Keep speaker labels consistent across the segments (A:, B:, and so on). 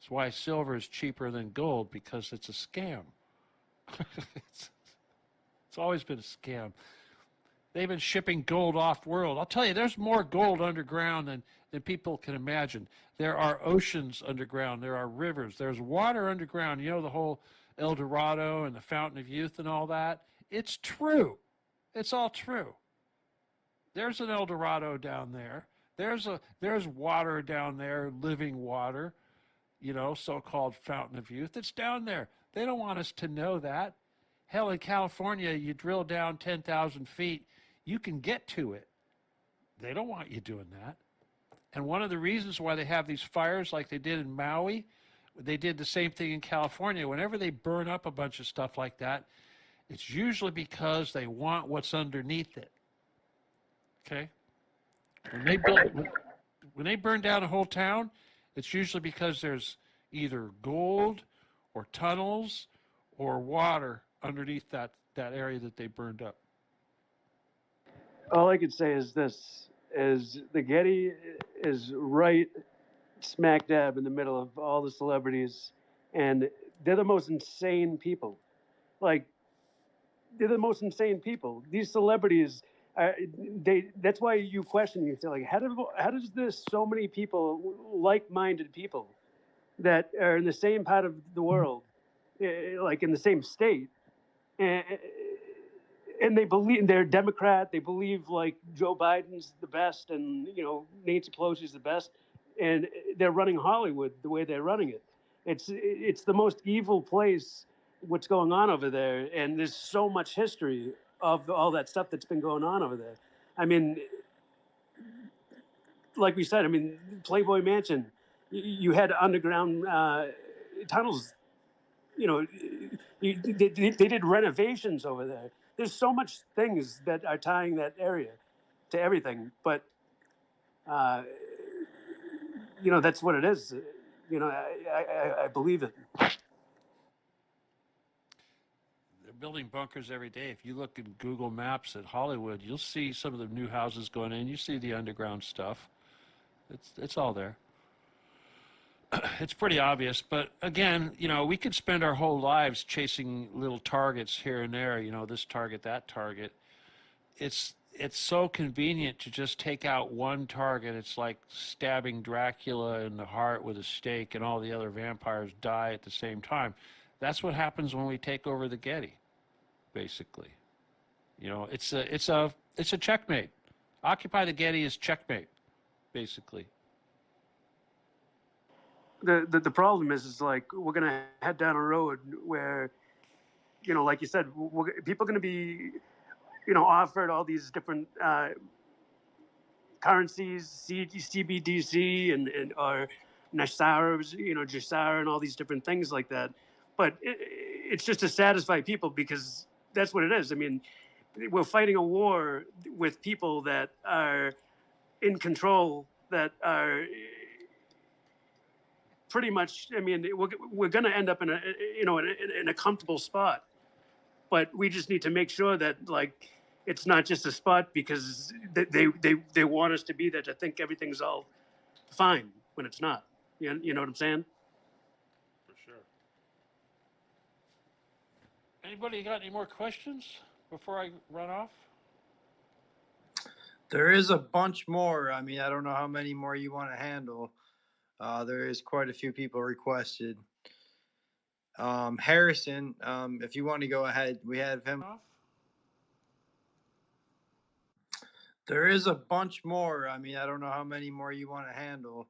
A: It's why silver is cheaper than gold, because it's a scam. it's, it's always been a scam. They've been shipping gold off world. I'll tell you, there's more gold underground than people can imagine. There are oceans underground. There are rivers. There's water underground. You know, the whole El Dorado and the Fountain of Youth and all that? It's true. It's all true. There's an El Dorado down there. There's water down there, living water, you know, so-called Fountain of Youth. It's down there. They don't want us to know that. Hell, in California, you drill down 10,000 feet, you can get to it. They don't want you doing that. And one of the reasons why they have these fires like they did in Maui, they did the same thing in California. Whenever they burn up a bunch of stuff like that, it's usually because they want what's underneath it. Okay? When they build, when they burn down a whole town, it's usually because there's either gold or tunnels or water underneath that area that they burned up.
B: All I could say is this: is the Getty is right smack dab in the middle of all the celebrities, and they're the most insane people. Like, they're the most insane people. These celebrities, they. That's why you question. You say, like, how does this so many people, like-minded people, that are in the same part of the world, like in the same state, and, and they believe they're Democrat. They believe like Joe Biden's the best, and Nancy Pelosi's the best, and they're running Hollywood the way they're running it. It's the most evil place. What's going on over there, and there's so much history of all that stuff that's been going on over there. I mean, like we said, I mean, Playboy Mansion, you had underground tunnels. They did renovations over there. There's so much things that are tying that area to everything, but uh, that's what it is. I believe it.
A: They're building bunkers every day. If you look in Google Maps at Hollywood, you'll see some of the new houses going in. You see the underground stuff. It's all there. It's pretty obvious, but again, we could spend our whole lives chasing little targets here and there, this target, that target. It's so convenient to just take out one target. It's like stabbing Dracula in the heart with a stake and all the other vampires die at the same time. That's what happens when we take over the Getty, basically. It's a checkmate. Occupy the Getty is checkmate, basically.
B: The problem is like we're gonna head down a road where, like you said, people are gonna be, offered all these different currencies, CBDC and or Nasara, Jasara, and all these different things like that. But it's just to satisfy people because that's what it is. I mean, we're fighting a war with people that are in control, that are pretty much. I mean, we're going to end up in a comfortable spot, but we just need to make sure that like it's not just a spot because they want us to be there to think everything's all fine when it's not. You know what I'm saying?
A: For sure. Anybody got any more questions before I run off?
C: There is a bunch more. I mean, I don't know how many more you want to handle. There is quite a few people requested. Harrison, if you want to go ahead, we have him. There is a bunch more. I mean, I don't know how many more you want to handle.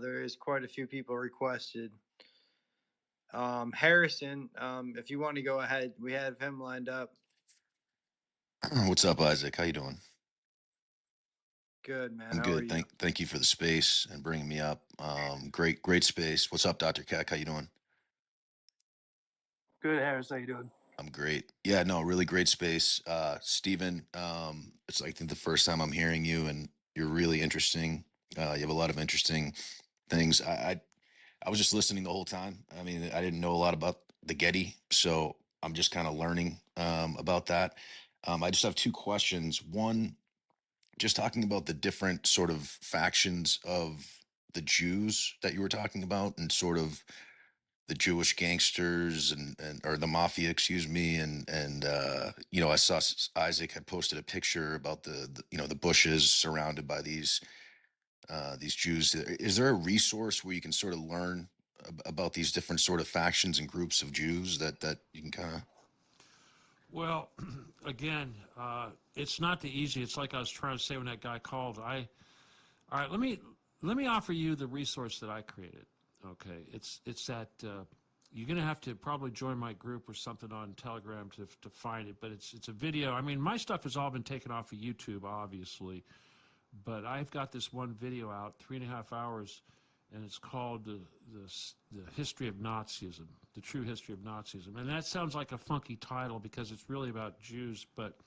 C: There is quite a few people requested. Harrison, if you want to go ahead, we have him lined up.
D: What's up, Isaac? How you doing?
C: Good, man.
D: I'm
C: How
D: good.
C: are you?
D: Thank you for the space and bringing me up. Great space. What's up, Dr. Keck? How you doing?
B: Good, Harris. How you doing?
D: I'm great. Yeah, no, really great space. Stephen, it's I think the first time I'm hearing you, and you're really interesting. You have a lot of interesting things. I was just listening the whole time. I mean, I didn't know a lot about the Getty, so I'm just kind of learning about that. I just have two questions. One, just talking about the different sort of factions of the Jews that you were talking about, and sort of the Jewish gangsters and or the mafia, excuse me, and you know, I saw Isaac had posted a picture about the you know, the bushes surrounded by these Jews. Is there a resource where you can sort of learn about these different sort of factions and groups of Jews that you can kind of?
A: Well, again, it's not the easy. It's like I was trying to say when that guy called. All right. Let me offer you the resource that I created. Okay, it's that you're gonna have to probably join my group or something on Telegram to find it. But it's a video. I mean, my stuff has all been taken off of YouTube, obviously, but I've got this one video out, 3.5 hours, and it's called the history of Nazism, the true history of Nazism. And that sounds like a funky title because it's really about Jews, but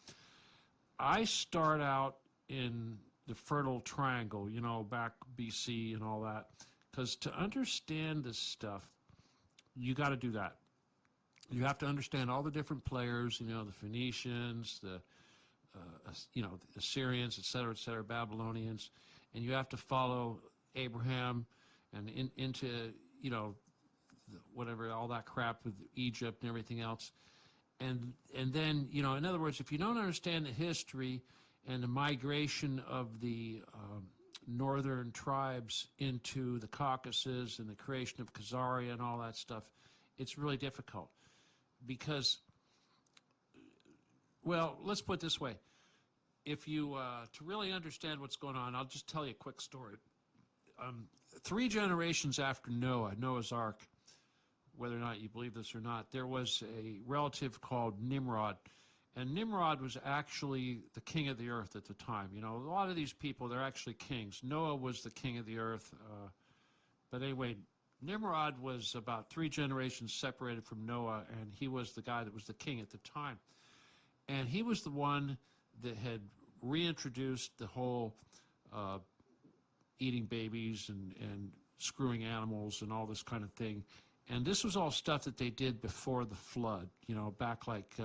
A: I start out in the Fertile Triangle, you know, back BC and all that, because to understand this stuff, you got to do that. You have to understand all the different players, you know, the Phoenicians, the you know, the Assyrians, et cetera, Babylonians, and you have to follow Abraham and into, you know, whatever, all that crap with Egypt and everything else. And then, you know, in other words, if you don't understand the history and the migration of the northern tribes into the Caucasus and the creation of Khazaria and all that stuff, it's really difficult because, well, let's put it this way. If you, to really understand what's going on, I'll just tell you a quick story. 3 generations after Noah's Ark, whether or not you believe this or not, there was a relative called Nimrod. And Nimrod was actually the king of the earth at the time. You know, a lot of these people, they're actually kings. Noah was the king of the earth. But anyway, Nimrod was about 3 generations separated from Noah, and he was the guy that was the king at the time. And he was the one that had reintroduced the whole eating babies and screwing animals and all this kind of thing. And this was all stuff that they did before the flood, you know, back like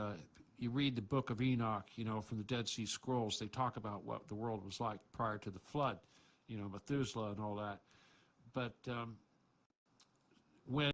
A: you read the book of Enoch, you know, from the Dead Sea Scrolls, they talk about what the world was like prior to the flood, you know, Methuselah and all that. But when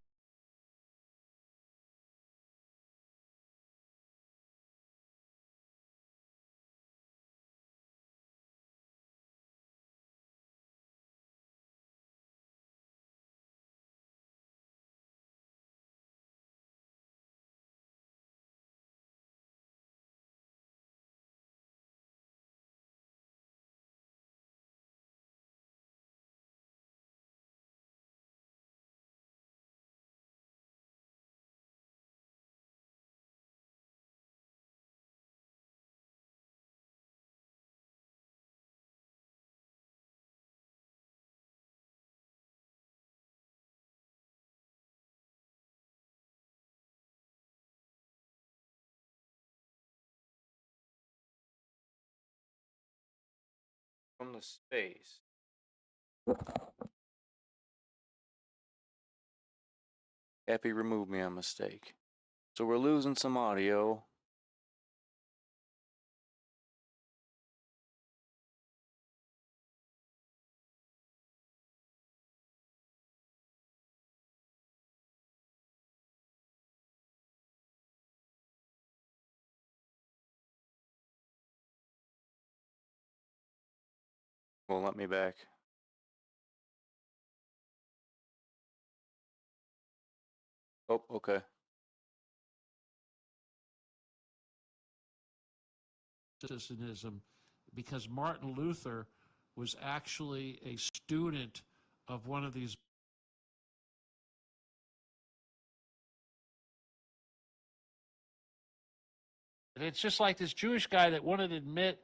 E: from the space. Epi removed me on mistake. So we're losing some audio. Won't let me back. Oh, okay.
A: Protestantism, because Martin Luther was actually a student of one of these. It's just like this Jewish guy that wanted to admit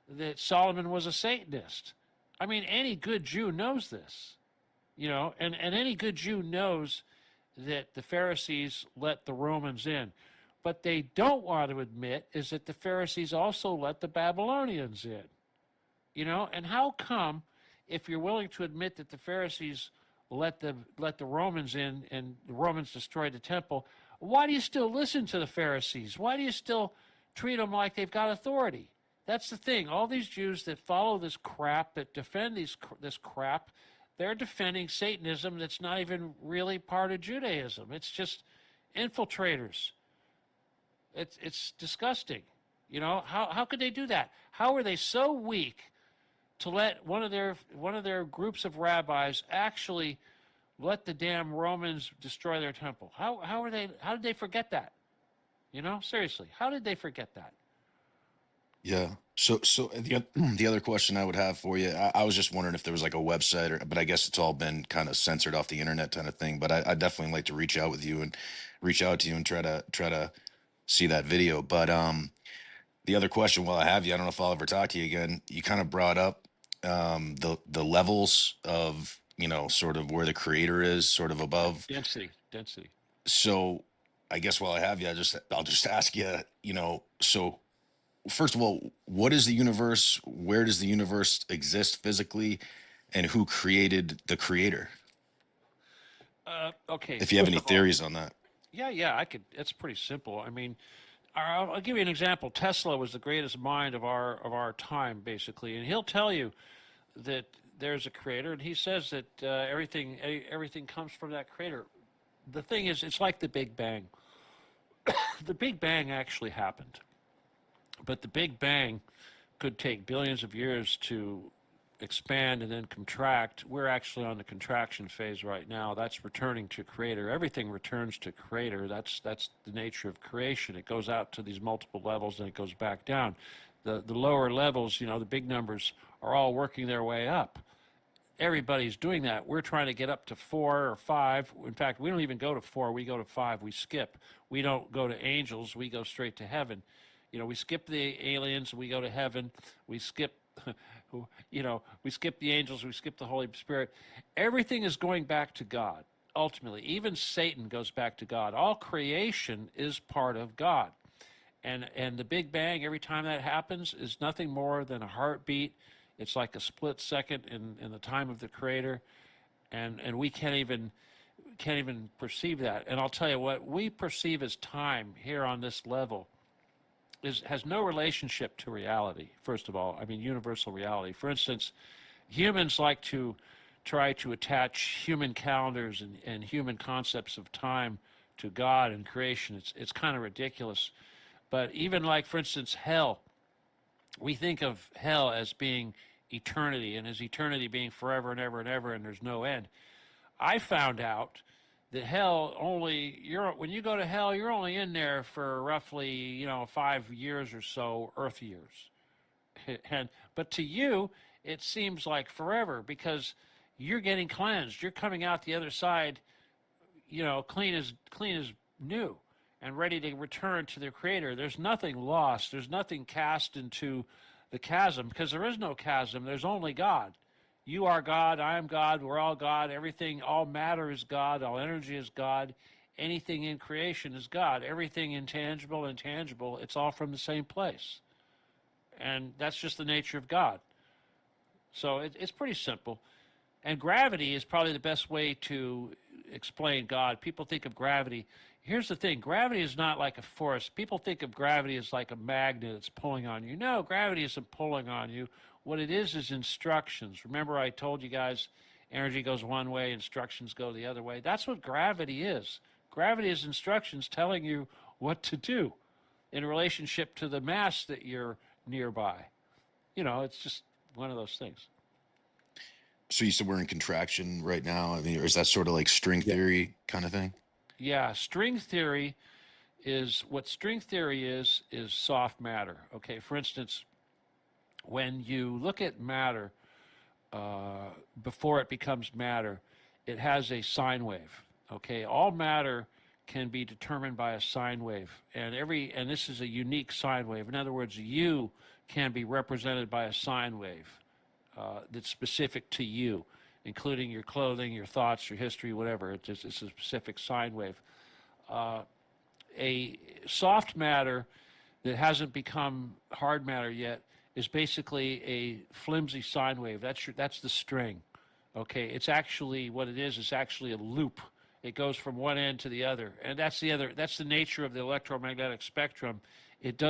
A: that Solomon was a Satanist. I mean, any good Jew knows this, you know, and any good Jew knows that the Pharisees let the Romans in. What they don't want to admit is that the Pharisees also let the Babylonians in, you know. And how come, if you're willing to admit that the Pharisees let the Romans in and the Romans destroyed the temple, why do you still listen to the Pharisees? Why do you still treat them like they've got authority? That's the thing. All these Jews that follow this crap, that defend this crap, They're defending Satanism that's not even really part of Judaism. It's just infiltrators. It's disgusting. You know, how could they do that? How are they so weak to let one of their groups of rabbis actually let the damn Romans destroy their temple? How did they forget that? You know, seriously, how did they forget that?
D: Yeah. So the other question I would have for you, I was just wondering if there was like a website, but I guess it's all been kind of censored off the internet kind of thing. But I definitely like to reach out to you and try to see that video. But the other question, while I have you, I don't know if I'll ever talk to you again. You kind of brought up the levels of, sort of where the creator is, sort of above.
A: Density.
D: So I guess while I have you, I'll just ask you, so first of all, what is the universe? Where does the universe exist physically? And who created the creator?
A: Okay,
D: If you have
A: first
D: any
A: of all,
D: theories on that.
A: yeah, I could. It's pretty simple. I mean, I'll give you an example. Tesla was the greatest mind of our time, basically, and he'll tell you that there's a creator, and he says that everything comes from that creator. The thing is, it's like the Big Bang. The Big Bang actually happened, but the Big Bang could take billions of years to expand and then contract. We're actually on the contraction phase right now. That's returning to creator. Everything returns to creator. That's the nature of creation. It goes out to these multiple levels and it goes back down. The lower levels, the big numbers are all working their way up. Everybody's doing that. We're trying to get up to 4 or 5. In fact, we don't even go to 4. We go to 5. We skip. We don't go to angels. We go straight to heaven. We skip the aliens. We go to heaven. We skip we skip the angels, we skip the Holy Spirit. Everything is going back to God, ultimately. Even Satan goes back to God. All creation is part of God. And the Big Bang, every time that happens, is nothing more than a heartbeat. It's like a split second in the time of the Creator. And we can't even perceive that. And I'll tell you what we perceive as time here on this level has no relationship to reality, first of all. I mean, universal reality. For instance, humans like to try to attach human calendars and human concepts of time to God and creation. It's kind of ridiculous. But even like, for instance, hell, we think of hell as being eternity, and as eternity being forever and ever and ever, and there's no end. I found out that hell when you go to hell, you're only in there for roughly 5 years or so, Earth years, but to you it seems like forever because you're getting cleansed. You're coming out the other side, clean as new and ready to return to the Creator. There's nothing lost. There's nothing cast into the chasm because there is no chasm. There's only God. You are God, I am God, we're all God, everything, all matter is God, all energy is God, anything in creation is God, everything intangible, intangible, it's all from the same place. And that's just the nature of God. So it's pretty simple. And gravity is probably the best way to explain God. People think of gravity. Here's the thing. Gravity is not like a force. People think of gravity as like a magnet that's pulling on you. No, gravity isn't pulling on you. What it is instructions. Remember I told you guys energy goes one way, instructions go the other way. That's what gravity is. Gravity is instructions telling you what to do in relationship to the mass that you're nearby. It's just one of those things.
D: So you said we're in contraction right now. I mean, or is that sort of like string theory kind of thing?
A: Yeah, string theory is soft matter. Okay, for instance, when you look at matter, before it becomes matter, it has a sine wave. Okay, all matter can be determined by a sine wave, and this is a unique sine wave. In other words, you can be represented by a sine wave that's specific to you, including your clothing, your thoughts, your history, whatever. It's a specific sine wave. A soft matter that hasn't become hard matter yet is basically a flimsy sine wave. That's the string. Okay, it's actually what it is. It's actually a loop. It goes from one end to the other, and that's the nature of the electromagnetic spectrum. It's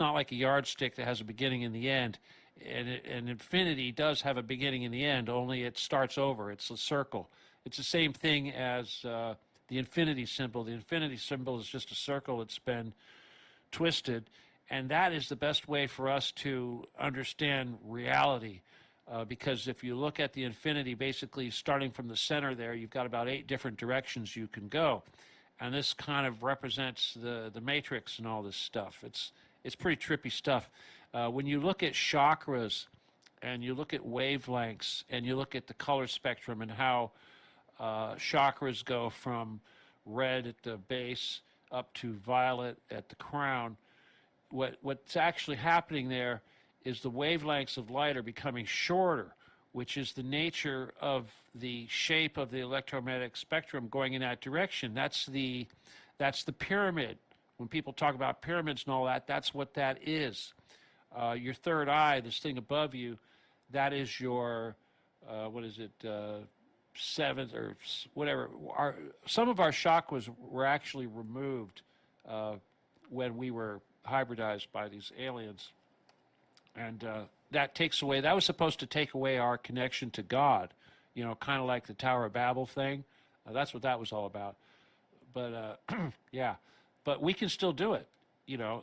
A: not like a yardstick that has a beginning and the end. and infinity does have a beginning and the end, only it starts over. It's a circle. It's the same thing as the infinity symbol. The infinity symbol is just a circle. It's been twisted, and that is the best way for us to understand reality. Because if you look at the infinity, basically starting from the center there, you've got about 8 different directions you can go, and this kind of represents the matrix and all this stuff. It's pretty trippy stuff. When you look at chakras, and you look at wavelengths, and you look at the color spectrum and how chakras go from red at the base up to violet at the crown, what's actually happening there is the wavelengths of light are becoming shorter, which is the nature of the shape of the electromagnetic spectrum going in that direction. That's the pyramid. When people talk about pyramids and all that, that's what that is. Your third eye, this thing above you, that is your, seventh or whatever. Some of our chakras were actually removed when we were hybridized by these aliens. And that takes away, that was supposed to take away our connection to God, kind of like the Tower of Babel thing. That's what that was all about. But yeah, but we can still do it,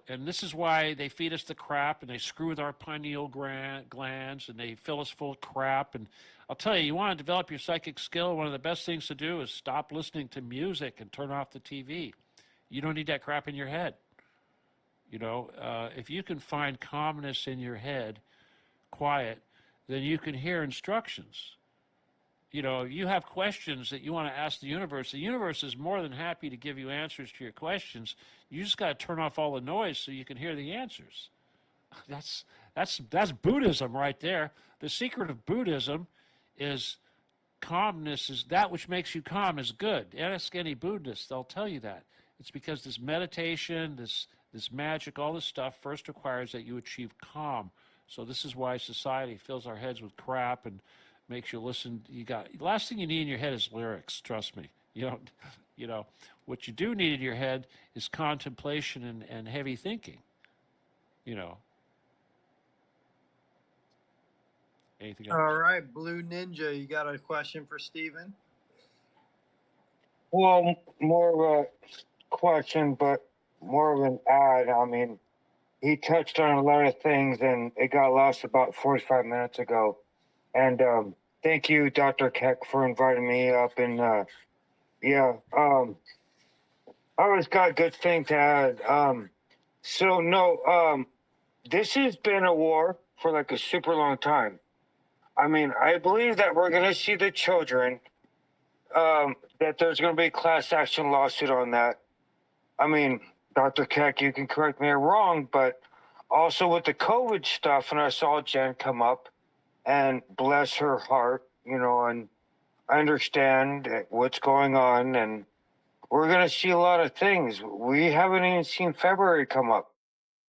A: and this is why they feed us the crap and they screw with our pineal glands and they fill us full of crap. And I'll tell you, you want to develop your psychic skill, one of the best things to do is stop listening to music and turn off the TV. You don't need that crap in your head. If you can find calmness in your head, quiet, then you can hear instructions. You have questions that you want to ask the universe is more than happy to give you answers to your questions. You just got to turn off all the noise so you can hear the answers. That's Buddhism right there. The secret of Buddhism is calmness. Is that which makes you calm is good. Ask any Buddhist, they'll tell you that. It's because this meditation, this magic, all this stuff first requires that you achieve calm. So this is why society fills our heads with crap and makes you listen. Last thing you need in your head is lyrics. Trust me. What you do need in your head is contemplation and heavy thinking. Anything else?
C: All right, Blue Ninja, you got a question for Steven?
F: Well, more of a question, but more of an ad. I mean, he touched on a lot of things, and it got lost about 45 minutes ago. And thank you, Dr. Keck, for inviting me up. And I always got good thing to add. This has been a war for like a super long time. I mean, I believe that we're going to see the children, that there's going to be a class action lawsuit on that. I mean, Dr. Keck, you can correct me if I'm wrong, but also with the COVID stuff, and I saw Jen come up, and bless her heart, and I understand what's going on, and we're going to see a lot of things. We haven't even seen February come up.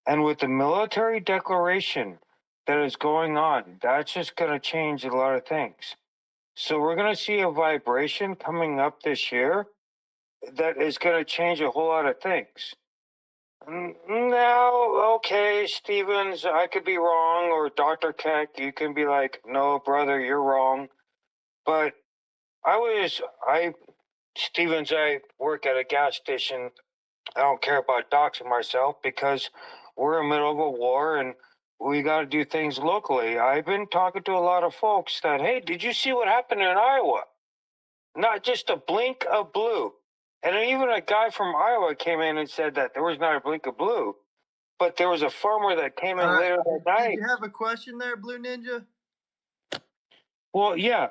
F: And with the military declaration that is going on, that's just going to change a lot of things. So we're going to see a vibration coming up this year that is going to change a whole lot of things. Now, okay, Stevens, I could be wrong, or Dr. Keck, you can be like, no, brother, you're wrong. But Stevens, I work at a gas station. I don't care about doxing myself because we're in the middle of a war and we got to do things locally. I've been talking to a lot of folks that, hey, did you see what happened in Iowa? Not just a blink of blue. And even a guy from Iowa came in and said that there was not a blink of blue, but there was a farmer that came in later that night.
C: Did you have a question there, Blue Ninja?
F: Well, yeah.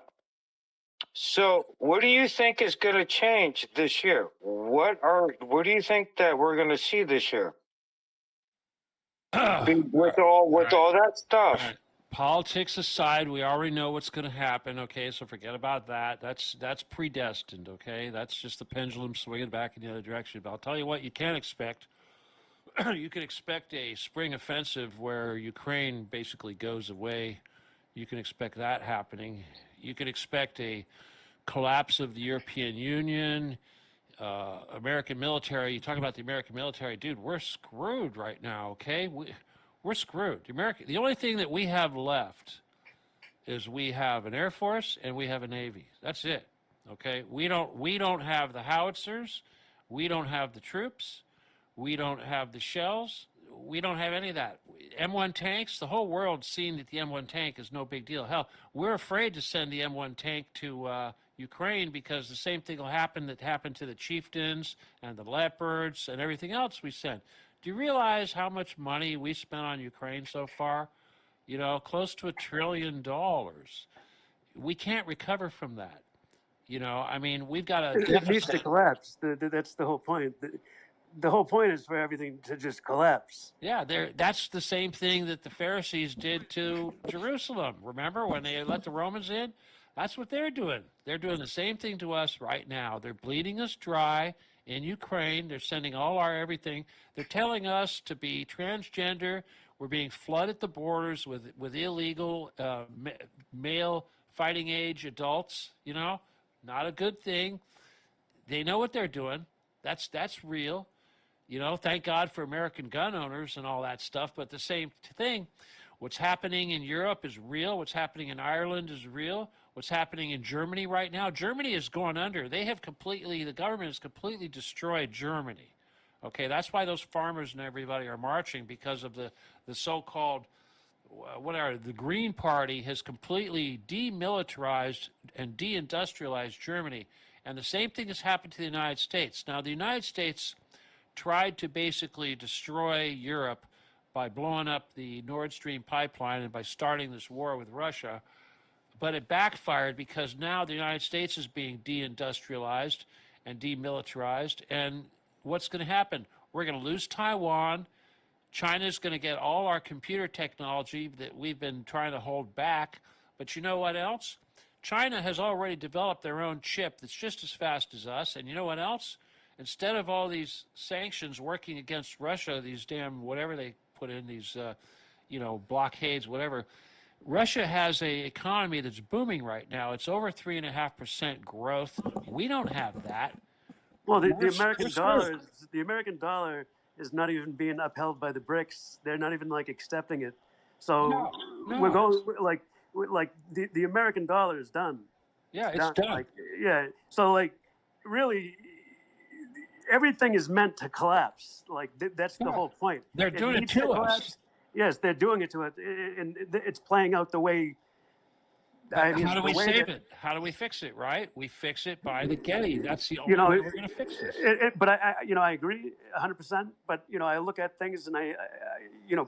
F: So what do you think is going to change this year? What do you think that we're going to see this year? With all that stuff.
A: Right. Politics aside, we already know what's going to happen. Okay, so forget about that. That's predestined. Okay, that's just the pendulum swinging back in the other direction. But I'll tell you what, you can expect. You can expect a spring offensive where Ukraine basically goes away. You can expect that happening. You can expect a collapse of the European Union. American military. You talk about the American military, dude. We're screwed right now. Okay, we're screwed. The only thing that we have left is we have an Air Force and we have a Navy. That's it. Okay? We don't have the howitzers, we don't have the troops, we don't have the shells, we don't have any of that. M1 tanks, the whole world's seen that the M1 tank is no big deal. Hell, we're afraid to send the M1 tank to Ukraine because the same thing will happen that happened to the Chieftains and the Leopards and everything else we sent. Do you realize how much money we spent on Ukraine so far? You know, close to $1 trillion. We can't recover from that. You know, I mean, we've got a
B: It needs to
A: deficit.
B: collapse. That's the whole point. The whole point is for everything to just collapse.
A: Yeah, that's the same thing that the Pharisees did to Jerusalem. Remember when they let the Romans in? That's what they're doing. They're doing the same thing to us right now. They're bleeding us dry in Ukraine. They're sending all our everything. They're telling us to be transgender. We're being flooded the borders with illegal male fighting age adults, you know? Not a good thing. They know what they're doing. That's real. You know, thank God for American gun owners and all that stuff. But the same thing, what's happening in Europe is real. What's happening in Ireland is real. What's happening in Germany right now, Germany is going under. The government has completely destroyed Germany. Okay, that's why those farmers and everybody are marching, because of the so-called, the Green Party has completely demilitarized and deindustrialized Germany. And the same thing has happened to the United States. Now, the United States tried to basically destroy Europe by blowing up the Nord Stream pipeline and by starting this war with Russia. But it backfired because now the United States is being deindustrialized and demilitarized. And what's going to happen? We're going to lose Taiwan. China's going to get all our computer technology that we've been trying to hold back. But you know what else? China has already developed their own chip that's just as fast as us. And you know what else? Instead of all these sanctions working against Russia, these damn whatever they put in, these blockades, whatever, Russia has an economy that's booming right now. It's over 3.5% growth. We don't have that.
B: Well, the
A: We're
B: American
A: screwed.
B: dollar is not even being upheld by the BRICS. They're not even like accepting it. So
A: No.
B: we're going like the American dollar is done.
A: Yeah, it's done.
B: Like, yeah. So like really everything is meant to collapse. Like that's the whole point.
A: They're doing it
B: needs
A: to us.
B: collapse. Yes, they're doing it to it, and it's playing out the way.
A: How do we save it? How do we fix it? Right? We fix it by the Getty. That's the only way we're going to fix this.
B: But I agree 100%. But I look at things, and I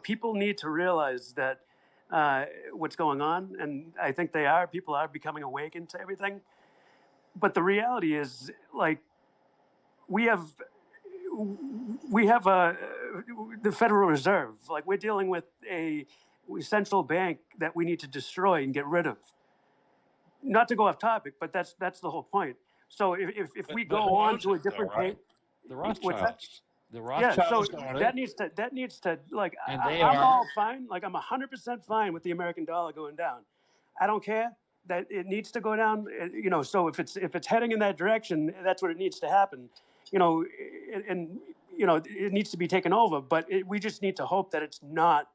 B: people need to realize that what's going on, and I think people are becoming awakened to everything. But the reality is, like, we have the Federal Reserve. Like, we're dealing with a central bank that we need to destroy and get rid of. Not to go off topic, but that's the whole point. So if we go on to a different page,
A: the Rothschilds. The
B: yeah,
A: Rothschilds.
B: so that needs to like.
A: And
B: I'm all fine. Like, I'm 100% fine with the American dollar going down. I don't care that it needs to go down. So if it's heading in that direction, that's what it needs to happen. And it needs to be taken over. But we just need to hope that it's not,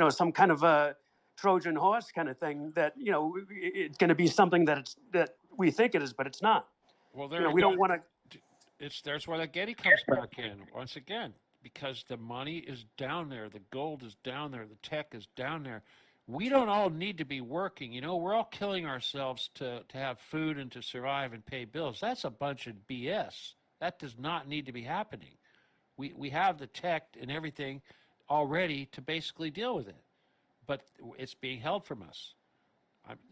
B: some kind of a Trojan horse kind of thing, that it's going to be something that we think it is, but it's not.
A: Well,
B: we don't want to.
A: There's where the Getty comes back in once again, because the money is down there, the gold is down there, the tech is down there. We don't all need to be working. We're all killing ourselves to have food and to survive and pay bills. That's a bunch of BS. That does not need to be happening. We have the tech and everything already to basically deal with it, but it's being held from us.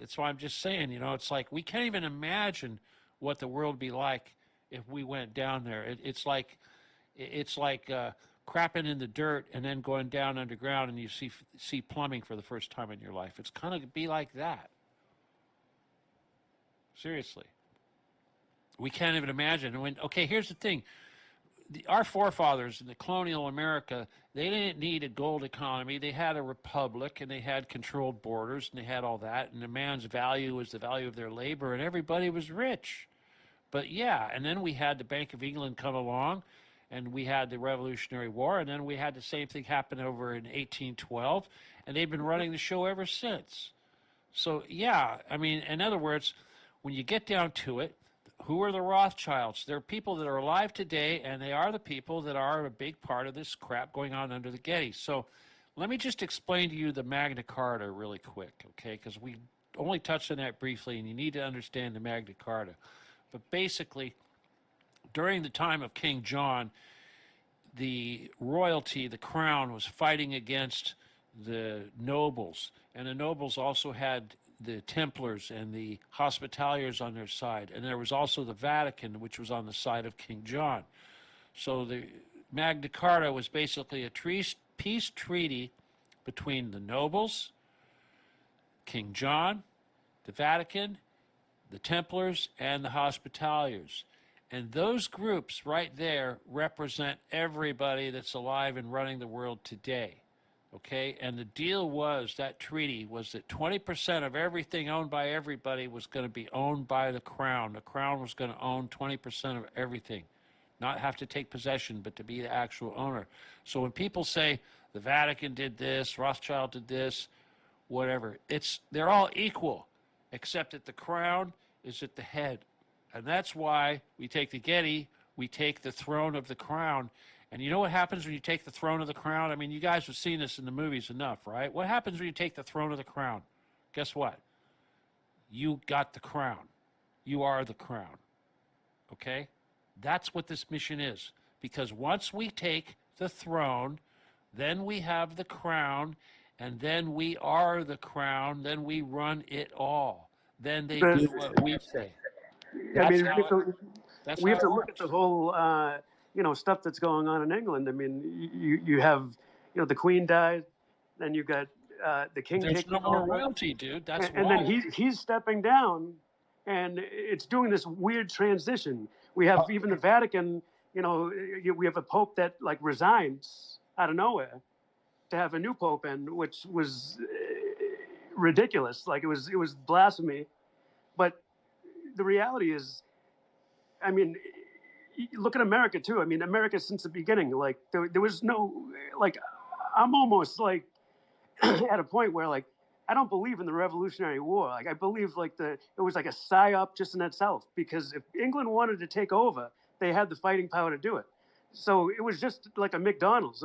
A: That's why I'm just saying, it's like we can't even imagine what the world would be like if we went down there. It's like crapping in the dirt and then going down underground and you see plumbing for the first time in your life. It's kind of be like that. Seriously. We can't even imagine. Here's the thing. Our forefathers in the colonial America, they didn't need a gold economy. They had a republic, and they had controlled borders, and they had all that, and the man's value was the value of their labor, and everybody was rich. But yeah, and then we had the Bank of England come along, and we had the Revolutionary War, and then we had the same thing happen over in 1812, and they've been running the show ever since. So, yeah, I mean, in other words, when you get down to it, who are the Rothschilds? They're people that are alive today, and they are the people that are a big part of this crap going on under the Getty. So let me just explain to you the Magna Carta really quick, okay? Because we only touched on that briefly, and you need to understand the Magna Carta. But basically, during the time of King John, the royalty, the crown, was fighting against the nobles. And the nobles also had the Templars and the Hospitallers on their side. And there was also the Vatican, which was on the side of King John. So the Magna Carta was basically a peace treaty between the nobles, King John, the Vatican, the Templars, and the Hospitallers. And those groups right there represent everybody that's alive and running the world today. Okay? And the deal was, that treaty was that 20% of everything owned by everybody was going to be owned by the crown. The crown was going to own 20% of everything. Not have to take possession, but to be the actual owner. So when people say the Vatican did this, Rothschild did this, whatever, they're all equal, except that the crown is at the head. And that's why we take the Getty, we take the throne of the crown. And you know what happens when you take the throne of the crown? I mean, you guys have seen this in the movies enough, right? What happens when you take the throne of the crown? Guess what? You got the crown. You are the crown. Okay? That's what this mission is. Because once we take the throne, then we have the crown, and then we are the crown, then we run it all. Then they do what we say.
B: I mean,
A: That's
B: we
A: how
B: have to
A: it
B: look at the
A: works.
B: whole, stuff that's going on in England. I mean, you have, the Queen died, then you got the King
A: There's
B: taking
A: no more
B: over,
A: royalty, dude. That's
B: and then
A: why.
B: he's stepping down, and it's doing this weird transition. We have even the Vatican. We have a pope that like resigns out of nowhere to have a new pope in, which was ridiculous. Like it was blasphemy. But the reality is, I mean, look at America too. I mean, America since the beginning, like there was no, like, I'm almost like at a point where like I don't believe in the Revolutionary War. Like I believe like it was like a psyop just in itself, because if England wanted to take over, they had the fighting power to do it. So it was just like a McDonald's,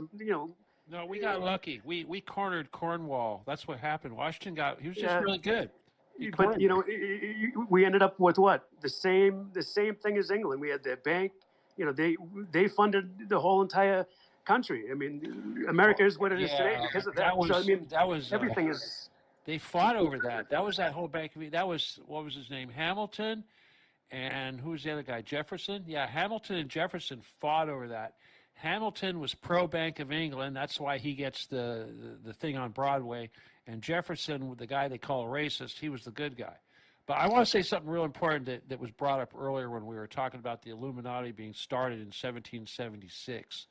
A: No, we got lucky. We cornered Cornwall. That's what happened. He was just
B: Yeah,
A: really good. He
B: but
A: cornered them.
B: we ended up with what the same thing as England. We had their bank. They funded the whole entire country. I mean, America is what it is today
A: Yeah,
B: because of
A: that
B: that. So I
A: was
B: mean,
A: that was
B: everything is.
A: they fought over that. That was that whole bank of that was what was his name? Hamilton, and who was the other guy? Jefferson? Yeah, Hamilton and Jefferson fought over that. Hamilton was pro Bank of England. That's why he gets the thing on Broadway. And Jefferson, the guy they call a racist, he was the good guy. But I want to say something real important that was brought up earlier when we were talking about the Illuminati being started in 1776.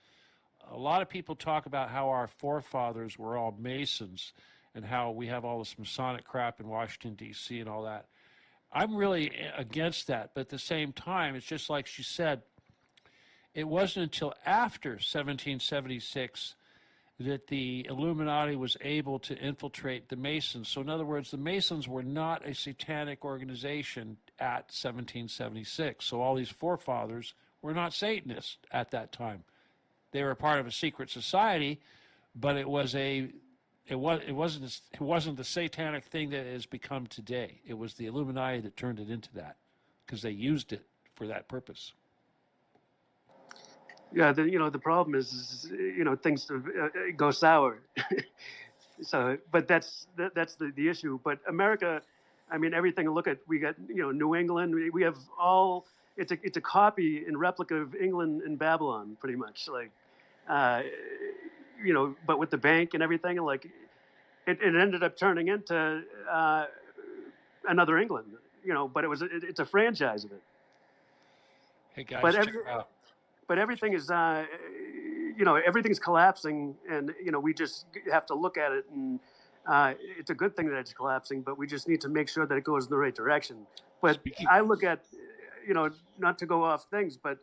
A: A lot of people talk about how our forefathers were all Masons and how we have all this Masonic crap in Washington, D.C. and all that. I'm really against that. But at the same time, it's just like she said, it wasn't until after 1776 that the Illuminati was able to infiltrate the Masons. So in other words, the Masons were not a satanic organization at 1776. So all these forefathers were not Satanists at that time. They were part of a secret society, but it wasn't the satanic thing that it has become today. It was the Illuminati that turned it into that because they used it for that purpose.
B: Yeah, the problem is things go sour. So, but that's the issue. But America, I mean, everything. Look at we got New England. We have all. It's a copy and replica of England and Babylon, pretty much. Like, but with the bank and everything, and like, it ended up turning into another England. But it's a franchise of it.
A: Hey guys,
B: But
A: check it out.
B: But everything is everything's collapsing, and we just have to look at it, and it's a good thing that it's collapsing, but we just need to make sure that it goes in the right direction. But I look at not to go off things, but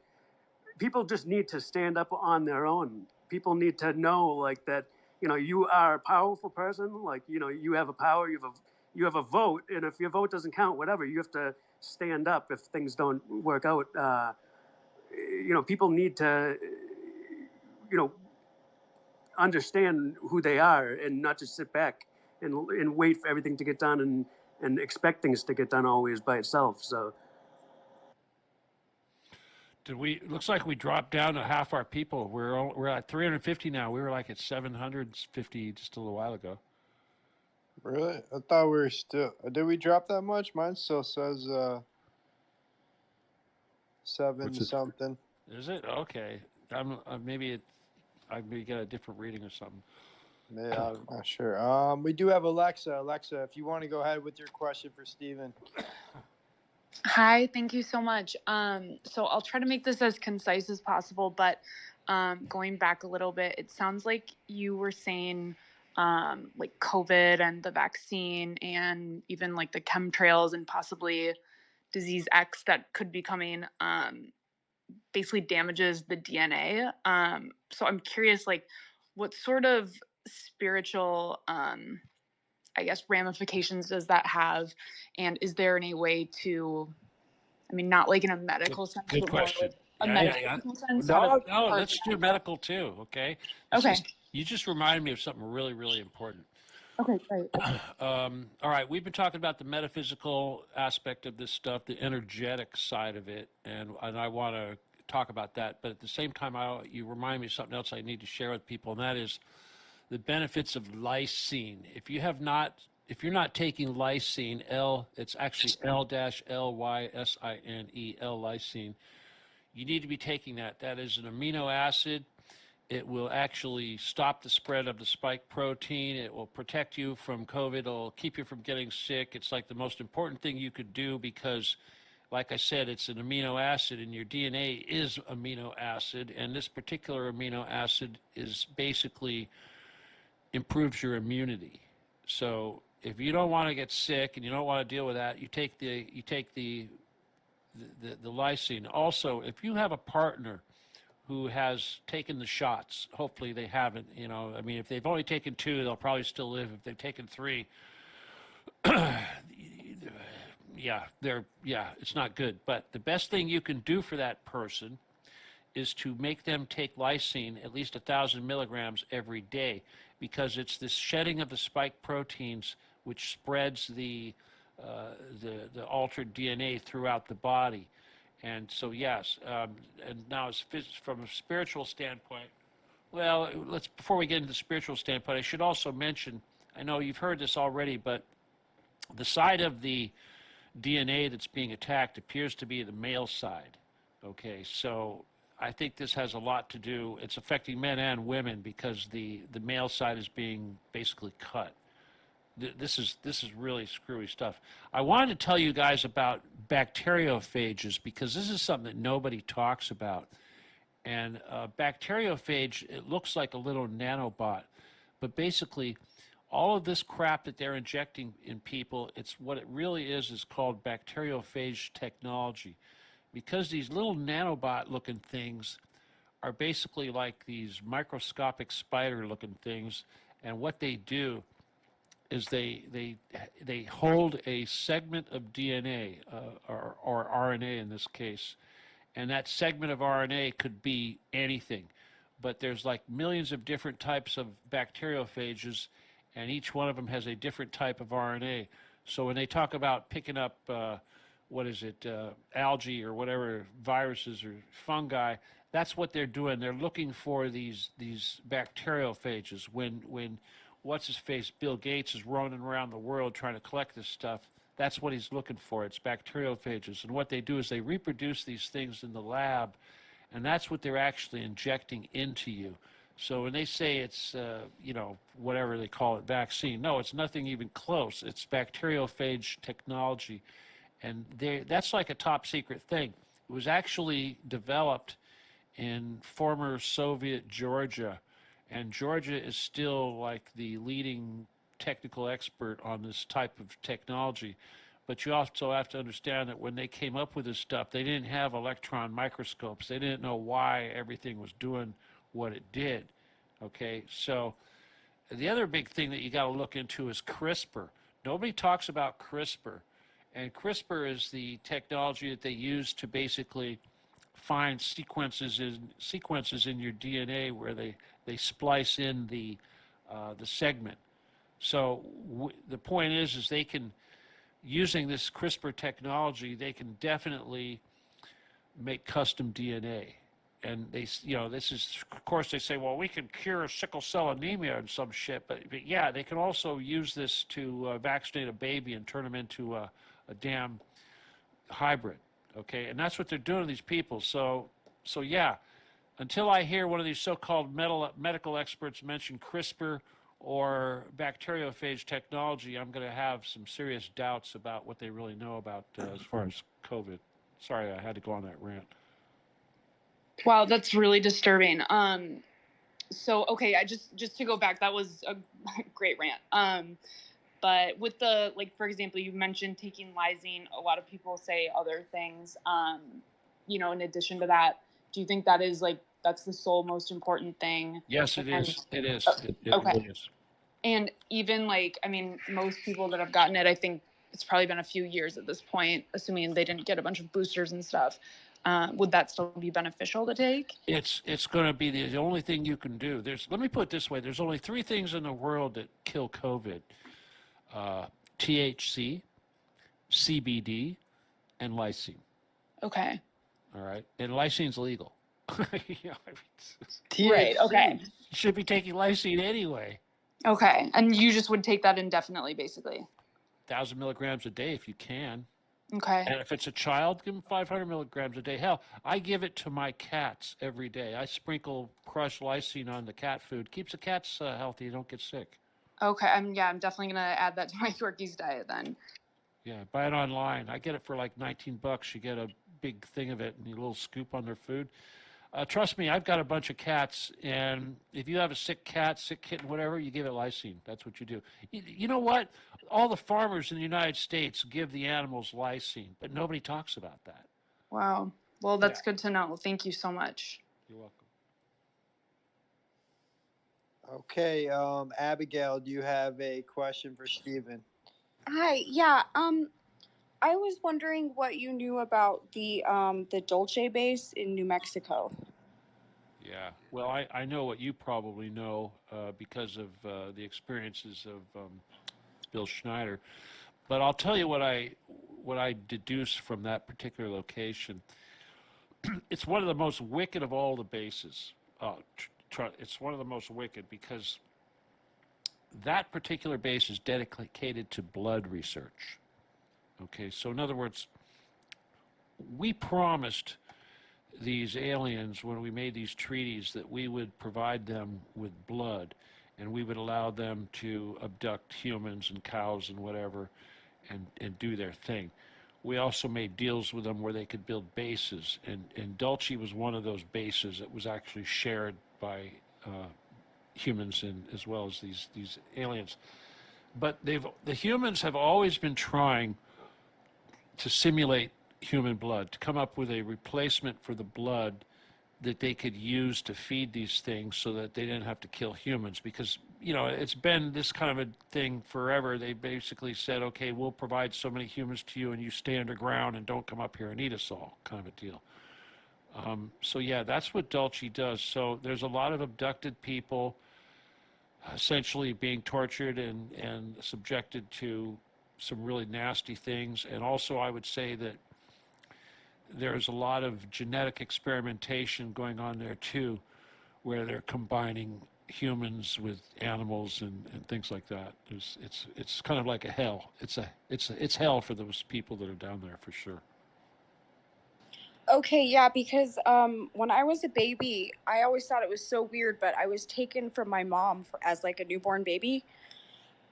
B: people just need to stand up on their own. People need to know like that, you are a powerful person. Like, you have a power, you have a vote. And if your vote doesn't count, whatever, you have to stand up if things don't work out. People need to, you know, understand who they are and not just sit back and wait for everything to get done and expect things to get done always by itself. So
A: looks like we dropped down to half our people. We're at 350 now. We were like at 750 just a little while ago.
C: Really? I thought we were still. Did we drop that much? Mine still says 7 something.
A: Is it? Okay. Maybe I may get a different reading or something.
C: Yeah, I'm not sure. We do have Alexa. Alexa, if you want to go ahead with your question for Steven.
G: Hi, thank you so much. So I'll try to make this as concise as possible, but going back a little bit, it sounds like you were saying like COVID and the vaccine and even like the chemtrails and possibly disease X that could be coming basically damages the DNA. So I'm curious, like, what sort of spiritual I guess ramifications does that have, and is there any way to, I mean, not like in a medical sense,
A: Good
G: but more
A: question.
G: like a
A: Yeah.
G: medical sense?
A: No, let's do medical too, okay?
G: Okay.
A: You just reminded me of something really, really important.
G: Okay, great.
A: All right, we've been talking about the metaphysical aspect of this stuff, the energetic side of it, and I want to talk about that. But at the same time, you remind me of something else I need to share with people, and that is the benefits of lysine. If you're not taking lysine, it's actually L-Lysine, L-lysine. You need to be taking that. That is an amino acid. It will actually stop the spread of the spike protein. It will protect you from COVID. It'll keep you from getting sick. It's like the most important thing you could do because, like I said, it's an amino acid and your DNA is amino acid. And this particular amino acid is basically improves your immunity. So if you don't want to get sick and you don't want to deal with that, you take the lysine. Also, if you have a partner who has taken the shots, hopefully they haven't, I mean, if they've only taken 2, they'll probably still live. If they've taken 3, it's not good. But the best thing you can do for that person is to make them take lysine at least 1,000 milligrams every day, because it's this shedding of the spike proteins which spreads the altered DNA throughout the body. And so, yes, and now from a spiritual standpoint, well, before we get into the spiritual standpoint, I should also mention, I know you've heard this already, but the side of the DNA that's being attacked appears to be the male side. Okay, so I think this has a lot to do, it's affecting men and women because the male side is being basically cut. This is really screwy stuff. I wanted to tell you guys about bacteriophages because this is something that nobody talks about. And bacteriophage, it looks like a little nanobot, but basically all of this crap that they're injecting in people, it's what it really is called bacteriophage technology. Because these little nanobot looking things are basically like these microscopic spider looking things, and what they do is they hold a segment of DNA or RNA in this case, and that segment of RNA could be anything, but there's like millions of different types of bacteriophages, and each one of them has a different type of RNA. So when they talk about picking up algae or whatever, viruses or fungi, that's what they're doing. They're looking for these bacteriophages. When what's his face, Bill Gates, is running around the world trying to collect this stuff, that's what he's looking for. It's bacteriophages. And what they do is they reproduce these things in the lab, and that's what they're actually injecting into you. So when they say it's, whatever they call it, vaccine, no, it's nothing even close. It's bacteriophage technology. And that's like a top secret thing. It was actually developed in former Soviet Georgia, and Georgia is still like the leading technical expert on this type of technology. But you also have to understand that when they came up with this stuff, they didn't have electron microscopes. They didn't know why everything was doing what it did. Okay, so the other big thing that you got to look into is CRISPR. Nobody talks about CRISPR. And CRISPR is the technology that they use to basically find sequences in your DNA where they splice in the segment. So the point is they can, using this CRISPR technology, they can definitely make custom DNA. And they, this is, of course, they say, well, we can cure sickle cell anemia and some shit, but yeah, they can also use this to vaccinate a baby and turn them into a damn hybrid. Okay, and that's what they're doing to these people. So yeah, until I hear one of these so-called medical experts mention CRISPR or bacteriophage technology, I'm going to have some serious doubts about what they really know about as far as COVID. Sorry, I had to go on that rant.
G: Wow, that's really disturbing. So okay, I just to go back, that was a great rant. But with the, like, for example, you mentioned taking lysine. A lot of people say other things. In addition to that, do you think that is that's the sole most important thing?
A: Yes, it is. It is. It
G: Okay.
A: really is.
G: And even most people that have gotten it, I think it's probably been a few years at this point, assuming they didn't get a bunch of boosters and stuff. Would that still be beneficial to take?
A: It's going to be the only thing you can do. Let me put it this way. There's only 3 things in the world that kill COVID. THC, CBD, and lysine.
G: Okay.
A: All right. And lysine's legal.
G: Right. Okay.
A: You should be taking lysine anyway.
G: Okay. And you just would take that indefinitely, basically.
A: 1,000 milligrams a day if you can.
G: Okay.
A: And if it's a child, give them 500 milligrams a day. Hell, I give it to my cats every day. I sprinkle crushed lysine on the cat food. Keeps the cats healthy. They don't get sick.
G: Okay. I'm definitely going to add that to my Yorkie's diet then.
A: Yeah, buy it online. I get it for like $19. You get a big thing of it and a little scoop on their food. Trust me, I've got a bunch of cats, and if you have a sick cat, sick kitten, whatever, you give it lysine. That's what you do. You know what? All the farmers in the United States give the animals lysine, but nobody talks about that.
G: Wow. Well, that's good to know. Thank you so much.
A: You're welcome.
C: Okay, Abigail, do you have a question for Stephen?
H: Hi. Yeah. I was wondering what you knew about the Dulce base in New Mexico.
A: Yeah. Well, I know what you probably know because of the experiences of Bill Schneider. But I'll tell you what I deduced from that particular location. It's one of the most wicked of all the bases. It's one of the most wicked because that particular base is dedicated to blood research. Okay, so in other words, we promised these aliens when we made these treaties that we would provide them with blood and we would allow them to abduct humans and cows and whatever and do their thing. We also made deals with them where they could build bases, and Dulce was one of those bases that was actually shared by humans and as well as these aliens. But the humans have always been trying to simulate human blood, to come up with a replacement for the blood that they could use to feed these things so that they didn't have to kill humans. Because, it's been this kind of a thing forever. They basically said, okay, we'll provide so many humans to you and you stay underground and don't come up here and eat us all, kind of a deal. So yeah, that's what Dulce does. So there's a lot of abducted people essentially being tortured and subjected to some really nasty things. And also I would say that there's a lot of genetic experimentation going on there too, where they're combining humans with animals and things like that. It's kind of like a hell. It's hell for those people that are down there for sure.
H: Okay, yeah, because when I was a baby, I always thought it was so weird, but I was taken from my mom as like a newborn baby.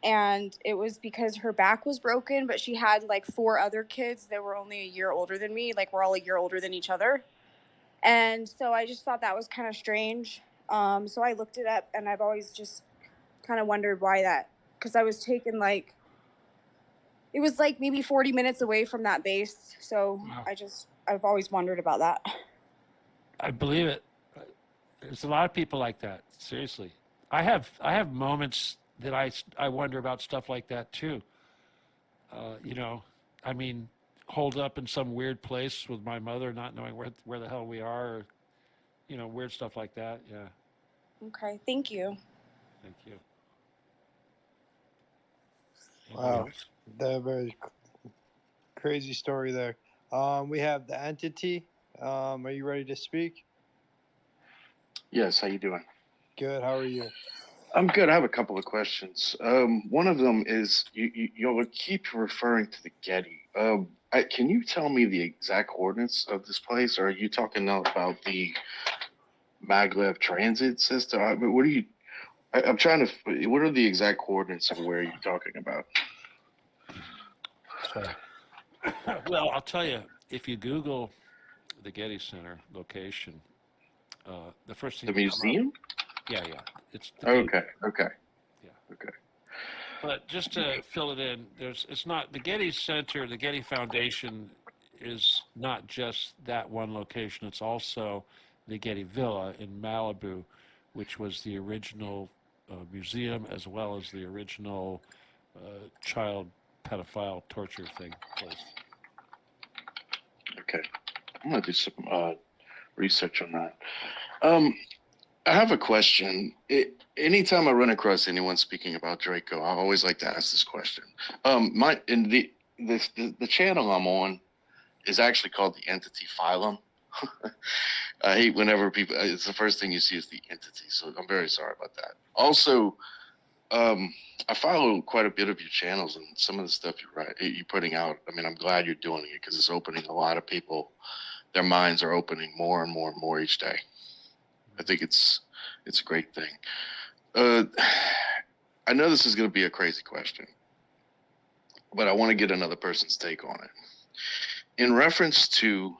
H: And it was because her back was broken, but she had like 4 other kids that were only a year older than me. Like, we're all a year older than each other. And so I just thought that was kind of strange. So I looked it up, and I've always just kind of wondered why that, because I was taken like it was like maybe 40 minutes away from that base. So
A: Wow.
H: I've always wondered about that.
A: I believe it. There's a lot of people like that. Seriously, I have moments that I wonder about stuff like that too. You know, I mean, holed up in some weird place with my mother, not knowing where the hell we are, or, you know, weird stuff like that. Yeah.
H: Okay, thank you.
A: Thank you. Anybody
C: Wow,
A: else?
C: that very crazy story there. We have the entity. Are you ready to speak?
I: Yes, how you doing?
C: Good. How are you?
I: I'm good. I have a couple of questions. One of them is you'll keep referring to the Getty. Can you tell me the exact coordinates of this place, or are you talking now about the maglev transit system? I mean, what are you? I'm trying to. What are the exact coordinates of where you're talking about?
A: So, well, I'll tell you, if you Google the Getty Center location, the first thing
I: The
A: that come up,
I: museum?
A: yeah, yeah, it's the building.
I: Okay. Okay.
A: Yeah.
I: Okay.
A: But just to fill it in, it's not the Getty Center, the Getty Foundation is not just that one location. It's also the Getty Villa in Malibu, which was the original museum as well as the original child pedophile torture thing place.
I: Okay. I'm gonna do some research on that. Um, I have a question. Anytime I run across anyone speaking about Draco, I always like to ask this question. My in the channel I'm on is actually called the Entity Phylum. I hate whenever people. It's the first thing you see is the entity, so I'm very sorry about that. Also, I follow quite a bit of your channels and some of the stuff you're putting out. I mean, I'm glad you're doing it because it's opening a lot of people. Their minds are opening more and more and more each day. I think it's a great thing. Uh, I know this is going to be a crazy question, but I want to get another person's take on it. In reference to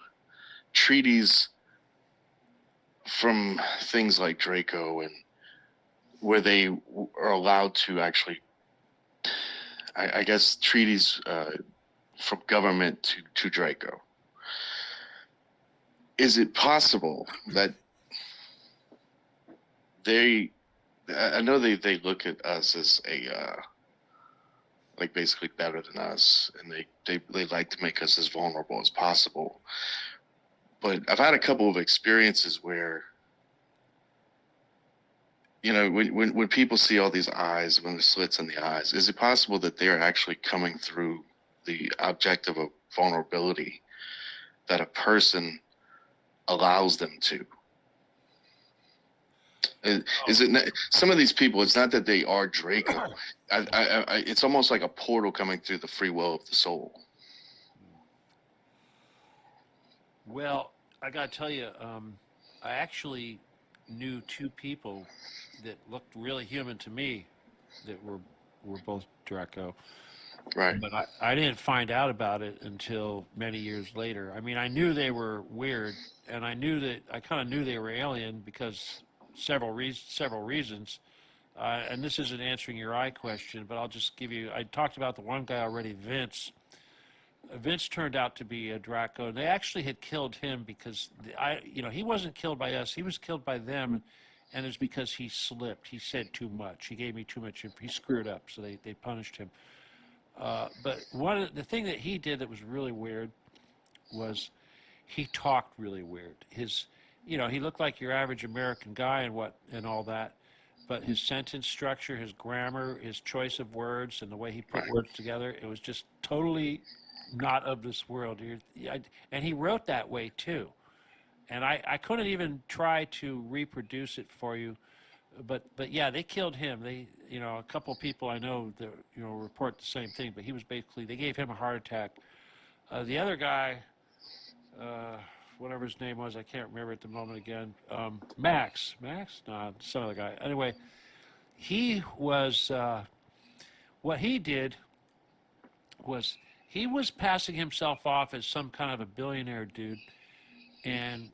I: treaties from things like Draco and where they are allowed to actually, I guess, treaties from government to Draco, is it possible that I know they look at us as like basically better than us, and they like to make us as vulnerable as possible. But I've had a couple of experiences where, you know, when people see all these eyes, when the slits in the eyes, is it possible that they are actually coming through the objective of vulnerability that a person allows them to? Is it not, some of these people? It's not that they are Draco. It's almost like a portal coming through the free will of the soul.
A: Well, I got to tell you, I actually knew two people that looked really human to me that were both Draco.
I: Right.
A: But I didn't find out about it until many years later. I mean, I knew they were weird, and I kind of knew they were alien because several reasons. And this isn't answering your eye question, but I'll just give you. I talked about the one guy already, Vince. Vince turned out to be a Draco. They actually had killed him because he wasn't killed by us. He was killed by them, and it's because he slipped. He said too much. He gave me too much. He screwed up, so they punished him. But the thing that he did that was really weird was he talked really weird. He looked like your average American guy and all that, but his sentence structure, his grammar, his choice of words, and the way he put words together, it was just totally not of this world. And he wrote that way too. And I couldn't even try to reproduce it for you, but yeah, they killed him. A couple of people I know that report the same thing. But he was basically, they gave him a heart attack. The other guy, whatever his name was, I can't remember at the moment again. Max, no, some other guy. Anyway, he was. What he did was he was passing himself off as some kind of a billionaire dude, and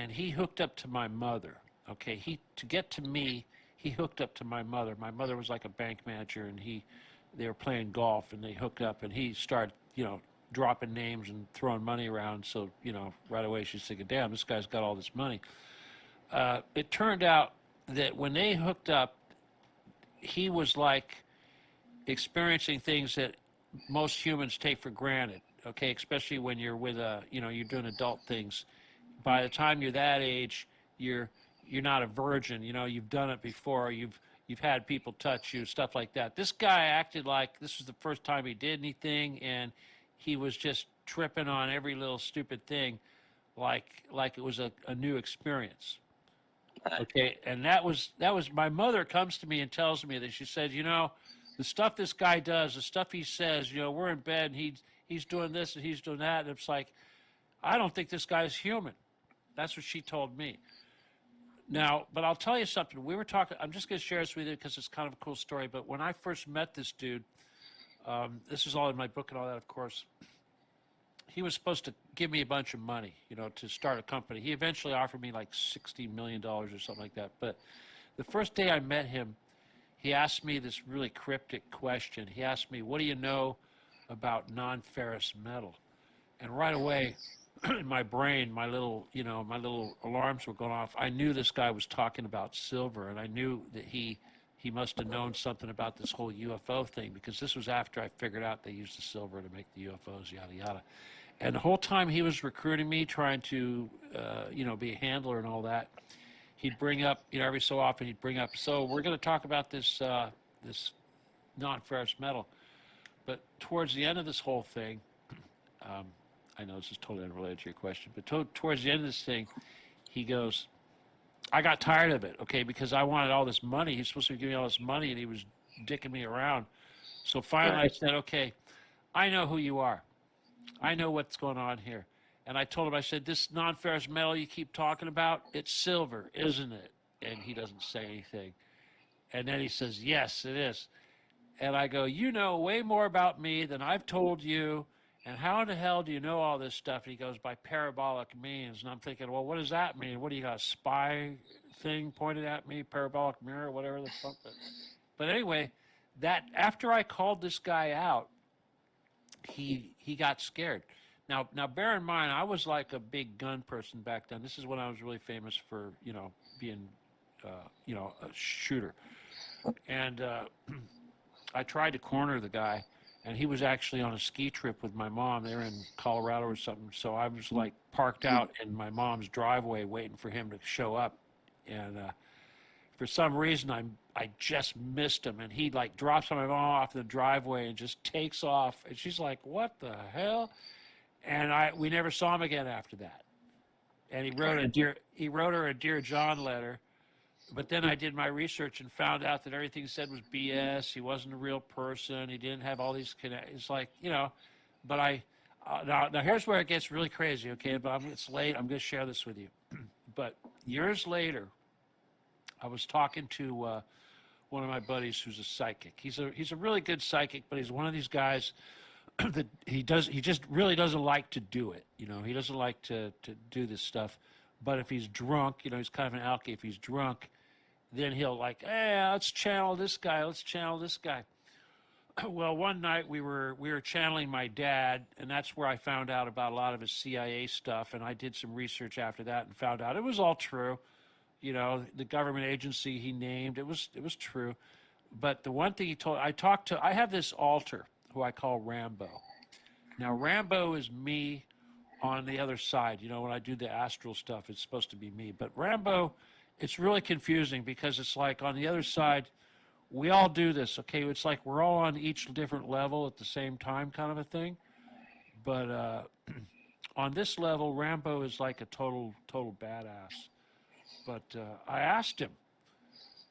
A: he hooked up to my mother. Okay, to get to me, he hooked up to my mother. My mother was like a bank manager, and he they were playing golf and they hooked up, and he started, dropping names and throwing money around. So, right away she's thinking, damn, this guy's got all this money. It turned out that when they hooked up, he was like experiencing things that most humans take for granted, okay, especially when you're with you're doing adult things. By the time you're that age, you're not a virgin, you've done it before, you've had people touch you, stuff like that. This guy acted like this was the first time he did anything, and he was just tripping on every little stupid thing like it was a new experience. Okay, and that was my mother comes to me and tells me that, she said, the stuff this guy does, the stuff he says, we're in bed and he's doing this and he's doing that, and it's like, I don't think this guy's human. That's what she told me. Now, but I'll tell you something. We were talking, I'm just going to share this with you because it's kind of a cool story, but when I first met this dude, this is all in my book and all that, of course, he was supposed to give me a bunch of money, to start a company. He eventually offered me like $60 million or something like that. But the first day I met him, he asked me this really cryptic question. He asked me, what do you know about non-ferrous metal? And right away, in my brain, my little alarms were going off. I knew this guy was talking about silver, and I knew that he must have known something about this whole UFO thing, because this was after I figured out they used the silver to make the UFOs, yada, yada. And the whole time he was recruiting me, trying to, be a handler and all that, he'd bring up, every so often he'd bring up, so we're going to talk about this non-ferrous metal. But towards the end of this whole thing, I know this is totally unrelated to your question, but towards the end of this thing, he goes, I got tired of it, okay, because I wanted all this money. He's supposed to be giving me all this money, and he was dicking me around. So finally I said, okay, I know who you are. I know what's going on here. And I told him, I said, this non-ferrous metal you keep talking about, it's silver, isn't it? And he doesn't say anything. And then he says, yes, it is. And I go, you know way more about me than I've told you. And how in the hell do you know all this stuff? And he goes, by parabolic means. And I'm thinking, well, what does that mean? What do you got, a spy thing pointed at me, parabolic mirror, whatever the fuck? But anyway, that after I called this guy out, he got scared. Now bear in mind, I was like a big gun person back then. This is when I was really famous for, being, a shooter. And I tried to corner the guy, and he was actually on a ski trip with my mom. They were in Colorado or something. So I was like parked out in my mom's driveway waiting for him to show up. And for some reason, I just missed him. And he like drops my mom off the driveway and just takes off. And she's like, what the hell? And we never saw him again after that. And he wrote her a Dear John letter. But then I did my research and found out that everything he said was BS. He wasn't a real person. He didn't have all these connections. It's like, but now here's where it gets really crazy, okay? But it's late. I'm going to share this with you. But years later, I was talking to one of my buddies who's a psychic. He's a really good psychic, but he's one of these guys that he just really doesn't like to do it. He doesn't like to do this stuff. But if he's drunk, he's kind of an alky. If he's drunk, then he'll like, hey, let's channel this guy. Let's channel this guy. Well, one night we were channeling my dad, and that's where I found out about a lot of his CIA stuff. And I did some research after that and found out it was all true. The government agency he named, it was true. But the one thing he told, I have this alter who I call Rambo. Now, Rambo is me on the other side. When I do the astral stuff, it's supposed to be me. But Rambo, it's really confusing because it's like on the other side, we all do this, okay? It's like we're all on each different level at the same time kind of a thing. But on this level, Rambo is like a total badass. But I asked him,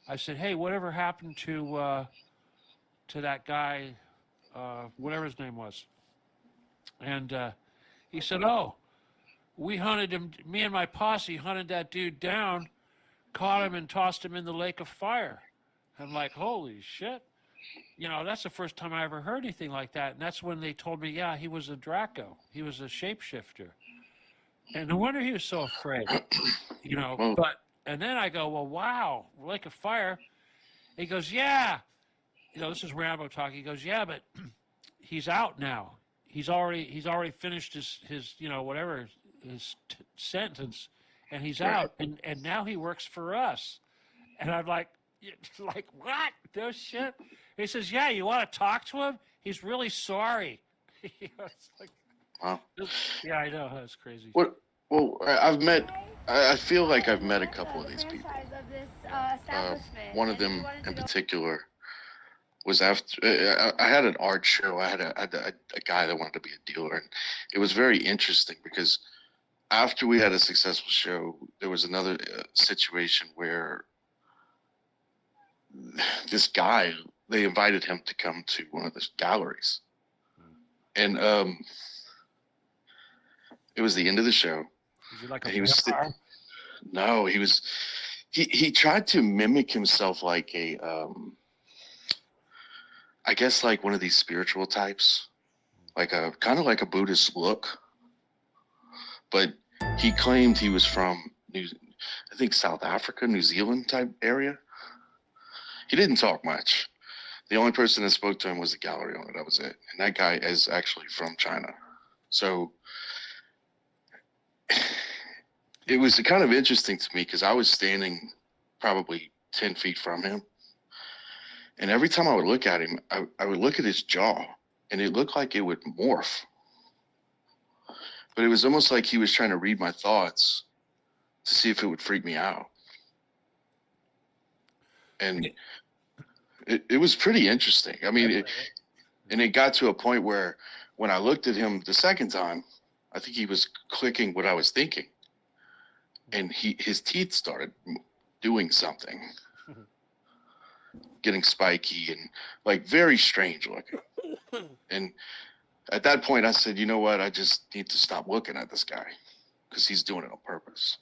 A: I said, hey, whatever happened to that guy, whatever his name was? And he said, oh, we hunted him, me and my posse hunted that dude down, caught him and tossed him in the lake of fire. I'm like, holy shit. That's the first time I ever heard anything like that. And that's when they told me, yeah, he was a Draco. He was a shapeshifter. And no wonder he was so afraid, but, and then I go, well, wow, lake of fire. He goes, yeah, this is Rambo talking. He goes, yeah, but he's out now. He's already finished his whatever his sentence, and he's out, and now he works for us. And I'm like, like what? No shit. He says, yeah, you want to talk to him? He's really sorry. It's like,
I: Wow.
A: yeah, I know. That's crazy.
I: What? Well, I've met. I feel like I've met a couple of these people. One of them in particular was after I had an art show. I had a guy that wanted to be a dealer, and it was very interesting because after we had a successful show, there was another situation where this guy, they invited him to come to one of the galleries, and it was the end of the show.
A: Is he like a
I: and he was
A: vampire?
I: No, he was. He tried to mimic himself like a I guess like one of these spiritual types, like a kind of like a Buddhist look, but he claimed he was from I think South Africa, New Zealand type area. He didn't talk much. The only person that spoke to him was the gallery owner. That was it. And that guy is actually from China. So it was kind of interesting to me because I was standing probably 10 feet from him. And every time I would look at him, I would look at his jaw and it looked like it would morph. But it was almost like he was trying to read my thoughts to see if it would freak me out. And it was pretty interesting. I mean, it got to a point where when I looked at him the second time, I think he was clicking what I was thinking. And his teeth started doing something, getting spiky and like very strange looking. And at that point, I said, you know what? I just need to stop looking at this guy because he's doing it on purpose.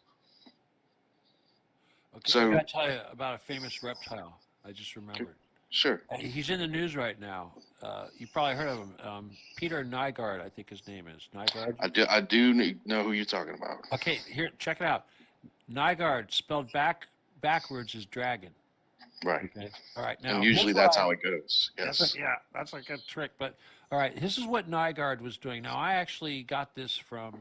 A: Okay,
I: So,
A: I got to tell you about a famous reptile. I just remembered.
I: Sure.
A: He's in the news right now. You probably heard of him. Peter Nygaard, I think his name is. Nygaard?
I: I do know who you're talking about.
A: Okay, here, check it out. Nygaard, spelled backwards, is dragon.
I: Right.
A: Okay. All right. Now,
I: And usually that's how it goes. Yes.
A: That's a good trick. But all right, this is what Nygaard was doing. Now, I actually got this from,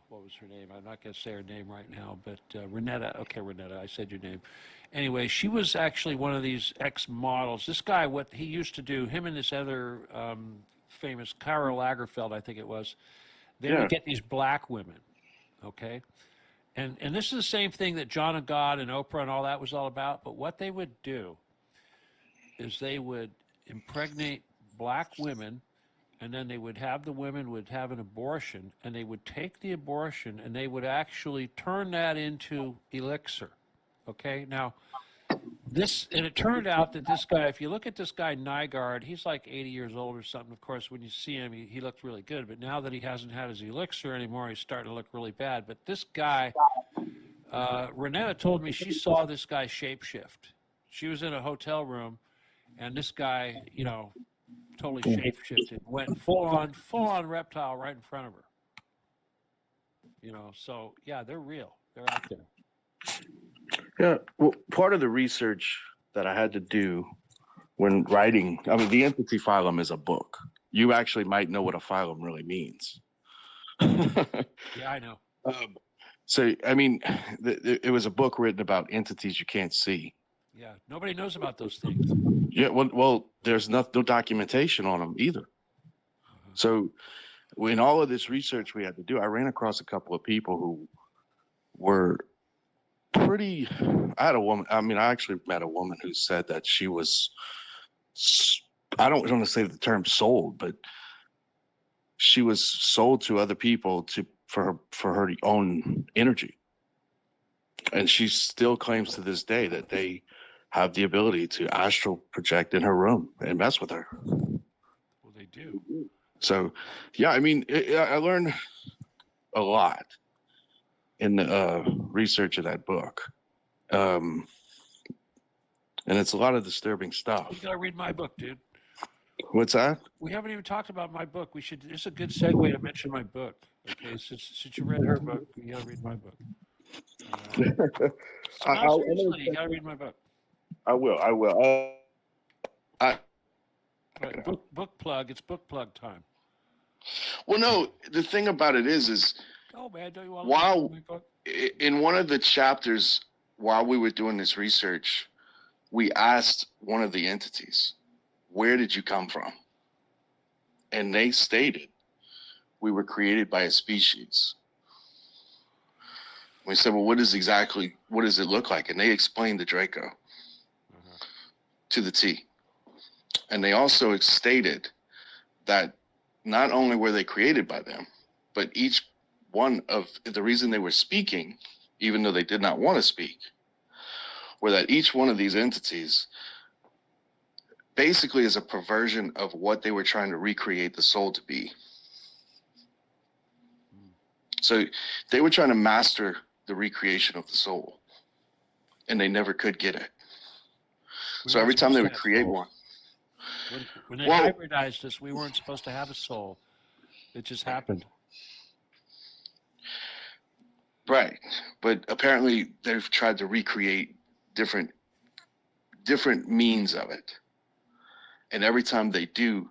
A: what was her name? I'm not going to say her name right now, but Renetta. Okay, Renetta, I said your name. Anyway, she was actually one of these ex-models. This guy, what he used to do, him and this other famous Karl Lagerfeld, I think it was, they would get these black women, okay? And this is the same thing that John and God and Oprah and all that was all about. But what they would do is they would impregnate black women, and then they would have the women would have an abortion, and they would take the abortion and they would actually turn that into elixir. Okay, now and it turned out that this guy, if you look at this guy Nygaard, he's like 80 years old or something. Of course, when you see him, he looked really good. But now that he hasn't had his elixir anymore, he's starting to look really bad. But this guy, Renetta told me she saw this guy shapeshift. She was in a hotel room, and this guy, totally shapeshifted, went full on reptile right in front of her. So yeah, they're real. They're out there.
J: Yeah, well, part of the research that I had to do when writing, I mean, the entity phylum is a book. You actually might know what a phylum really means.
A: Yeah, I know.
J: So, I mean, it was a book written about entities you can't see.
A: Yeah, nobody knows about those things.
J: Yeah, well, there's no documentation on them either. So, in all of this research we had to do, I ran across a couple of people who were I had a woman, I actually met a woman who said that she was, I don't want to say the term sold, but she was sold to other people for her own energy. And she still claims to this day that they have the ability to astral project in her room and mess with her.
A: Well, they do.
J: So, yeah, I learned a lot in the research of that book. And it's a lot of disturbing stuff.
A: You gotta read my book, dude.
J: What's that?
A: We haven't even talked about my book. It's a good segue to mention my book. Okay, since you read her book, you gotta read my book. Seriously, you gotta read my book.
J: I will.
I: I,
A: But book plug. It's book plug time.
I: well, no, the thing about it is
A: Oh man, don't you want to
I: while
A: look at my book?
I: in one of the chapters, while we were doing this research, we asked one of the entities, where did you come from? And they stated, we were created by a species. We said, well, what does it look like? And they explained the Draco to the T. And they also stated that not only were they created by them, but each one of the reason they were speaking, even though they did not want to speak, were that each one of these entities basically is a perversion of what they were trying to recreate the soul to be. So they were trying to master the recreation of the soul, and they never could get it. So every time they would create one.
A: When they
I: Well,
A: hybridized us, we weren't supposed to have a soul. It just happened.
I: right. But apparently they've tried to recreate different means of it. And every time they do,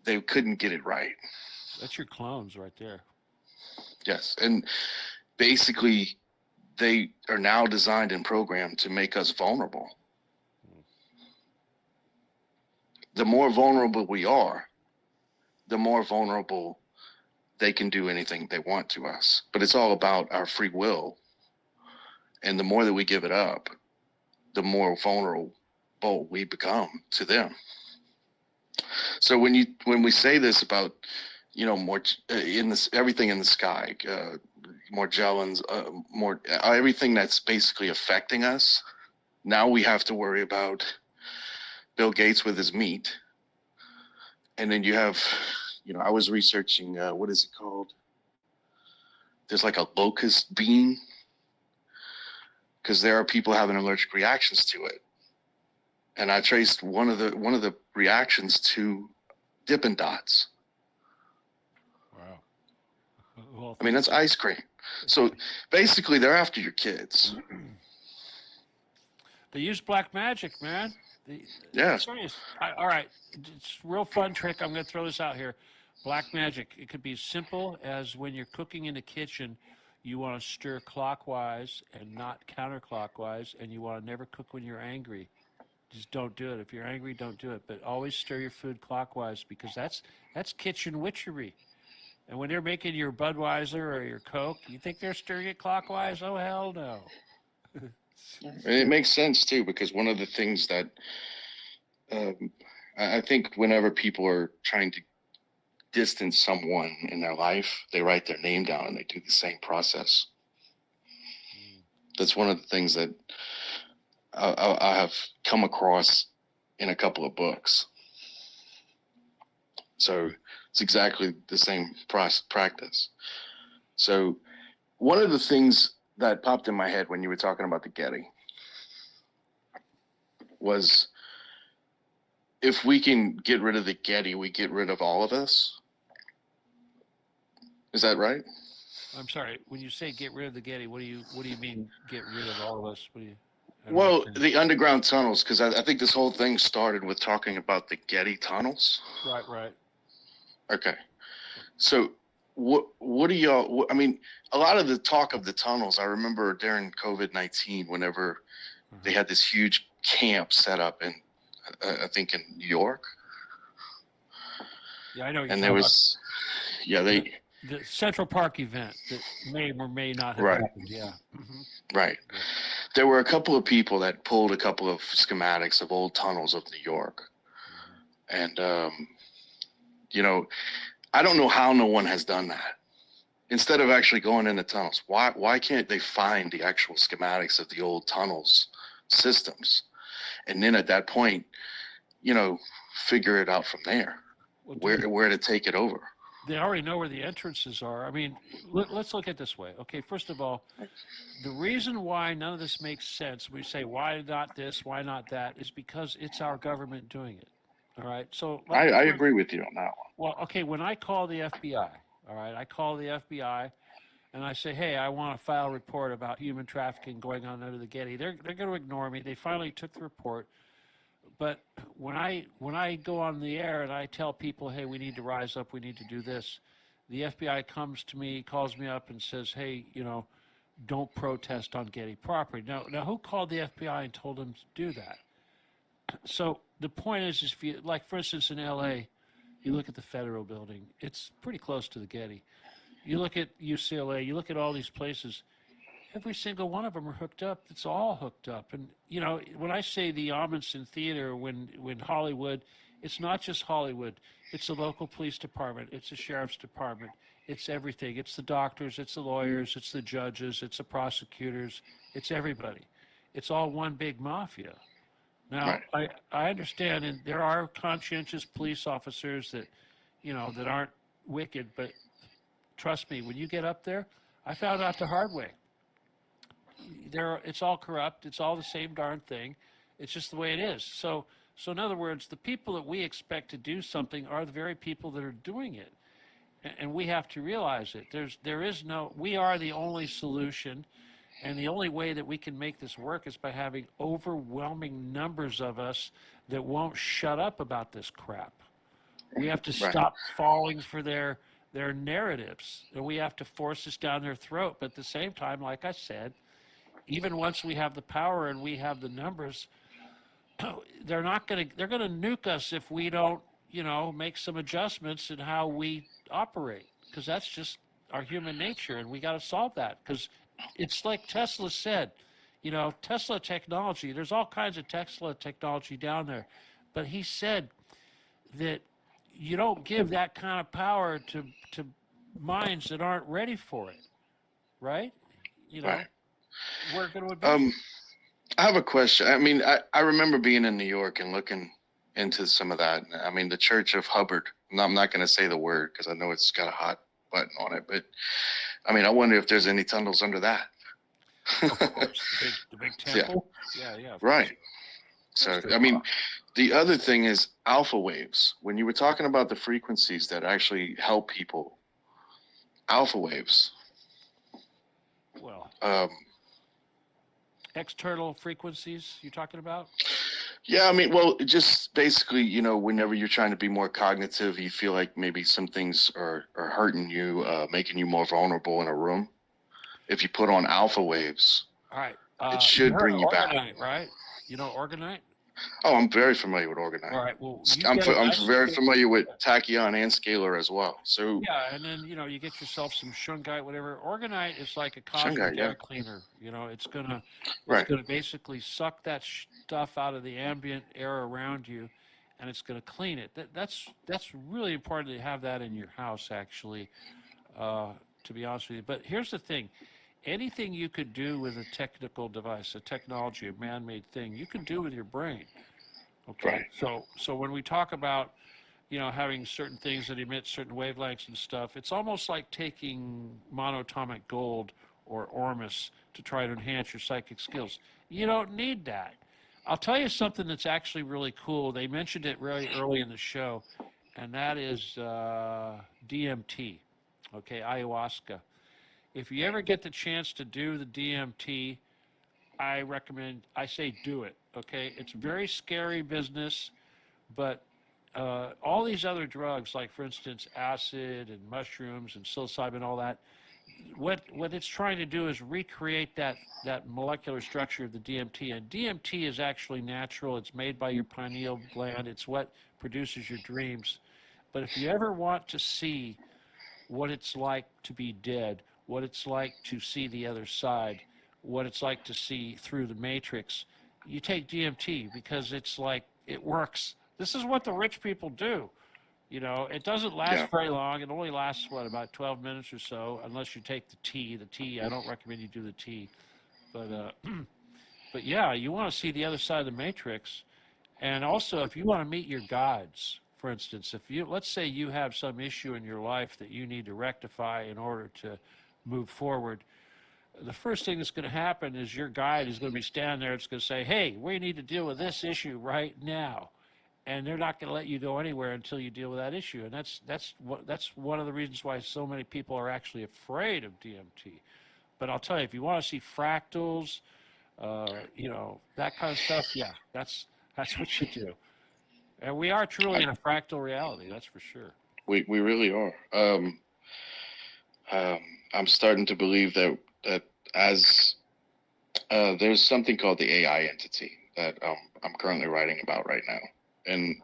I: they couldn't get it right.
A: That's your clones right there.
I: Yes. And basically they are now designed and programmed to make us vulnerable. The more vulnerable we are, the more vulnerable they can do anything they want to us. But it's all about our free will. And the more that we give it up, the more vulnerable we become to them. So when we say this about, more in this, everything in the sky, more Magellans, more everything that's basically affecting us, now we have to worry about Bill Gates with his meat. And then you have, I was researching, what is it called? There's like a locust bean, because there are people having allergic reactions to it. And I traced one of the reactions to Dippin' Dots.
A: Wow. Well,
I: I mean, that's ice cream. So basically, they're after your kids.
A: They use black magic, man.
I: Yes.
A: All right. It's a real fun trick. I'm going to throw this out here. Black magic. It could be as simple as when you're cooking in the kitchen, you want to stir clockwise and not counterclockwise, and you want to never cook when you're angry. Just don't do it. If you're angry, don't do it. But always stir your food clockwise, because that's kitchen witchery. And when they're making your Budweiser or your Coke, you think they're stirring it clockwise? Oh, hell no.
I: And it makes sense, too, because one of the things that I think whenever people are trying to distance someone in their life, they write their name down and they do the same process. That's one of the things that I have come across in a couple of books. So it's exactly the same practice. So one of the things that popped in my head when you were talking about the Getty was, if we can get rid of the Getty, we get rid of all of us. Is that right?
A: I'm sorry. When you say get rid of the Getty, what do you mean get rid of all of us? What do you?
I: Well, the underground tunnels, because I think this whole thing started with talking about the Getty tunnels.
A: Right.
I: Okay. So what do y'all, I mean, a lot of the talk of the tunnels, I remember during COVID-19, whenever they had this huge camp set up in, I think in New York.
A: Yeah, I know.
I: And there was, the
A: Central Park event that may or may not have happened. Yeah. Mm-hmm.
I: Right. Yeah. There were a couple of people that pulled a couple of schematics of old tunnels of New York. And, I don't know how no one has done that. Instead of actually going in the tunnels, why can't they find the actual schematics of the old tunnels systems? And then at that point, figure it out from there, where to take it over.
A: They already know where the entrances are. I mean, let's look at it this way. Okay, first of all, the reason why none of this makes sense, we say, why not this, why not that, is because it's our government doing it. All right. So
I: I agree with you on that one.
A: Well, okay, when I call the FBI, all right, I call the FBI and I say, hey, I want to file a report about human trafficking going on under the Getty. They're going to ignore me. They finally took the report. But when I go on the air and I tell people, hey, we need to rise up, we need to do this, the FBI comes to me, calls me up, and says, hey, don't protest on Getty property. Now, who called the FBI and told them to do that? So the point is if you, like, for instance, in L.A., you look at the Federal Building, it's pretty close to the Getty. You look at UCLA, you look at all these places, every single one of them are hooked up. It's all hooked up. And, when I say the Amundsen Theater, when Hollywood, it's not just Hollywood. It's the local police department. It's the sheriff's department. It's everything. It's the doctors. It's the lawyers. It's the judges. It's the prosecutors. It's everybody. It's all one big mafia. Now, I understand, and there are conscientious police officers that, that aren't wicked, but trust me, when you get up there, I found out the hard way. It's all corrupt. It's all the same darn thing. It's just the way it is. So in other words, the people that we expect to do something are the very people that are doing it, and we have to realize it. We are the only solution, and the only way that we can make this work is by having overwhelming numbers of us that won't shut up about this crap. We have to stop falling for their narratives, and we have to force this down their throat. But at the same time, like I said, even once we have the power and we have the numbers, they're going to nuke us if we don't, make some adjustments in how we operate, because that's just our human nature, and we got to solve that. Because it's like Tesla said, Tesla technology, there's all kinds of Tesla technology down there, but he said that you don't give that kind of power to minds that aren't ready for it, right? We're going to
I: I have a question. I mean, I remember being in New York and looking into some of that. I mean, the Church of Hubbard. I'm not going to say the word because I know it's got a hot button on it, but I mean, I wonder if there's any tunnels under that.
A: Of course, the big temple. Yeah.
I: Right. So, I mean, the other thing is alpha waves. When you were talking about the frequencies that actually help people, alpha waves.
A: Well, external frequencies you're talking about?
I: Yeah, I mean, well, just basically, whenever you're trying to be more cognitive, you feel like maybe some things are hurting you, making you more vulnerable in a room. If you put on alpha waves,
A: all right,
I: it should bring you back.
A: Right? Organite?
I: Oh, I'm very familiar with Organite.
A: All right, well,
I: I'm very familiar with Tachyon and Scalar as well. So
A: yeah, and then you get yourself some shungite, whatever. Organite is like a cosmic air cleaner. It's gonna basically suck that stuff out of the ambient air around you, and it's gonna clean it. That's really important to have that in your house, actually. To be honest with you, but here's the thing. Anything you could do with a technical device, a technology, a man-made thing, you can do with your brain. Okay, so when we talk about, having certain things that emit certain wavelengths and stuff, it's almost like taking monatomic gold or Ormus to try to enhance your psychic skills. You don't need that. I'll tell you something that's actually really cool. They mentioned it really early in the show, and that is DMT, okay, ayahuasca. If you ever get the chance to do the DMT, I say do it, okay? It's very scary business, but all these other drugs, like, for instance, acid and mushrooms and psilocybin, all that, what it's trying to do is recreate that molecular structure of the DMT. And DMT is actually natural. It's made by your pineal gland. It's what produces your dreams. But if you ever want to see what it's like to be dead, what it's like to see the other side, what it's like to see through the matrix, you take DMT, because it's like, it works. This is what the rich people do. It doesn't last very long. It only lasts, about 12 minutes or so, unless you take the tea. The tea, I don't recommend you do the tea. But, but yeah, you want to see the other side of the matrix. And also, if you want to meet your guides, for instance, let's say you have some issue in your life that you need to rectify in order to move forward, the first thing that's going to happen is your guide is going to be standing there. It's going to say, hey, we need to deal with this issue right now. And they're not going to let you go anywhere until you deal with that issue. And that's one of the reasons why so many people are actually afraid of DMT. But I'll tell you, if you want to see fractals, that kind of stuff, yeah, That's what you do. And we are truly in a fractal reality, that's for sure.
I: We really are. Um, I'm starting to believe that as there's something called the AI entity that I'm currently writing about right now, and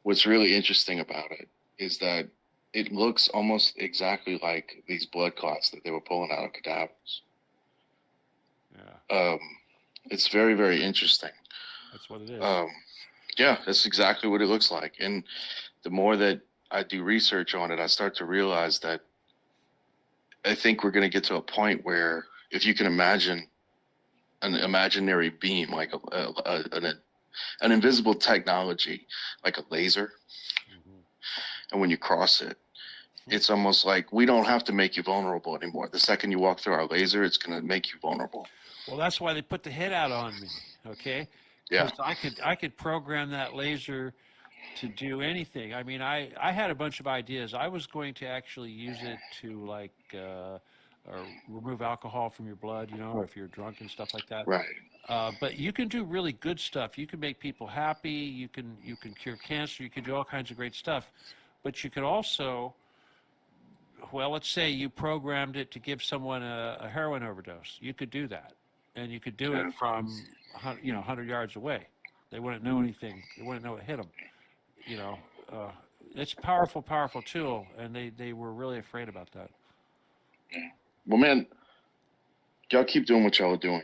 I: what's really interesting about it is that it looks almost exactly like these blood clots that they were pulling out of cadavers.
A: Yeah.
I: It's very, very interesting.
A: That's what it is.
I: Yeah, that's exactly what it looks like. And the more that I do research on it, I start to realize that I think we're going to get to a point where if you can imagine an imaginary beam, like an invisible technology, like a laser, and when you cross it, it's almost like we don't have to make you vulnerable anymore. The second you walk through our laser, it's going to make you vulnerable.
A: Well, that's why they put the head out on me, okay?
I: Yeah.
A: Because I could program that laser to do anything. I mean, I had a bunch of ideas. I was going to actually use it to like remove alcohol from your blood, you know, if you're drunk and stuff like that.
I: Right.
A: But you can do really good stuff. You can make people happy. You can cure cancer. You can do all kinds of great stuff. But you could also, well, let's say you programmed it to give someone a heroin overdose. You could do that, and you could do it from 100 yards away. They wouldn't know anything. They wouldn't know it hit them. You know, it's a powerful, powerful tool, and they were really afraid about that.
I: Well, man, y'all keep doing what y'all are doing,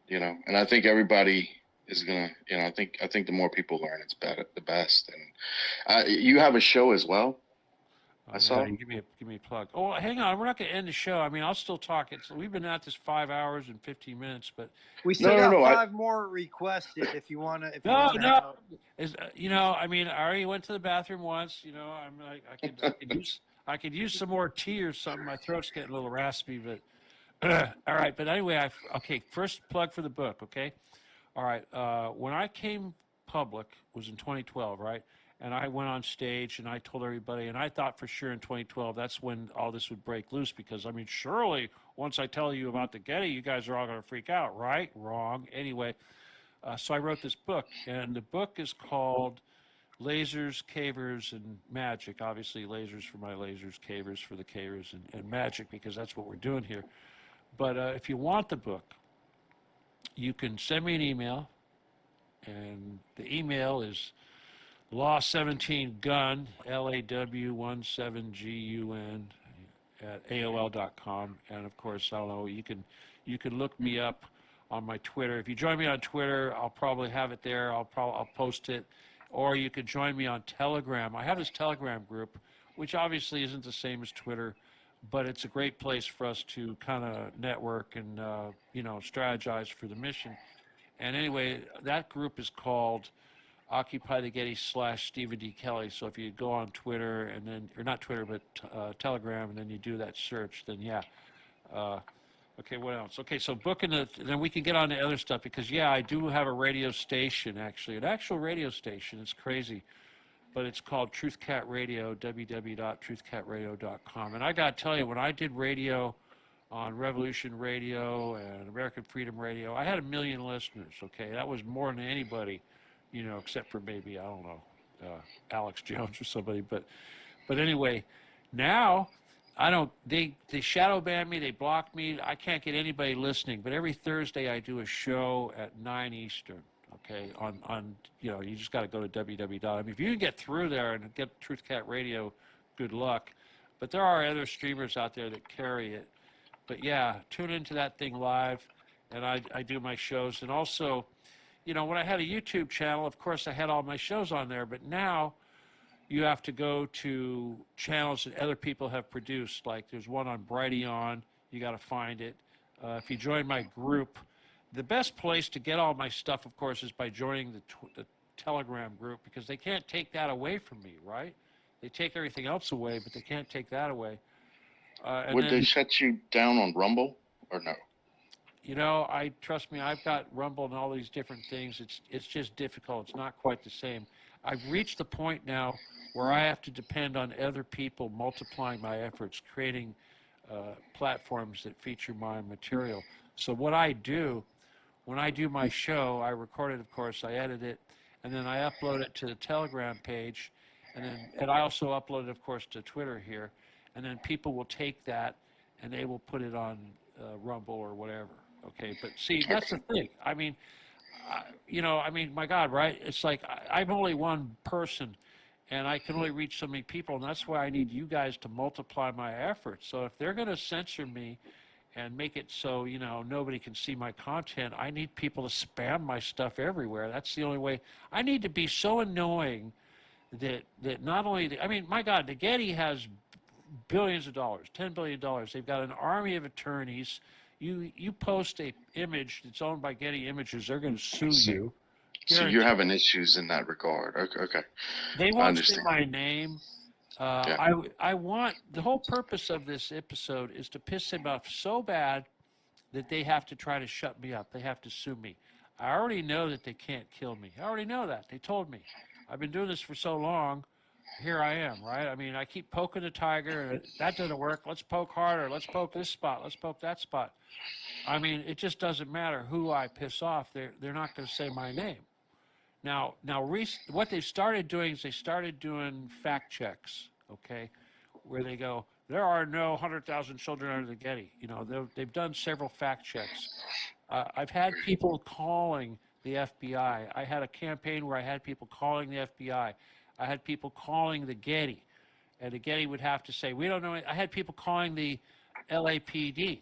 I: you know, and I think everybody is gonna, you know, I think the more people learn, it's better, the best. And you have a show as well. I saw.
A: Yeah, give me a plug. Oh, hang on, we're not going to end the show. I mean, I'll still talk. We've been at this 5 hours and 15 minutes, but
C: We still got five more requested if you want to.
A: No. You know, I mean, I already went to the bathroom once. You know, I'm like, I could use some more tea or something. My throat's getting a little raspy, but all right. But anyway, okay. First plug for the book. Okay. All right. When I came public was in 2012, right? And I went on stage and I told everybody, and I thought for sure in 2012 that's when all this would break loose, because I mean, surely once I tell you about the Getty, you guys are all going to freak out, right? Wrong. Anyway, so I wrote this book, and the book is called Lasers, Cavers, and Magic. Obviously, lasers for my lasers, cavers for the cavers, and magic, because that's what we're doing here. But if you want the book, you can send me an email, and the email is law17gun, LAW17GUN, at AOL.com. And of course, I don't know, you can look me up on my Twitter. If you join me on Twitter, I'll probably have it there. I'll post it. Or you could join me on Telegram. I have this Telegram group, which obviously isn't the same as Twitter, but it's a great place for us to kind of network and, you know, strategize for the mission. And anyway, that group is called Occupy the Getty / Stephen D. Kelley. So if you go on Twitter and then, or not Twitter, but Telegram, and then you do that search, then yeah. Okay, what else? Okay, so booking it, then we can get on to other stuff, because yeah, I do have a radio station, actually, an actual radio station. It's crazy, but it's called Truth Cat Radio, www.truthcatradio.com. And I got to tell you, when I did radio on Revolution Radio and American Freedom Radio, I had 1 million listeners. Okay, that was more than anybody, you know, except for maybe, I don't know, Alex Jones or somebody. But anyway, now I don't. They shadow ban me. They block me. I can't get anybody listening. But every Thursday I do a show at 9 Eastern. Okay, on you know, you just got to go to www. I mean, if you can get through there and get Truth Cat Radio, good luck. But there are other streamers out there that carry it. But yeah, tune into that thing live, and I do my shows. And also, you know, when I had a YouTube channel, of course I had all my shows on there, but now you have to go to channels that other people have produced. Like there's one on Brighteon, you got to find it. If you join my group, the best place to get all my stuff, of course, is by joining the Telegram group, because they can't take that away from me, right? They take everything else away, but they can't take that away.
I: Would they shut you down on Rumble or no?
A: You know, trust me, I've got Rumble and all these different things. It's just difficult. It's not quite the same. I've reached the point now where I have to depend on other people multiplying my efforts, creating platforms that feature my material. So what I do, when I do my show, I record it, of course, I edit it, and then I upload it to the Telegram page, and I also upload it, of course, to Twitter here, and then people will take that and they will put it on Rumble or whatever. Okay, but see, that's the thing. I mean, my God, right? It's like I'm only one person, and I can only reach so many people, and that's why I need you guys to multiply my efforts. So if they're going to censor me and make it so nobody can see my content, I need people to spam my stuff everywhere. That's the only way. I need to be so annoying that not only I mean, my God, the Getty has billions of dollars, $10 billion. They've got an army of attorneys. You post a image that's owned by Getty Images, they're going to sue you.
I: So you're having issues in that regard. Okay.
A: They
I: I
A: won't say
I: understand.
A: my name.
I: Yeah.
A: I want the whole purpose of this episode is to piss them off so bad that they have to try to shut me up. They have to sue me. I already know that they can't kill me. I already know that. They told me. I've been doing this for so long. Here I am, right? I mean, I keep poking the tiger, and that doesn't work. Let's poke harder. Let's poke this spot. Let's poke that spot. I mean, it just doesn't matter who I piss off. They're not going to say my name. Now, what they started doing is they started doing fact checks, okay, where they go, there are no 100,000 children under the Getty. They've done several fact checks. I've had people calling the FBI. I had a campaign where I had people calling the FBI. I had people calling the Getty, and the Getty would have to say, we don't know. I had people calling the LAPD.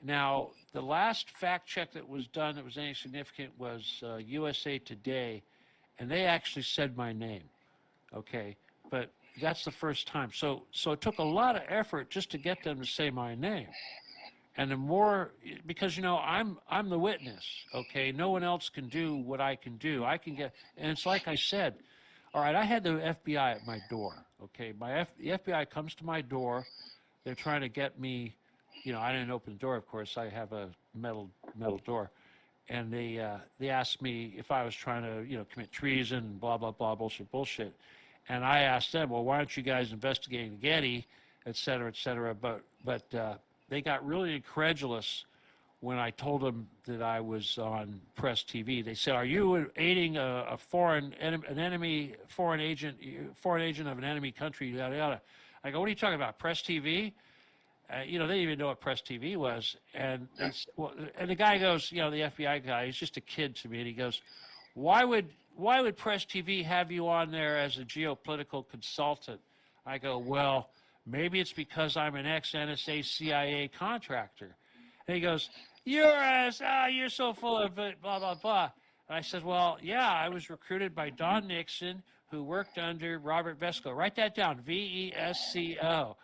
A: Now, the last fact check that was done that was any significant was USA Today, and they actually said my name, okay? But that's the first time. So it took a lot of effort just to get them to say my name. And the more, because, I'm the witness, okay? No one else can do what I can do. I can get, and it's like I said, all right, I had the FBI at my door, okay? The FBI comes to my door. They're trying to get me, I didn't open the door, of course. I have a metal door. And they asked me if I was trying to, commit treason and blah, blah, blah, bullshit. And I asked them, well, why aren't you guys investigating the Getty, et cetera, et cetera. But they got really incredulous when I told them that I was on press TV. They said, are you aiding a foreign agent of an enemy country, yada, yada. I go, what are you talking about, press TV? They didn't even know what press TV was. And and the guy goes, the FBI guy, he's just a kid to me, and he goes, why would press TV have you on there as a geopolitical consultant? I go, well, maybe it's because I'm an ex-NSA CIA contractor. And he goes, you're so full of it, blah, blah, blah. And I said, well, yeah, I was recruited by Don Nixon, who worked under Robert Vesco. Write that down, VESCO,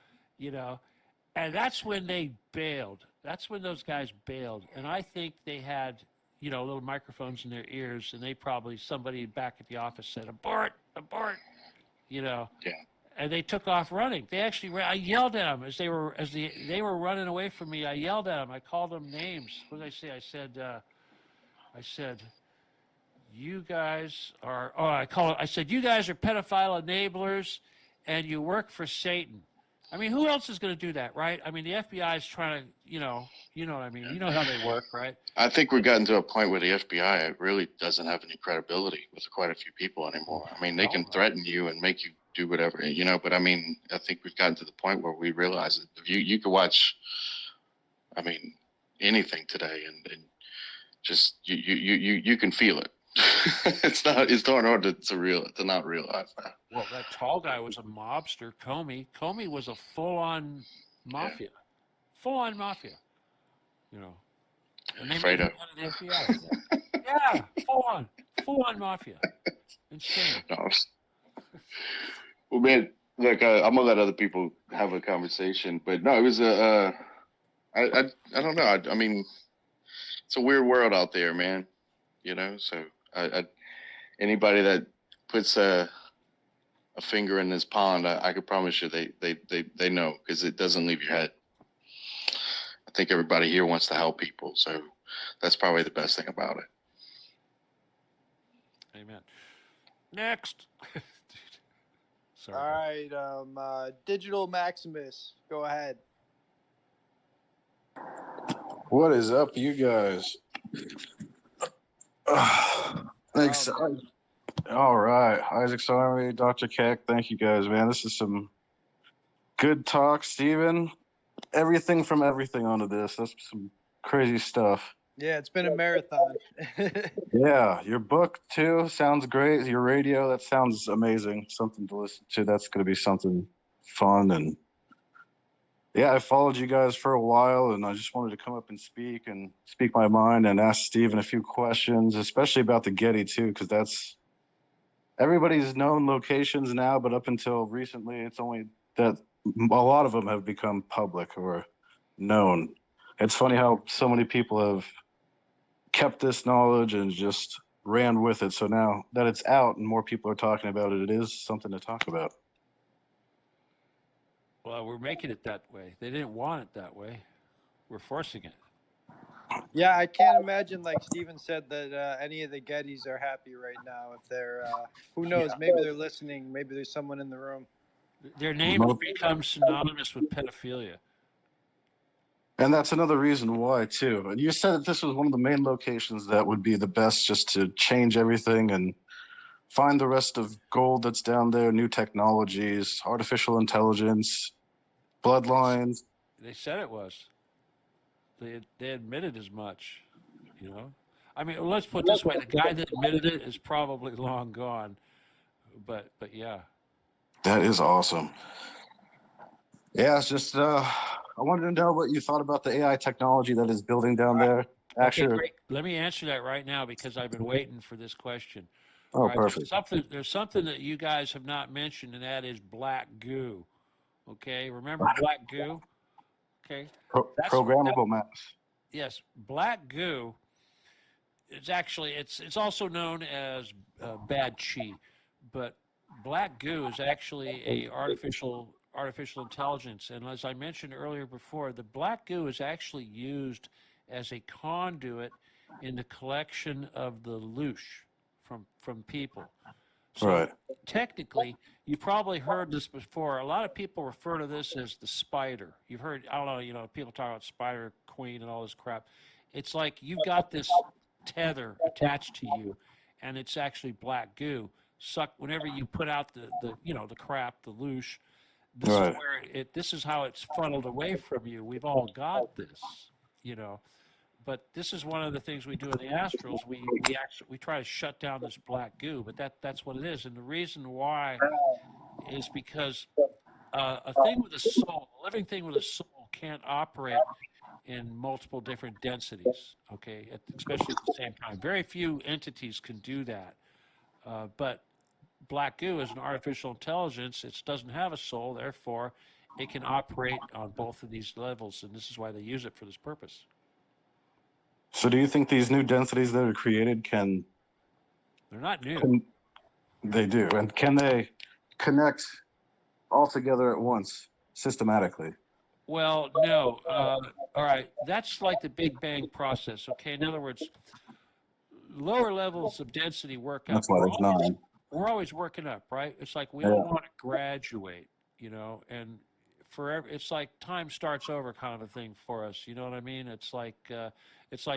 A: And that's when they bailed. That's when those guys bailed. And I think they had, little microphones in their ears, and they probably, somebody back at the office said, abort, abort,
I: Yeah.
A: And they took off running. They actually, I yelled at them as they were running away from me. I yelled at them. I called them names. What did I say? I said, you guys are, I said, you guys are pedophile enablers, and you work for Satan. I mean, who else is going to do that, right? I mean, the FBI is trying to, you know what I mean? You know how they work, right?
I: I think we've gotten to a point where the FBI really doesn't have any credibility with quite a few people anymore. I mean, they can threaten you and make you do whatever, but I mean, I think we've gotten to the point where we realize that if you could watch, I mean, anything today and just you can feel it. It's not hard to not realize that.
A: Well, that tall guy was a mobster, Comey. Comey was a full-on mafia. Full-on mafia, And they made him head of the FBI. Yeah, full-on mafia. Insane.
I: No. Well, man, look, I'm gonna let other people have a conversation, but no, it was I don't know. I mean, it's a weird world out there, man. So anybody that puts a finger in this pond, I could promise you they know, because it doesn't leave your head. I think everybody here wants to help people, so that's probably the best thing about it.
A: Amen. Next. Sorry.
C: All right, Digital Maximus, go ahead.
K: What is up, you guys? Thanks.
J: All right, Isaac's Army, Dr. Keck, thank you guys, man. This is some good talk, Steven. Everything from everything onto this. That's some crazy stuff.
C: Yeah, it's been a marathon.
J: Yeah, your book too sounds great. Your radio, that sounds amazing. Something to listen to. That's going to be something fun. And yeah, I followed you guys for a while, and I just wanted to come up and speak my mind and ask Steven a few questions, especially about the Getty too, because that's everybody's known locations now, but up until recently, it's only that a lot of them have become public or known. It's funny how so many people have kept this knowledge and just ran with it. So now that it's out and more people are talking about it, it is something to talk about.
A: Well, we're making it that way. They didn't want it that way. We're forcing it.
C: Yeah, I can't imagine, like Steven said, that any of the Gettys are happy right now. If they're, who knows?
A: Yeah.
C: Maybe they're listening. Maybe there's someone in the room.
A: Their name has become synonymous with pedophilia.
J: And that's another reason why too. And you said that this was one of the main locations that would be the best just to change everything and find the rest of gold that's down there, new technologies, artificial intelligence, bloodlines.
A: They said it was. They admitted as much, you know. I mean, let's put it this way: the guy that admitted it is probably long gone. But yeah.
J: That is awesome. Yeah, it's just I wanted to know what you thought about the AI technology that is building down there.
A: Okay,
J: Actually,
A: great. Let me answer that right now because I've been waiting for this question. All
J: oh,
A: right,
J: perfect.
A: there's something that you guys have not mentioned, and that is black goo. Okay, remember black goo? Okay, that's
J: Programmable maps.
A: yes, black goo. It's actually it's also known as bad chi, but black goo is actually a artificial intelligence. And as I mentioned earlier before, the black goo is actually used as a conduit in the collection of the loosh from people. So
J: Right.
A: technically, you probably heard this before. A lot of people refer to this as the spider. You've heard, I don't know, people talk about spider queen and all this crap. It's like you've got this tether attached to you, and it's actually black goo. Suck whenever you put out the crap, the loosh. This is
J: Right.
A: where this is how it's funneled away from you. We've all got this, you know. But this is one of the things we do in the astrals. We try to shut down this black goo, but that's what it is. And the reason why is because a thing with a soul, a living thing with a soul, can't operate in multiple different densities. Okay, especially at the same time. Very few entities can do that. But black goo is an artificial intelligence. It doesn't have a soul, therefore, it can operate on both of these levels, and this is why they use it for this purpose.
J: So, do you think these new densities that are created can?
A: They're not new.
J: They do, and can they connect all together at once systematically?
A: Well, no. All right, that's like the Big Bang process. Okay, in other words, lower levels of density work up.
J: That's why there's 9.
A: We're always working up, right? It's like we
J: Yeah.
A: all want to graduate, and forever. It's like time starts over, kind of a thing for us. You know what I mean? It's like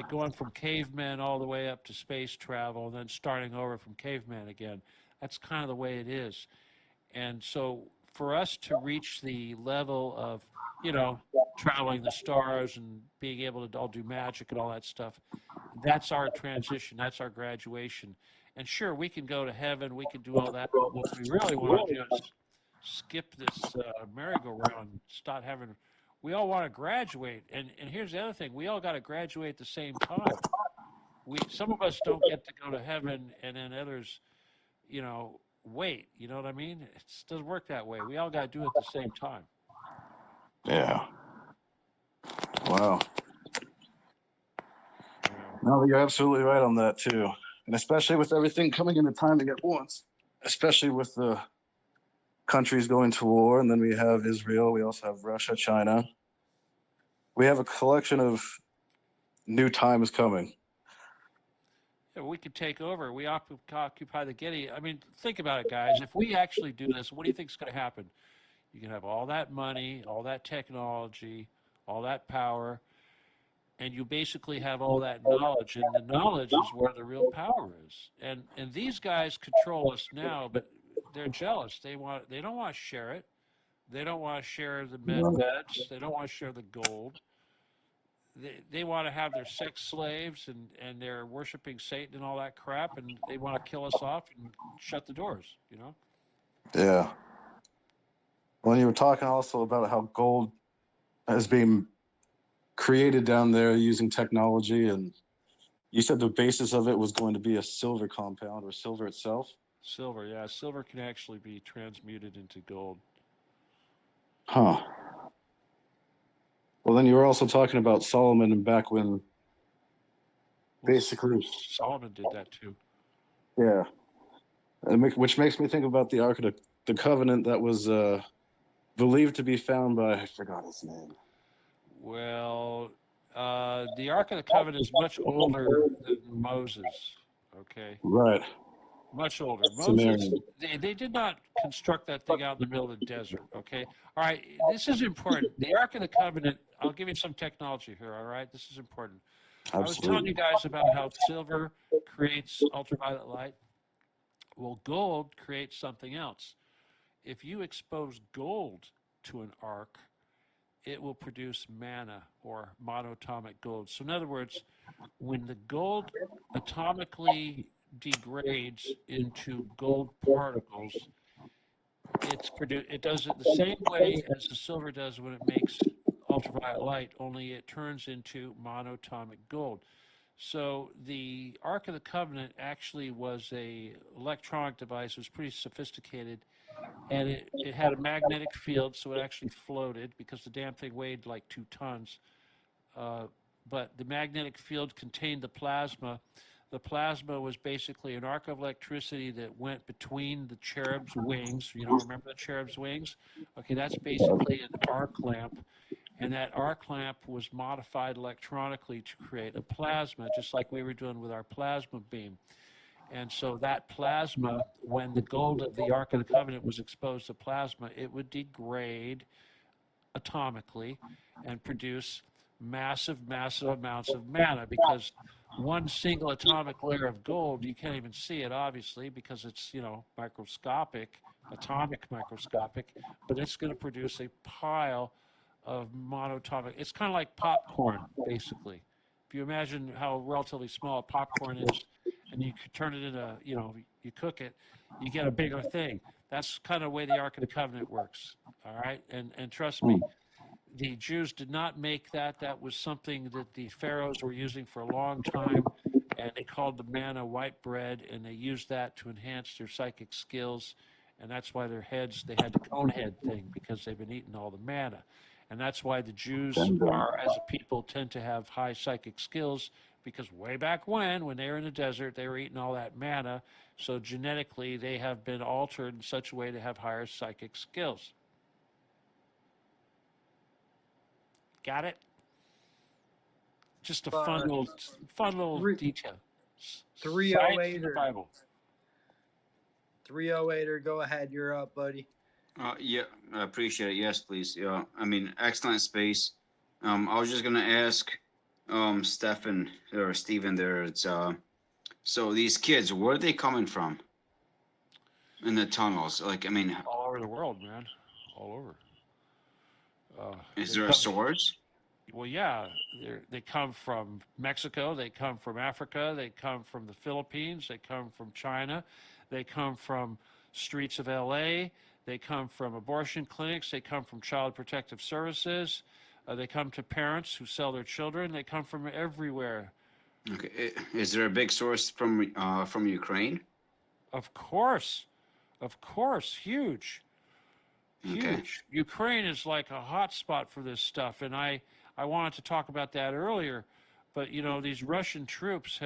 A: going from cavemen all the way up to space travel, and then starting over from caveman again. That's kind of the way it is. And so for us to reach the level of, traveling the stars and being able to all do magic and all that stuff, that's our transition, that's our graduation. And sure, we can go to heaven, we can do all that, but what we really want to do is skip this merry-go-round and start having, we all want to graduate. And here's the other thing, we all got to graduate at the same time. Some of us don't get to go to heaven, and then others, wait. You know what I mean? It doesn't work that way. We all got to do it at the same time.
J: Yeah. Wow. No, you're absolutely right on that too, and especially with everything coming into timing at once, especially with the countries going to war, and then we have Israel. We also have Russia, China. We have a collection of new times coming.
A: Yeah, we could take over. We occupy the Getty. I mean, think about it, guys. If we actually do this, what do you think is going to happen? You can have all that money, all that technology, all that power, and you basically have all that knowledge, and the knowledge is where the real power is. And these guys control us now, but they're jealous. They don't want to share it. They don't want to share the beds. They don't want to share the gold. They want to have their sex slaves, and they're worshiping Satan and all that crap, and they want to kill us off and shut the doors, you know?
J: Yeah. Well, you were talking also about how gold is being created down there using technology, and you said the basis of it was going to be a silver compound or silver itself.
A: Silver, yeah. Silver can actually be transmuted into gold.
J: Huh. Well, then you were also talking about Solomon and back when
A: Well,
J: basically,
A: Solomon did that too.
J: yeah. Which makes me think about the Ark of the Covenant that was believed to be found by, I forgot his name.
A: Well, the Ark of the Covenant is much older than Moses, okay?
J: Right.
A: Much older. Moses,
J: Sumerian.
A: they did not construct that thing out in the middle of the desert, okay? All right, this is important. The Ark of the Covenant, I'll give you some technology here, all right? This is important. I was telling you guys about how silver creates ultraviolet light. Well, gold creates something else. If you expose gold to an arc, it will produce manna or monatomic gold. So in other words, when the gold atomically degrades into gold particles, it does it the same way as the silver does when it makes ultraviolet light, only it turns into monatomic gold. So the Ark of the Covenant actually was a electronic device. It was pretty sophisticated, and it had a magnetic field, so it actually floated because the damn thing weighed like 2 tons. But the magnetic field contained the plasma. The plasma was basically an arc of electricity that went between the cherub's wings. You know, remember the cherub's wings? Okay, that's basically an arc lamp. And that arc lamp was modified electronically to create a plasma, just like we were doing with our plasma beam. And so that plasma, when the gold of the Ark of the Covenant was exposed to plasma, it would degrade atomically and produce massive, massive amounts of manna, because one single atomic layer of gold, you can't even see it, obviously, because it's, you know, microscopic, atomic microscopic, but it's going to produce a pile of monatomic. It's kind of like popcorn, basically. If you imagine how relatively small popcorn is, and you could turn it into, you know, you cook it, you get a bigger thing. That's kind of the way the Ark of the Covenant works. All right, and trust me, the Jews did not make that. That was something that the pharaohs were using for a long time, and they called the manna white bread, and they used that to enhance their psychic skills, and that's why their heads, they had the cone head thing, because they've been eating all the manna. And that's why the Jews are, as a people, tend to have high psychic skills, because way back when they were in the desert, they were eating all that manna. So genetically, they have been altered in such a way to have higher psychic skills. Got it? Just a fun little detail.
C: 308
A: Science in the Bible.
C: 308er, go ahead. You're up, buddy.
K: Yeah, I appreciate it. Yes, please. Yeah, I mean, excellent space. I was just gonna ask, Stefan or Steven there. It's so these kids, where are they coming from in the tunnels? Like, I mean,
A: All over the world, man. All over.
K: is
A: They
K: there a
A: come,
K: source?
A: well, yeah, they come from Mexico. They come from Africa. They come from the Philippines. They come from China. They come from streets of LA. They come from abortion clinics. They come from child protective services. They come to parents who sell their children. They come from everywhere.
K: Okay, is there a big source from Ukraine?
A: Of course, huge.
K: Okay.
A: Huge. Ukraine is like a hot spot for this stuff, and I wanted to talk about that earlier, but you know, these Russian troops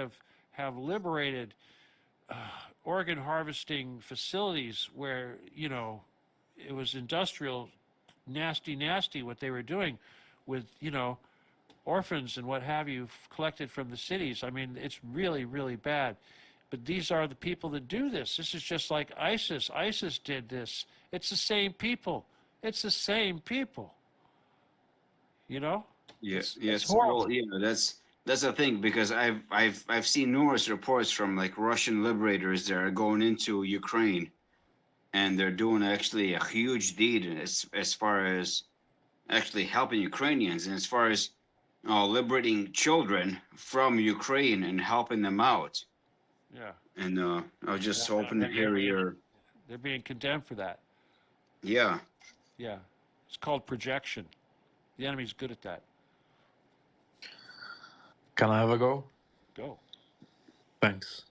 A: have liberated organ harvesting facilities where, you know, it was industrial, nasty what they were doing with, you know, orphans and what have you collected from the cities. I mean, it's really, really bad. But these are the people that do this. This is just like ISIS. ISIS did this. It's the same people. It's the same people. You know?
K: Yes,
A: It's
K: yes.
A: horrible.
K: Well, that's the thing because I've seen numerous reports from like Russian liberators that are going into Ukraine, and they're doing actually a huge deed as far as actually helping Ukrainians and as far as liberating children from Ukraine and helping them out.
A: Yeah.
K: And I was just
A: Yeah,
K: hoping to hear your
A: they're being condemned for that.
K: yeah.
A: Yeah. It's called projection. The enemy's good at that.
L: Can I have a go?
A: Go.
L: Thanks.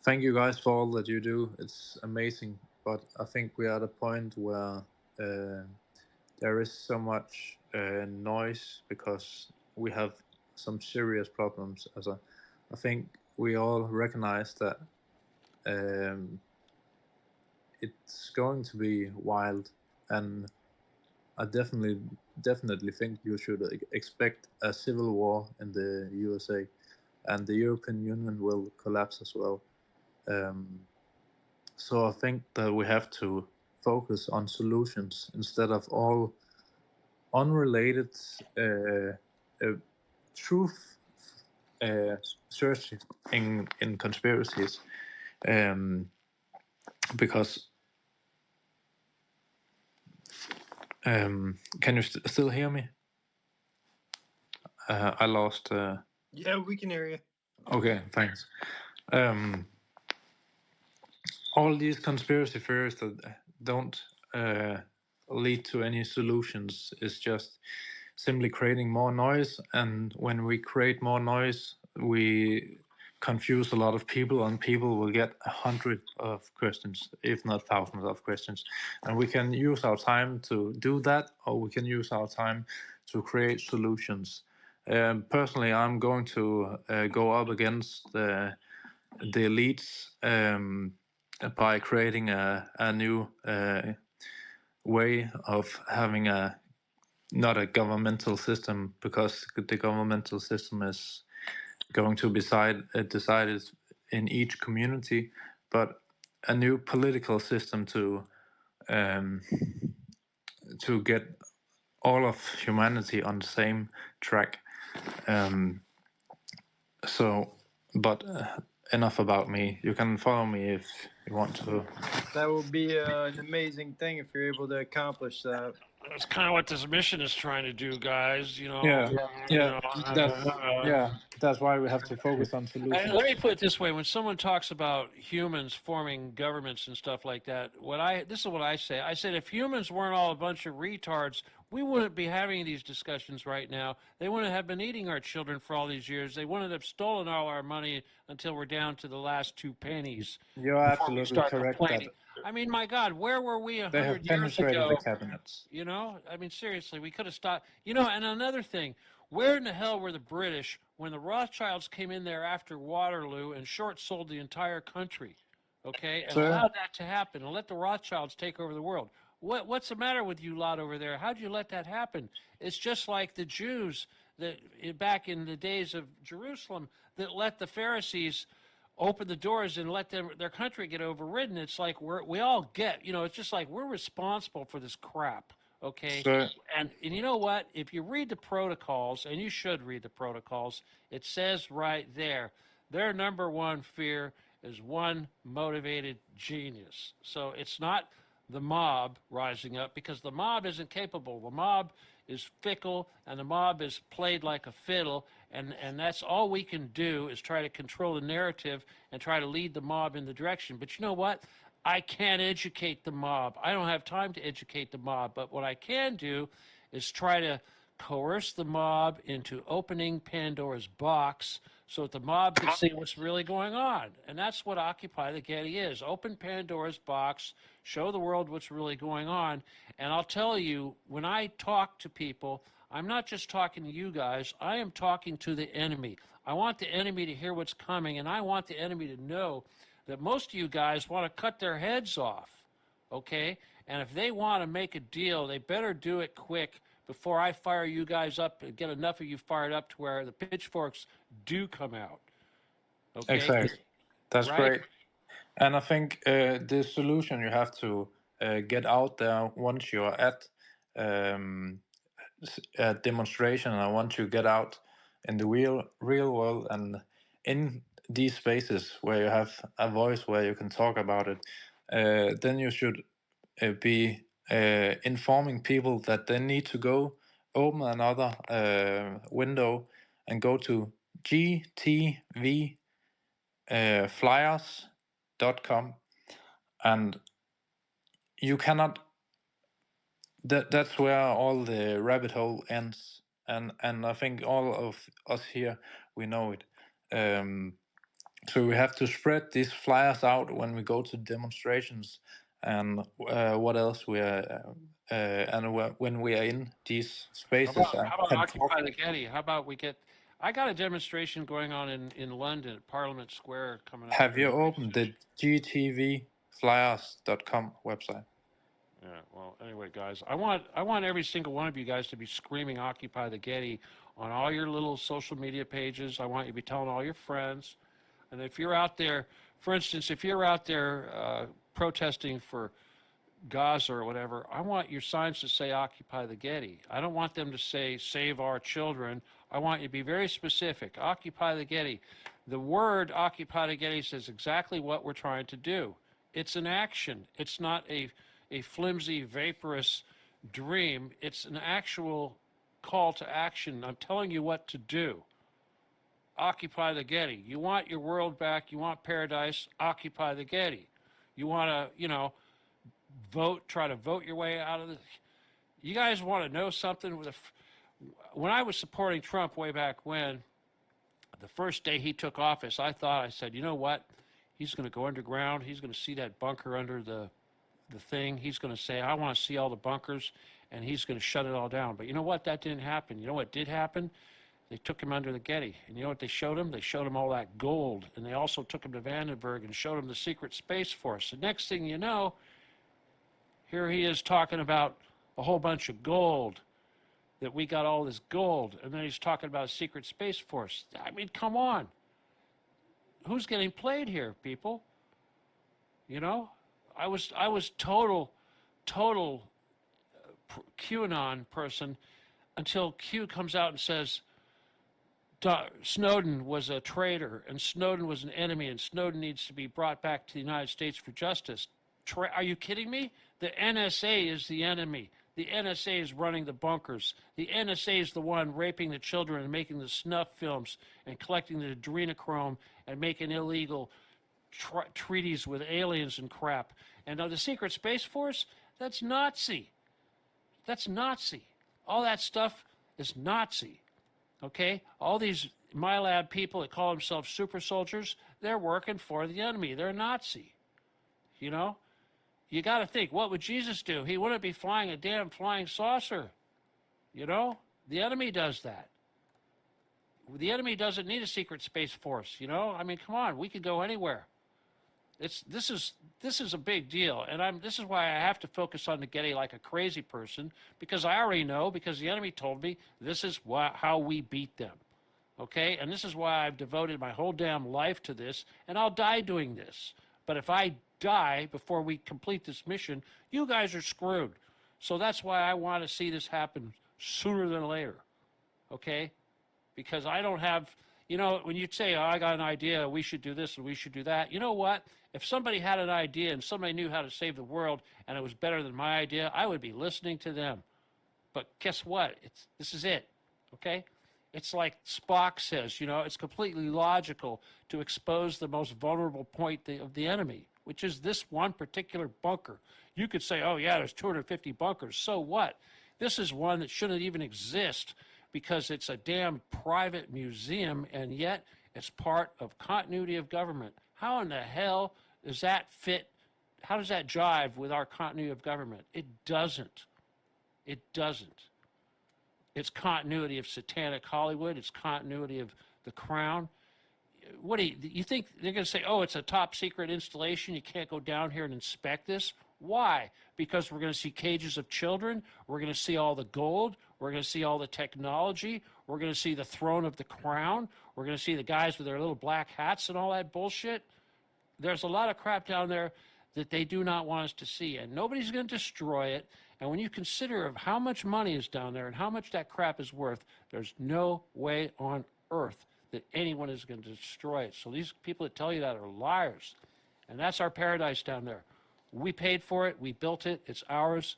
L: Thank you guys for all that you do. It's amazing. But I think we are at a point where there is so much noise because we have some serious problems. I think we all recognize that it's going to be wild, and I definitely think you should expect a civil war in the USA, and the European Union will collapse as well. So I think that we have to focus on solutions instead of all unrelated truth searching in conspiracies, because can you still hear me? I lost.
C: Yeah, we can hear you.
L: Okay, thanks. All these conspiracy theories that don't lead to any solutions is just simply creating more noise. And when we create more noise, we confuse a lot of people, and people will get 100 of questions, if not thousands of questions. And we can use our time to do that, or we can use our time to create solutions. Personally, I'm going to go up against the elites by creating a new way of having not a governmental system, because the governmental system is going to be decided in each community, but a new political system to get all of humanity on the same track. So, but enough about me. You can follow me if you want to.
C: That would be an amazing thing if you're able to accomplish that.
A: That's kind of what this mission is trying to do, guys. You know.
L: Yeah,
A: You
L: yeah,
A: know,
L: that's why we have to focus on solutions.
A: let me put it this way: when someone talks about humans forming governments and stuff like that, this is what I say. I said if humans weren't all a bunch of retards, we wouldn't be having these discussions right now. They wouldn't have been eating our children for all these years. They wouldn't have stolen all our money until we're down to the last 2 pennies.
L: You're
A: Before we
L: absolutely
A: start
L: correct
A: complaining.
L: that
A: I mean, my God, where were we
L: they have
A: 100 years
L: penetrated the
A: ago?
L: cabinets.
A: You know, I mean, seriously, we could have stopped. You know, and another thing, where in the hell were the British when the Rothschilds came in there after Waterloo and short sold the entire country, okay, and
L: So
A: allowed that to happen and let the Rothschilds take over the world? What's the matter with you lot over there? How'd you let that happen? It's just like the Jews that back in the days of Jerusalem that let the Pharisees open the doors and let their country get overridden. It's like we all get, you know, it's just like we're responsible for this crap, okay?
L: So
A: And you know what? If you read the protocols, and you should read the protocols, it says right there, their number one fear is one motivated genius. So it's not the mob rising up, because the mob isn't capable. The mob is fickle, and the mob is played like a fiddle, and that's all we can do is try to control the narrative and try to lead the mob in the direction. But you know what? I can't educate the mob. I don't have time to educate the mob. But what I can do is try to coerce the mob into opening Pandora's box so that the mob can see what's really going on. And that's what Occupy the Getty is. Open Pandora's box, show the world what's really going on. And I'll tell you, when I talk to people, I'm not just talking to you guys, I am talking to the enemy. I want the enemy to hear what's coming, and I want the enemy to know that most of you guys want to cut their heads off, okay? And if they want to make a deal, they better do it quick before I fire you guys up and get enough of you fired up to where the pitchforks do come out, okay?
L: exactly, that's
A: Right?
L: great. And I think the solution you have to get out there once you're at demonstration, and I want to get out in the real world and in these spaces where you have a voice where you can talk about it, then you should be informing people that they need to go open another window and go to gtvflyers.com, and you cannot. That's where all the rabbit hole ends, and I think all of us here, we know it. So we have to spread these flyers out when we go to demonstrations, and what else we are, when we are in these spaces
A: How about
L: and talk.
A: Occupy the Getty? How about we get? I got a demonstration going on in London at Parliament Square coming up
L: Have
A: here.
L: you opened the gtvflyers.com website?
A: Yeah. Well, anyway, guys, I want every single one of you guys to be screaming "Occupy the Getty" on all your little social media pages. I want you to be telling all your friends. And if you're out there, for instance, if you're out there protesting for Gaza or whatever, I want your signs to say Occupy the Getty. I don't want them to say Save Our Children. I want you to be very specific. Occupy the Getty. The word Occupy the Getty says exactly what we're trying to do. It's an action. It's not a flimsy, vaporous dream. It's an actual call to action. I'm telling you what to do. Occupy the Getty. You want your world back, you want paradise, occupy the Getty. You want to, vote, try to vote your way out of this. You guys want to know something? When I was supporting Trump way back when, the first day he took office, I said, you know what? He's going to go underground. He's going to see that bunker under the thing. He's going to say, I want to see all the bunkers, and he's going to shut it all down. But you know what? That didn't happen. You know what did happen? They took him under the Getty. And you know what they showed him? They showed him all that gold. And they also took him to Vandenberg and showed him the secret Space Force. The next thing you know, here he is talking about a whole bunch of gold, that we got all this gold. And then he's talking about a secret Space Force. I mean, come on. Who's getting played here, people? I was total QAnon person until Q comes out and says, Snowden was a traitor, and Snowden was an enemy, and Snowden needs to be brought back to the United States for justice. Are you kidding me? The NSA is the enemy. The NSA is running the bunkers. The NSA is the one raping the children and making the snuff films and collecting the adrenochrome and making illegal treaties with aliens and crap. And the Secret Space Force, that's Nazi. That's Nazi. All that stuff is Nazi. Okay? All these MyLab people that call themselves super soldiers, they're working for the enemy. They're Nazi. You got to think, what would Jesus do? He wouldn't be flying a damn flying saucer. The enemy does that. The enemy doesn't need a secret Space Force. I mean, come on, we could go anywhere. This is a big deal, and this is why I have to focus on the Getty like a crazy person, because I already know, because the enemy told me this is how we beat them, okay? And this is why I've devoted my whole damn life to this, and I'll die doing this. But if I die before we complete this mission, you guys are screwed. So that's why I want to see this happen sooner than later, okay? Because I don't have, when you say, oh, I got an idea, we should do this and we should do that, you know what? If somebody had an idea and somebody knew how to save the world and it was better than my idea, I would be listening to them. But guess what? This is it, okay? It's like Spock says, it's completely logical to expose the most vulnerable point of the enemy, which is this one particular bunker. You could say, oh, yeah, there's 250 bunkers. So what? This is one that shouldn't even exist because it's a damn private museum, and yet it's part of continuity of government. How in the hell does that fit? How does that jive with our continuity of government? It doesn't. It doesn't. It's continuity of satanic Hollywood. It's continuity of the Crown. What do you think they're going to say, oh, it's a top secret installation, you can't go down here and inspect this? Why? Because we're going to see cages of children, we're going to see all the gold, we're going to see all the technology, we're going to see the throne of the crown, we're going to see the guys with their little black hats and all that bullshit. There's a lot of crap down there that they do not want us to see. And nobody's going to destroy it. And when you consider of how much money is down there and how much that crap is worth, there's no way on earth that anyone is going to destroy it. So these people that tell you that are liars. And that's our paradise down there. We paid for it. We built it. It's ours.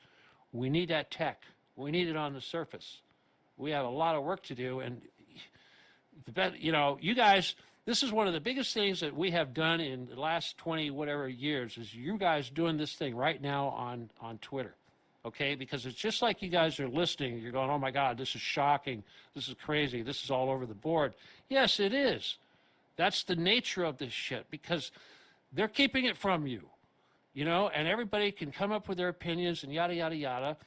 A: We need that tech. We need it on the surface. We have a lot of work to do. And you guys, this is one of the biggest things that we have done in the last 20 whatever years is you guys doing this thing right now on Twitter. Okay, because it's just like you guys are listening. You're going, oh my God, this is shocking. This is crazy. This is all over the board. Yes, it is. That's the nature of this shit because they're keeping it from you, and everybody can come up with their opinions and yada, yada, yada.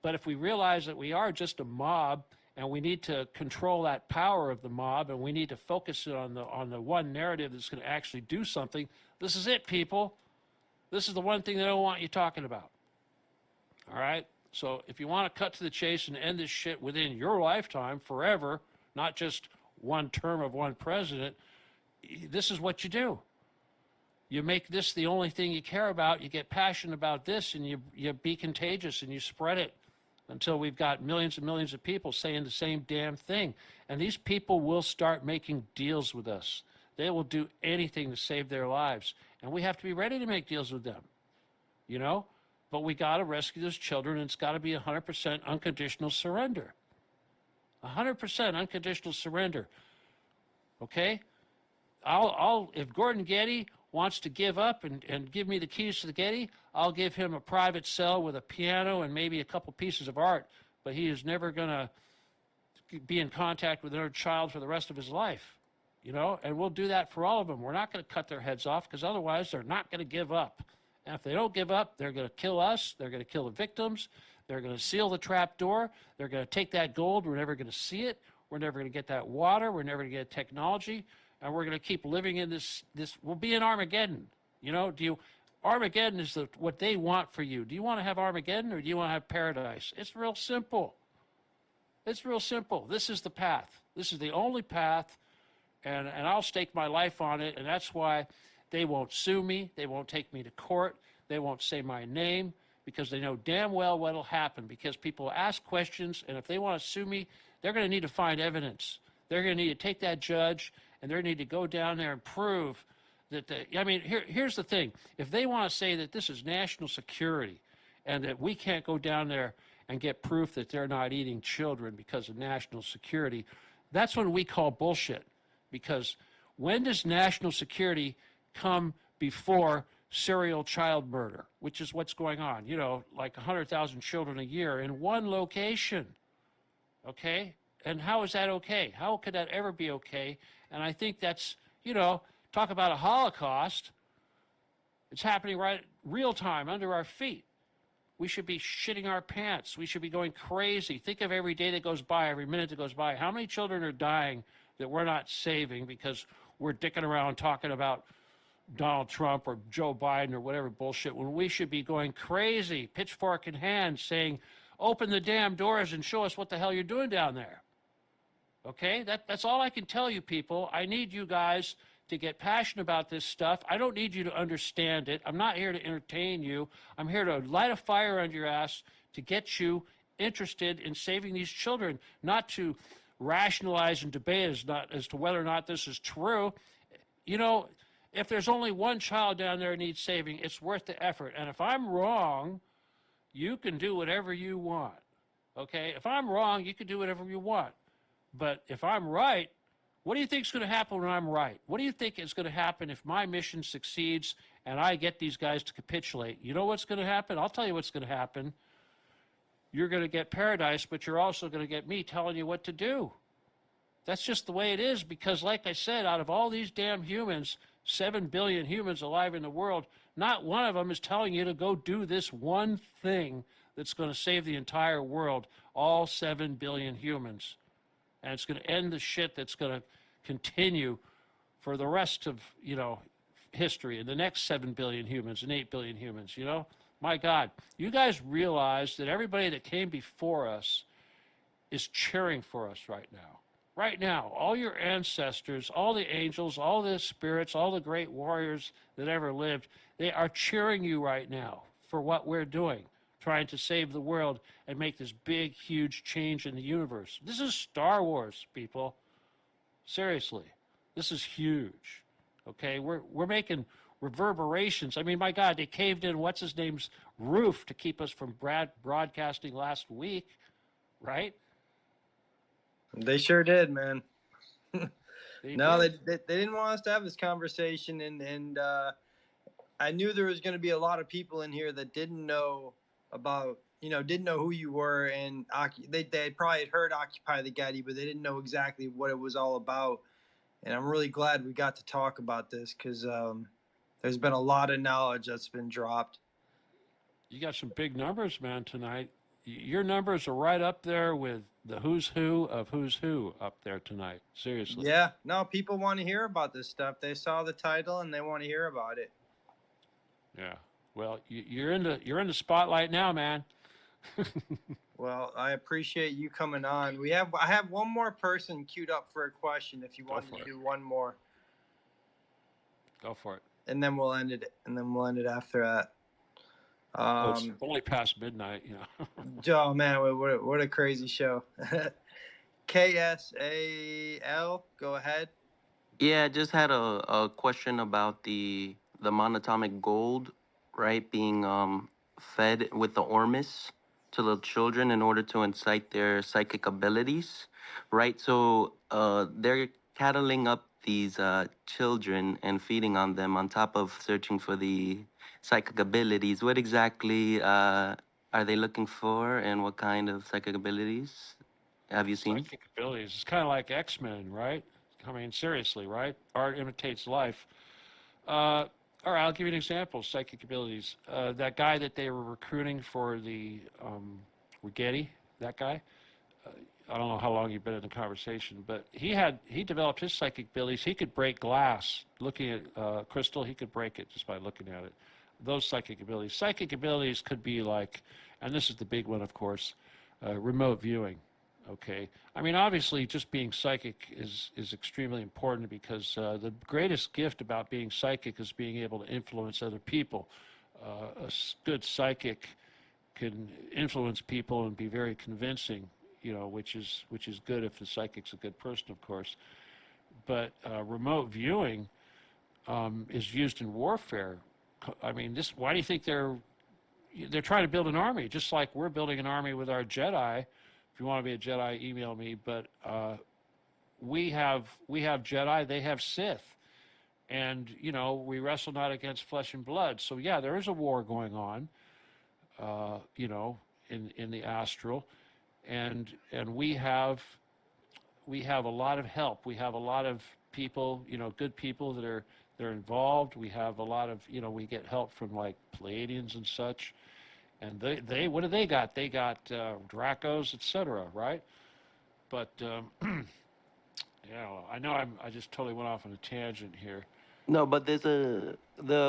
A: But if we realize that we are just a mob and we need to control that power of the mob and we need to focus it on the one narrative that's going to actually do something, this is it, people. This is the one thing they don't want you talking about. All right? So if you want to cut to the chase and end this shit within your lifetime forever, not just one term of one president, this is what you do. You make this the only thing you care about. You get passionate about this and you be contagious and you spread it until we've got millions and millions of people saying the same damn thing. And these people will start making deals with us. They will do anything to save their lives. And we have to be ready to make deals with them, But we got to rescue those children, and it's got to be 100% unconditional surrender. 100% unconditional surrender. Okay? If Gordon Getty wants to give up and give me the keys to the Getty, I'll give him a private cell with a piano and maybe a couple pieces of art, but he is never going to be in contact with another child for the rest of his life, and we'll do that for all of them. We're not going to cut their heads off because otherwise they're not going to give up. And if they don't give up, they're going to kill us. They're going to kill the victims. They're going to seal the trap door. They're going to take that gold. We're never going to see it. We're never going to get that water. We're never going to get technology. And we're going to keep living in this. We'll be in Armageddon. Armageddon is what they want for you. Do you want to have Armageddon or do you want to have paradise? It's real simple. It's real simple. This is the path. This is the only path. And I'll stake my life on it. And that's why they won't sue me. They won't take me to court. They won't say my name because they know damn well what will happen because people ask questions, and if they want to sue me, they're going to need to find evidence. They're going to need to take that judge, and they're going to need to go down there and prove that here's the thing. If they want to say that this is national security and that we can't go down there and get proof that they're not eating children because of national security, that's when we call bullshit. Because when does national security come before serial child murder, which is what's going on, like 100,000 children a year in one location, okay? And how is that okay? How could that ever be okay? And I think that's, talk about a Holocaust. It's happening right real time under our feet. We should be shitting our pants. We should be going crazy. Think of every day that goes by, every minute that goes by. How many children are dying that we're not saving because we're dicking around talking about Donald Trump or Joe Biden or whatever bullshit when we should be going crazy, pitchfork in hand, saying, open the damn doors and show us what the hell you're doing down there. Okay? That's all I can tell you, people. I need you guys to get passionate about this stuff. I don't need you to understand it. I'm not here to entertain you. I'm here to light a fire under your ass to get you interested in saving these children, not to rationalize and debate as to whether or not this is true. If there's only one child down there that needs saving, it's worth the effort. And if I'm wrong, you can do whatever you want. Okay? If I'm wrong, you can do whatever you want. But if I'm right, what do you think is going to happen when I'm right? What do you think is going to happen if my mission succeeds and I get these guys to capitulate? You know what's going to happen? I'll tell you what's going to happen. You're going to get paradise, but you're also going to get me telling you what to do. That's just the way it is because, like I said, out of all these damn humans, 7 billion humans alive in the world, not one of them is telling you to go do this one thing that's going to save the entire world, all 7 billion humans. And it's going to end the shit that's going to continue for the rest of, history and the next 7 billion humans and 8 billion humans, My God, you guys realize that everybody that came before us is cheering for us right now. right now, all your ancestors, all the angels, all the spirits, all the great warriors that ever lived, they are cheering you right now for what we're doing, trying to save the world and make this big, huge change in the universe. This is Star Wars, people. Seriously, this is huge. Okay, we're making reverberations. I mean, my God, they caved in what's his name's roof to keep us from broadcasting last week, right?
C: They sure did, man.
A: They
C: No,
A: did.
C: they didn't want us to have this conversation, and I knew there was going to be a lot of people in here that didn't know about, didn't know who you were, and they probably had heard Occupy the Getty, but they didn't know exactly what it was all about. And I'm really glad we got to talk about this because there's been a lot of knowledge that's been dropped.
A: You got some big numbers, man, tonight. Your numbers are right up there with the who's who of who's who up there tonight. Seriously.
C: Yeah, no, people want to hear about this stuff. They saw the title and they want to hear about it.
A: Yeah. Well, you're in the spotlight now, man.
C: Well, I appreciate you coming on. I have one more person queued up for a question if you want to do one more.
A: Go for it.
C: And then we'll end it. After that.
A: It's only past midnight, you know.
C: Oh man, what a crazy show. KSAL, go ahead.
M: Yeah, I just had a question about the monatomic gold, right, being fed with the ormus to the children in order to incite their psychic abilities, right? So they're cattling up these children and feeding on them on top of searching for the psychic abilities. What exactly are they looking for, and what kind of psychic abilities have you seen?
A: Psychic abilities. It's kind of like X-Men, right? I mean, seriously, right? Art imitates life. All right, I'll give you an example. Psychic abilities. That guy that they were recruiting for the Getty, that guy. I don't know how long you've been in the conversation, but he developed his psychic abilities. He could break glass. Looking at crystal, he could break it just by looking at it. Those psychic abilities. Psychic abilities could be like, and this is the big one, of course, remote viewing. Okay, I mean, obviously, just being psychic is extremely important because the greatest gift about being psychic is being able to influence other people. Good psychic can influence people and be very convincing, you know, which is good if the psychic's a good person, of course. But remote viewing is used in warfare. I mean, why do you think they're trying to build an army, just like we're building an army with our Jedi? If you want to be a Jedi, email me. But we have Jedi, they have Sith, and you know we wrestle not against flesh and blood. So yeah, there is a war going on, you know, in the astral, and we have a lot of help. We have a lot of people, you know, good people that are involved. We have a lot of, you know, we get help from like Pleiadians and such. And they what do they got? They got Dracos, etc. Right? But yeah, I know I just totally went off on a tangent here.
M: No, but there's the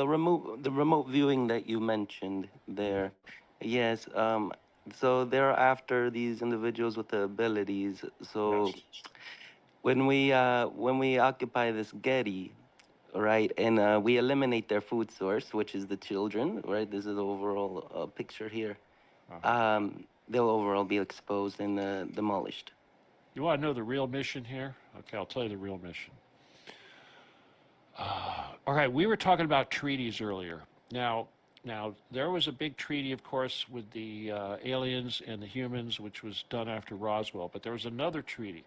M: remote viewing that you mentioned there. Yes. So they're after these individuals with the abilities. So when we occupy this Getty, right, and we eliminate their food source, which is the children, right? This is the overall picture here. They'll overall be exposed and demolished.
A: You want to know the real mission here? Okay, I'll tell you the real mission. All right, we were talking about treaties earlier. Now, there was a big treaty, of course, with the aliens and the humans, which was done after Roswell. But there was another treaty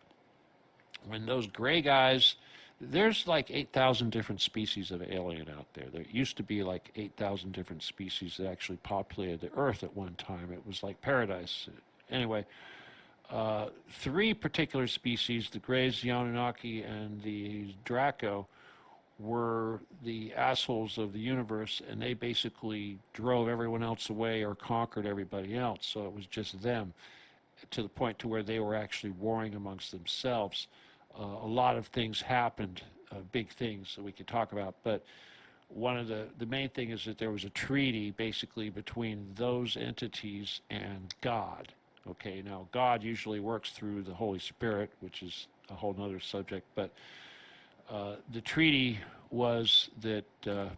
A: when those gray guys. There's like 8,000 different species of alien out there. There used to be like 8,000 different species that actually populated the Earth at one time. It was like paradise. Anyway, three particular species, the Greys, the Anunnaki, and the Draco, were the assholes of the universe, and they basically drove everyone else away or conquered everybody else. So it was just them, to the point to where they were actually warring amongst themselves. A lot of things happened, big things that we could talk about, but one of the main thing is that there was a treaty basically between those entities and God. Okay, now God usually works through the Holy Spirit, which is a whole nother subject. But the treaty was that the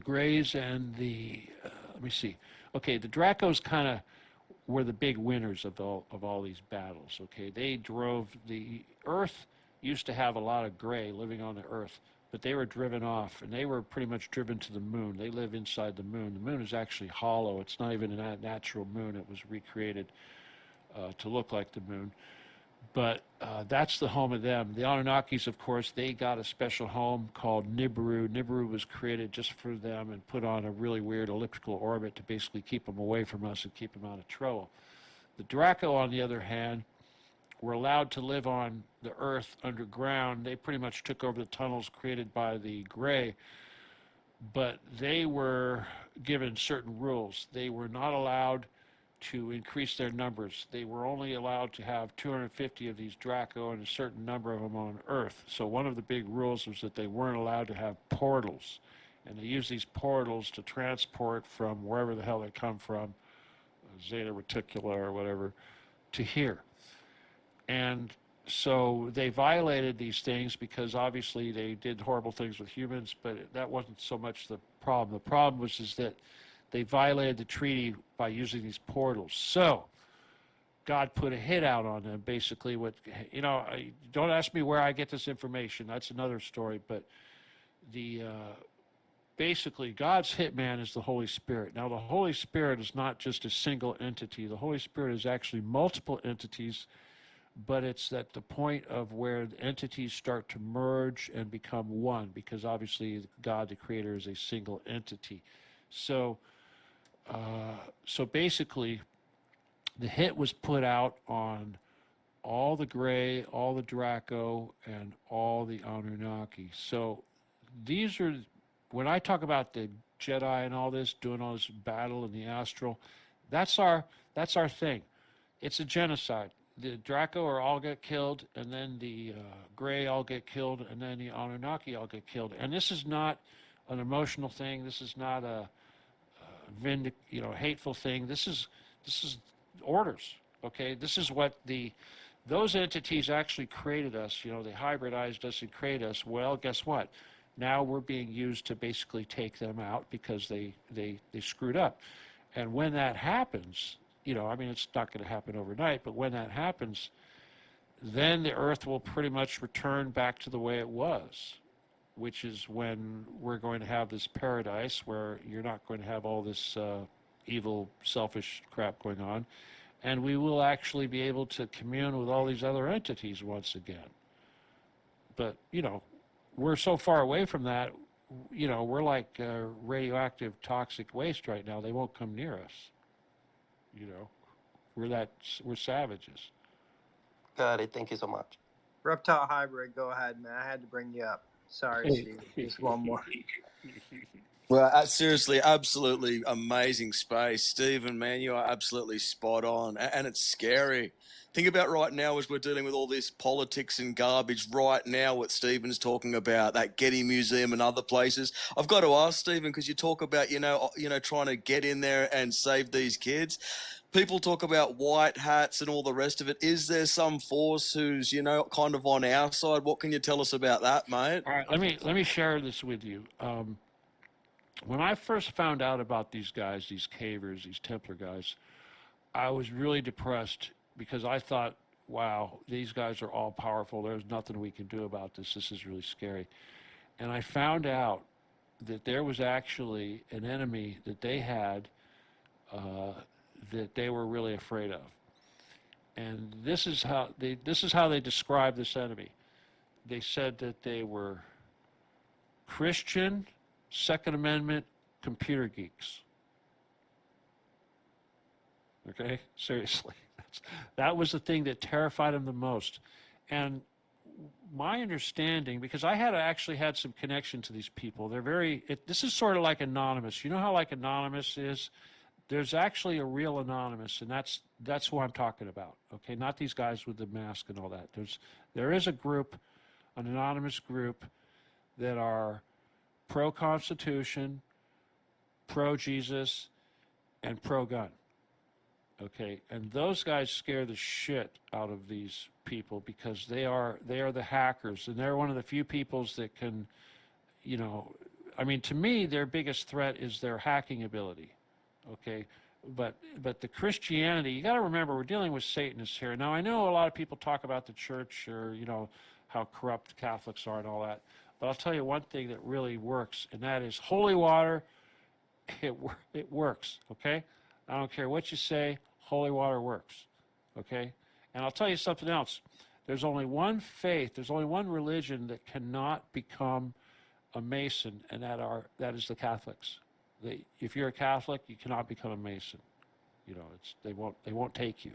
A: Greys and the let me see. Okay, the Dracos kind of were the big winners of all these battles. Okay, they drove the Earth. Used to have a lot of Gray living on the Earth, but they were driven off, and they were pretty much driven to the moon. They live inside the moon. The moon is actually hollow. It's not even a natural moon. It was recreated to look like the moon. But that's the home of them. The Anunnakis, of course, they got a special home called Nibiru. Nibiru was created just for them and put on a really weird elliptical orbit to basically keep them away from us and keep them out of trouble. The Draco, on the other hand, were allowed to live on the Earth underground. They pretty much took over the tunnels created by the Gray, but they were given certain rules. They were not allowed to increase their numbers. They were only allowed to have 250 of these Draco and a certain number of them on Earth. So one of the big rules was that they weren't allowed to have portals. And they used these portals to transport from wherever the hell they come from, Zeta Reticula or whatever, to here. And so they violated these things because obviously they did horrible things with humans, but that wasn't so much the problem. The problem was is that they violated the treaty by using these portals. So God put a hit out on them, basically. Don't ask me where I get this information. That's another story. But basically, God's hitman is the Holy Spirit. Now, the Holy Spirit is not just a single entity. The Holy Spirit is actually multiple entities, but it's at the point of where the entities start to merge and become one, because obviously God, the Creator, is a single entity. So basically, the hit was put out on all the Gray, all the Draco, and all the Anunnaki. So these are, when I talk about the Jedi and all this, doing all this battle in the astral, that's our thing. It's a genocide. The Draco all get killed, and then the Gray all get killed, and then the Anunnaki all get killed. And this is not an emotional thing. This is not a hateful thing. This is orders. Okay, this is what those entities actually created us. They hybridized us and created us. Well, guess what? Now we're being used to basically take them out because they screwed up. And when that happens, it's not going to happen overnight, but when that happens, then the Earth will pretty much return back to the way it was, which is when we're going to have this paradise where you're not going to have all this evil, selfish crap going on, and we will actually be able to commune with all these other entities once again. But, we're so far away from that, we're like radioactive toxic waste right now. They won't come near us. We're savages.
M: Got it. Thank you so much.
C: Reptile hybrid, go ahead, man. I had to bring you up. Sorry, Steve. Just one more.
N: Well, seriously, absolutely amazing space. Stephen, man, you are absolutely spot on. And it's scary. Think about right now as we're dealing with all this politics and garbage right now, what Stephen's talking about, that Getty Museum and other places. I've got to ask Stephen, because you talk about, trying to get in there and save these kids. People talk about white hats and all the rest of it. Is there some force who's, kind of on our side? What can you tell us about that, mate?
A: All right, let me share this with you. When I first found out about these guys, these cavers, these Templar guys, I was really depressed because I thought, wow, these guys are all powerful. There's nothing we can do about this. This is really scary. And I found out that there was actually an enemy that they had that they were really afraid of. And this is how they described this enemy. They said that they were Christian, Second Amendment, computer geeks. Okay? Seriously. That was the thing that terrified them the most. And my understanding, because I actually had some connection to these people, this is sort of like Anonymous. You know how like Anonymous is? There's actually a real Anonymous, and that's who I'm talking about. Okay? Not these guys with the mask and all that. There is a group, an anonymous group, that are pro-Constitution, pro-Jesus, and pro-gun. Okay, and those guys scare the shit out of these people because they are the hackers, and they're one of the few peoples that can, you know, I mean, to me, their biggest threat is their hacking ability. Okay, but the Christianity, you got to remember, we're dealing with Satanists here. Now, I know a lot of people talk about the church or, you know, how corrupt Catholics are and all that, but I'll tell you one thing that really works, and that is holy water. It works. Okay, I don't care what you say, holy water works. Okay, and I'll tell you something else. There's only one faith, there's only one religion that cannot become a Mason, and that is the Catholics. If you're a Catholic, you cannot become a Mason. You know, they won't take you.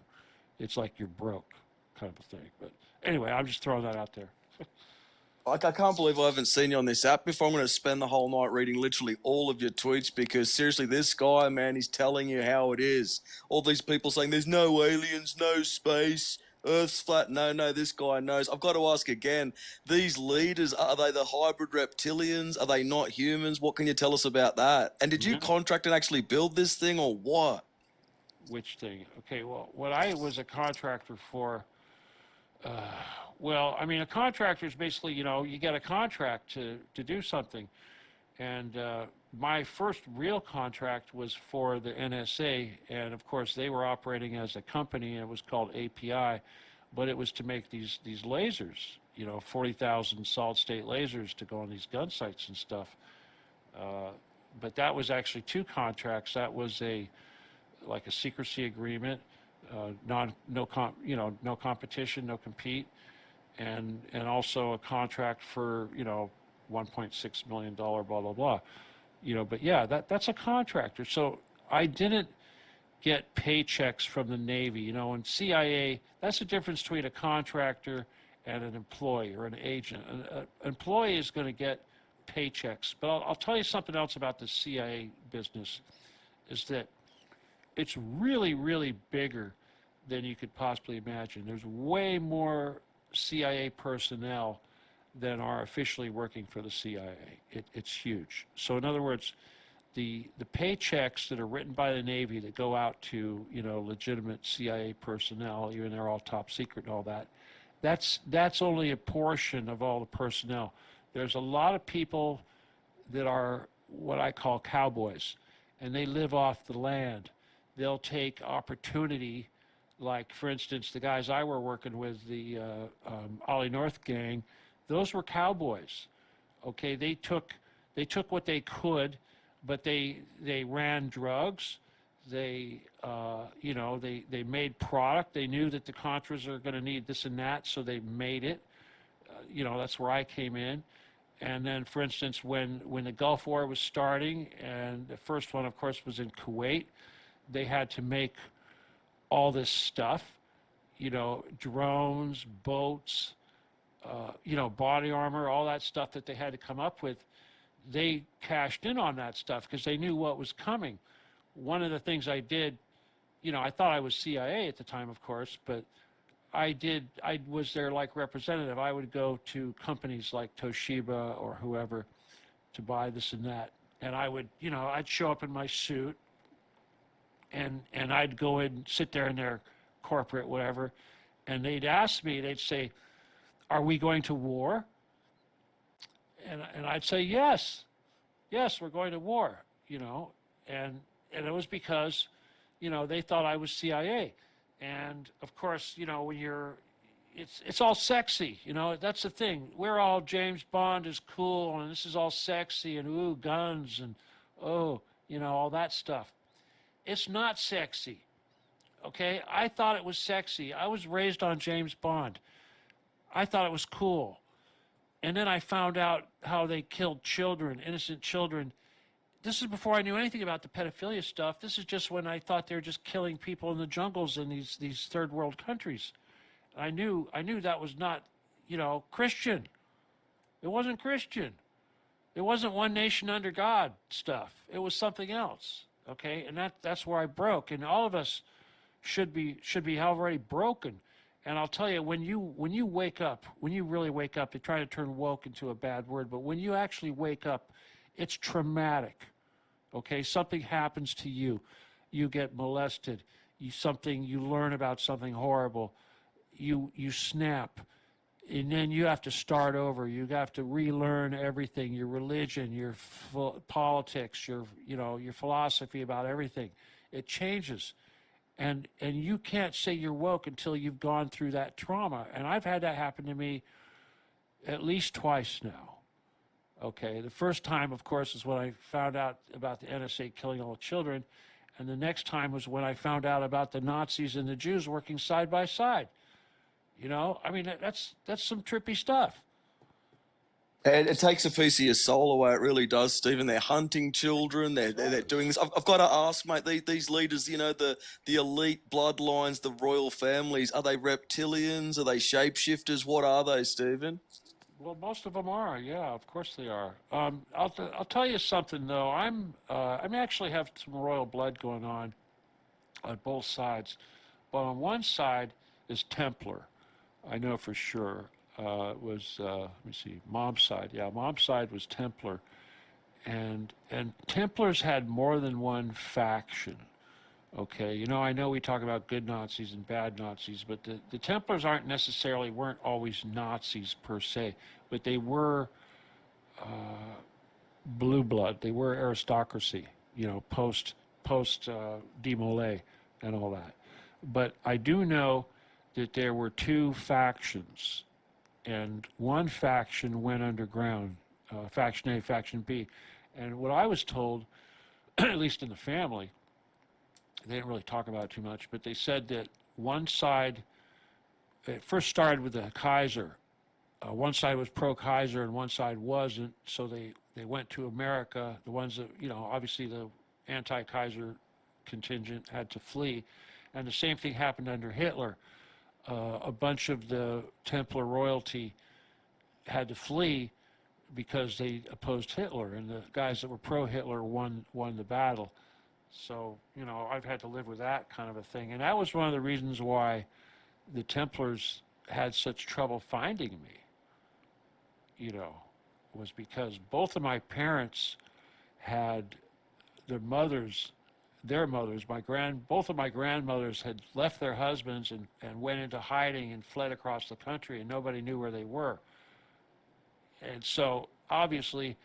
A: It's like you're broke, kind of a thing. But anyway, I'm just throwing that out there.
N: Like, I can't believe I haven't seen you on this app before. I'm going to spend the whole night reading literally all of your tweets because, seriously, this guy, man, he's telling you how it is. All these people saying there's no aliens, no space, Earth's flat. No, this guy knows. I've got to ask again, these leaders, are they the hybrid reptilians? Are they not humans? What can you tell us about that? And did you contract and actually build this thing or what?
A: Which thing? Okay, well, what I was a contractor for, well, I mean, a contractor is basically, you know, you get a contract to do something. And my first real contract was for the NSA. And of course, they were operating as a company, and it was called API. But it was to make these lasers, you know, 40,000 solid state lasers to go on these gun sites and stuff. But that was actually two contracts. That was like a secrecy agreement, no competition, no compete, and also a contract for, you know, $1.6 million, blah blah blah, you know. But yeah, that's a contractor. So I didn't get paychecks from the Navy, you know. And CIA, that's the difference between a contractor and an employee or an agent. An employee is going to get paychecks. But I'll tell you something else about the CIA business, is that it's really, really bigger than you could possibly imagine. There's way more CIA personnel than are officially working for the CIA. It's huge. So in other words, the paychecks that are written by the Navy that go out to, you know, legitimate CIA personnel, even they're all top secret and all that, that's only a portion of all the personnel. There's a lot of people that are what I call cowboys, and they live off the land. They'll take opportunity, like, for instance, the guys I were working with, the Ollie North gang, those were cowboys. Okay, they took what they could, but they ran drugs. They you know, they made product. They knew that the Contras are going to need this and that, so they made it. You know, that's where I came in. And then, for instance, when the Gulf War was starting, and the first one, of course, was in Kuwait, they had to make all this stuff, you know, drones, boats, you know, body armor, all that stuff that they had to come up with. They cashed in on that stuff because they knew what was coming. One of the things I did, you know, I thought I was CIA at the time, of course, but I was their, like, representative. I would go to companies like Toshiba or whoever to buy this and that. And I would, you know, I'd show up in my suit, and I'd go in, sit there in their corporate whatever, and they'd ask me, they'd say, "Are we going to war?" And I'd say, yes, we're going to war, you know. And it was because, you know, they thought I was CIA. And of course, you know, when it's all sexy, you know. That's the thing. We're all, James Bond is cool, and this is all sexy, and ooh, guns, and oh, you know, all that stuff. It's not sexy, okay? I thought it was sexy. I was raised on James Bond. I thought it was cool. And then I found out how they killed children, innocent children. This is before I knew anything about the pedophilia stuff. This is just when I thought they were just killing people in the jungles in these third world countries. I knew that was not, you know, Christian. It wasn't Christian. It wasn't one nation under God stuff. It was something else. Okay, and that's where I broke. And all of us should be already broken. And I'll tell you, when you wake up, when you really wake up, they try to turn woke into a bad word, but when you actually wake up, it's traumatic. Okay, something happens to you. You get molested. You learn about something horrible. you snap, and then you have to start over. You have to relearn everything, your religion, your politics, your philosophy about everything. It changes. And you can't say you're woke until you've gone through that trauma. And I've had that happen to me at least twice now. Okay, the first time, of course, is when I found out about the NSA killing all the children, and the next time was when I found out about the Nazis and the Jews working side by side. I mean, that's some trippy stuff.
N: And it takes a piece of your soul away. It really does, Stephen. They're hunting children. They're doing this. I've got to ask, mate. These leaders, the elite bloodlines, the royal families. Are they reptilians? Are they shapeshifters? What are they, Stephen?
A: Well, most of them are. Yeah, of course they are. I'll tell you something though. I actually have some royal blood going on both sides, but on one side is Templar. I know for sure. It was let me see, mom's side. Yeah, mom's side was Templar, and Templars had more than one faction. Okay, I know we talk about good Nazis and bad Nazis, but the Templars weren't always Nazis per se, but they were blue blood. They were aristocracy, post Demolay and all that. But I do know that there were two factions, and one faction went underground, faction A, faction B. And what I was told, at least in the family, they didn't really talk about it too much, but they said that one side, it first started with the Kaiser. One side was pro-Kaiser and one side wasn't, so they went to America. The ones that, obviously the anti-Kaiser contingent had to flee. And the same thing happened under Hitler. A bunch of the Templar royalty had to flee because they opposed Hitler, and the guys that were pro-Hitler won the battle. So, I've had to live with that kind of a thing. And that was one of the reasons why the Templars had such trouble finding me, was because both of my parents had their mothers, both of my grandmothers had left their husbands and went into hiding and fled across the country, and nobody knew where they were. And so, obviously,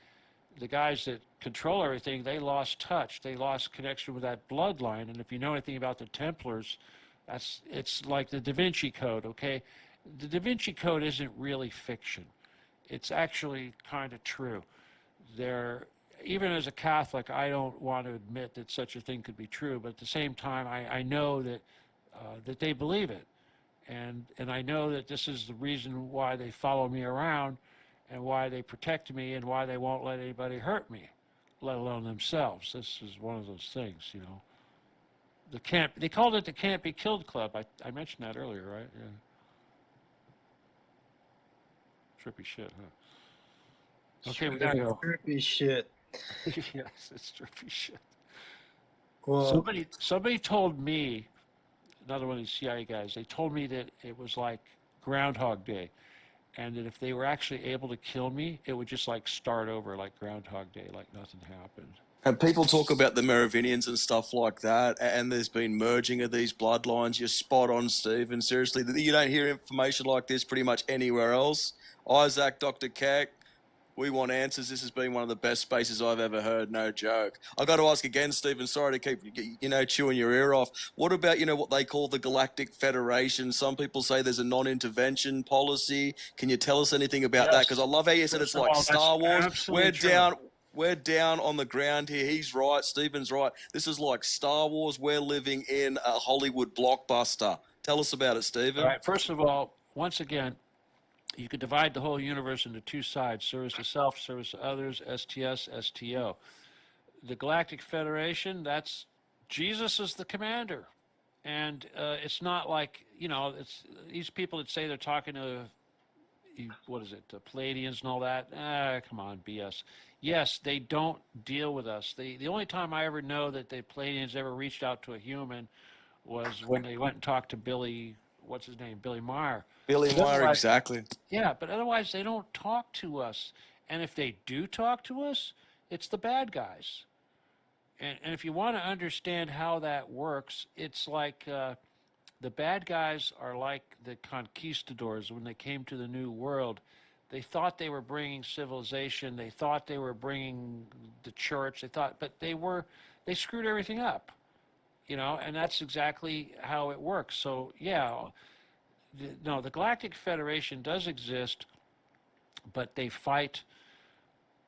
A: the guys that control everything, they lost touch. They lost connection with that bloodline. And if you know anything about the Templars, it's like the Da Vinci Code, okay? The Da Vinci Code isn't really fiction. It's actually kind of true. Even as a Catholic, I don't want to admit that such a thing could be true, but at the same time, I know that they believe it. And I know that this is the reason why they follow me around, and why they protect me, and why they won't let anybody hurt me, let alone themselves. This is one of those things, They called it the Can't Be Killed Club. I mentioned that earlier, right? Yeah. Trippy shit, huh? Okay, we gotta go.
C: Trippy shit.
A: Yes, it's trippy shit.
C: Well,
A: Somebody told me, another one of these CIA guys, they told me that it was like Groundhog Day, and that if they were actually able to kill me, it would just like start over like Groundhog Day, like nothing happened.
N: And people talk about the Merovingians and stuff like that, and there's been merging of these bloodlines. You're spot on, Steve, and seriously, you don't hear information like this pretty much anywhere else. Isaac, Dr. Keck, we want answers. This has been one of the best spaces I've ever heard, no joke. I got to ask again, Stephen, sorry to keep, chewing your ear off. What about, what they call the Galactic Federation? Some people say there's a non-intervention policy. Can you tell us anything about that? Because I love how you said it's like Star Wars. We're down on the ground here. He's right. Stephen's right. This is like Star Wars. We're living in a Hollywood blockbuster. Tell us about it, Stephen.
A: All right. First of all, once again, you could divide the whole universe into two sides: service to self, service to others, STS, STO. The Galactic Federation, that's Jesus is the commander. And it's not like, it's these people that say they're talking to, what is it, the Palladians and all that. Come on, BS. Yes, they don't deal with us. The only time I ever know that the Palladians ever reached out to a human was when they went and talked to Billy, what's his name, Billy Meyer.
N: Billy Meyer, exactly.
A: Yeah, but otherwise they don't talk to us. And if they do talk to us, it's the bad guys. And if you want to understand how that works, it's like The bad guys are like the conquistadors when they came to the New World. They thought they were bringing civilization. They thought they were bringing the church. But they screwed everything up, and that's exactly how it works. So, yeah, no, the Galactic Federation does exist, but they fight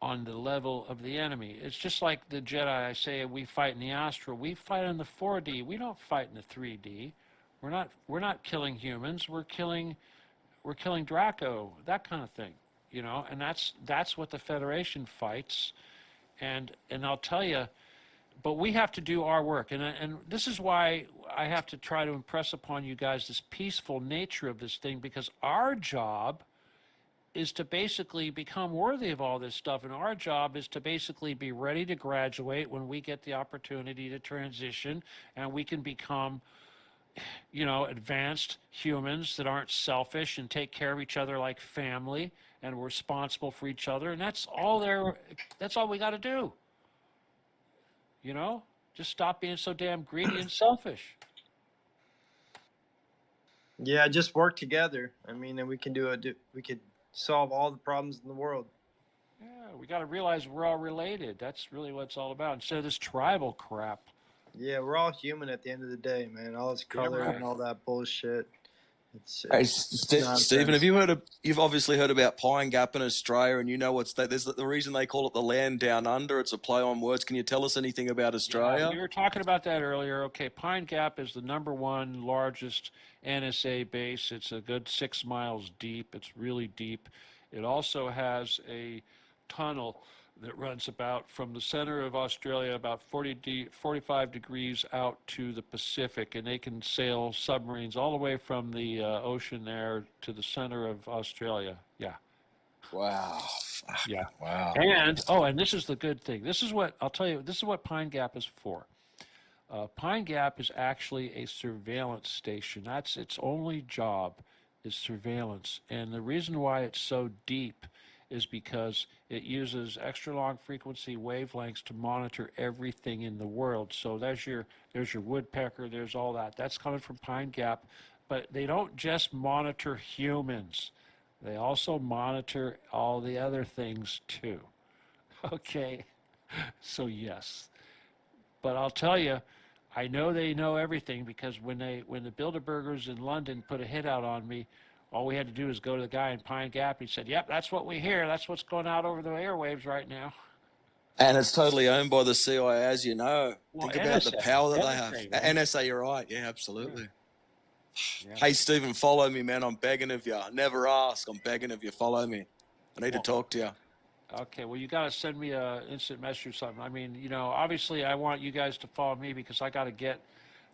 A: on the level of the enemy. It's just like the Jedi. I say we fight in the astral. We fight in the 4D. We don't fight in the 3D. We're not killing humans. We're killing Draco, that kind of thing, and that's what the Federation fights. And I'll tell you, but we have to do our work, and this is why I have to try to impress upon you guys this peaceful nature of this thing, because our job is to basically become worthy of all this stuff, and our job is to basically be ready to graduate when we get the opportunity to transition, and we can become advanced humans that aren't selfish and take care of each other like family and we're responsible for each other. And that's all we got to do. Just stop being so damn greedy and selfish.
C: Yeah, just work together. I mean, and we could solve all the problems in the world.
A: Yeah, we got to realize we're all related. That's really what it's all about, instead of this tribal crap.
C: Yeah, we're all human at the end of the day, man. All this color and all that bullshit.
N: Hey,
C: It's
N: Stephen,
C: nonsense.
N: you've obviously heard about Pine Gap in Australia, and what's that? There's the reason they call it the land down under. It's a play on words. Can you tell us anything about Australia?
A: We were talking about that earlier. Okay, Pine Gap is the #1 largest NSA base. It's a good 6 miles deep. It's really deep. It also has a tunnel that runs about from the center of Australia about 45 degrees out to the Pacific, and they can sail submarines all the way from the ocean there to the center of Australia. Yeah.
N: Wow.
A: Yeah.
N: Wow.
A: And this is the good thing. This is what I'll tell you. This is what Pine Gap is for. Pine Gap is actually a surveillance station. That's its only job, is surveillance. And the reason why it's so deep is because it uses extra long frequency wavelengths to monitor everything in the world. So there's your woodpecker, there's all that. That's coming from Pine Gap. But they don't just monitor humans. They also monitor all the other things too. Okay. So yes. But I'll tell you, I know they know everything, because when the Bilderbergers in London put a hit out on me, all we had to do is go to the guy in Pine Gap. He said, "Yep, that's what we hear. That's what's going out over the airwaves right now."
N: And it's totally owned by the CIA, as you know.
A: Well,
N: Think about the power that they have.
A: NSA, man.
N: NSA, you're right. Yeah, absolutely.
A: Yeah.
N: Hey, Stephen, follow me, man. I'm begging of you. Never ask. I'm begging of you. Follow me. I need to talk to you.
A: Okay, well, you got to send me a instant message or something. I mean, obviously I want you guys to follow me, because I got to get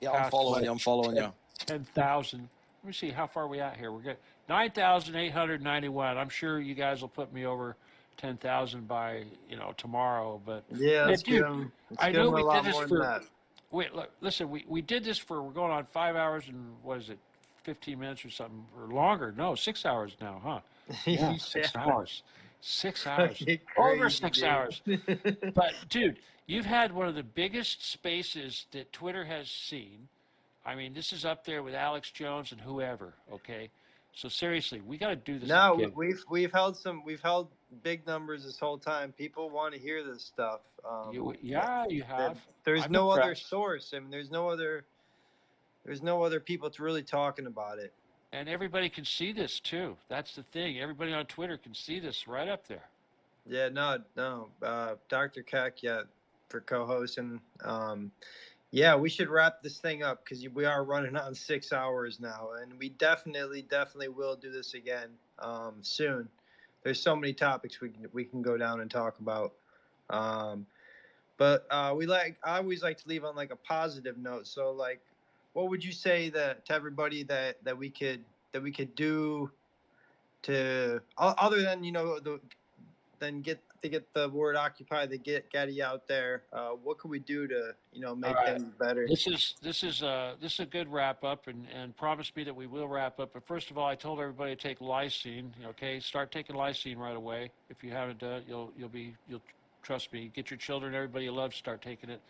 N: Yeah, I'm following you. I'm following you.
A: 10,000. Let me see, how far are we at here? We're good. 9,891. I'm sure you guys will put me over 10,000 by,
C: Yeah,
A: tomorrow. But
C: let's
A: dude,
C: give them
A: I know
C: a
A: we
C: lot
A: did this
C: more than
A: for.
C: that.
A: Wait, look, listen. We did this for. We're going on 5 hours and what is it, 15 minutes or something, or longer? No, 6 hours now, huh? Yeah, 6 hours. 6 hours.
C: Fucking
A: Over
C: crazy,
A: 6
C: dude.
A: hours. But dude, you've had one of the biggest spaces that Twitter has seen. I mean, this is up there with Alex Jones and whoever. Okay, so seriously, we got to do this
C: No,
A: again.
C: we've held big numbers this whole time. People want to hear this stuff.
A: You have.
C: There's
A: I'm
C: no other
A: impressed.
C: source. I mean, there's no other people really talking about it.
A: And everybody can see this too. That's the thing. Everybody on Twitter can see this right up there.
C: Yeah, no. Dr. Keck, for co-hosting. Yeah, we should wrap this thing up, because we are running on 6 hours now, and we definitely will do this again soon. There's so many topics we can go down and talk about. But I always like to leave on like a positive note. So like, what would you say to everybody that we could do to, other than get the word occupy, to get Getty out there? What can we do to make things better?
A: This is a good wrap up, and promise me that we will wrap up. But first of all, I told everybody to take lysine. Okay, start taking lysine right away. If you haven't done it, you'll trust me. Get your children, everybody you love, start taking it.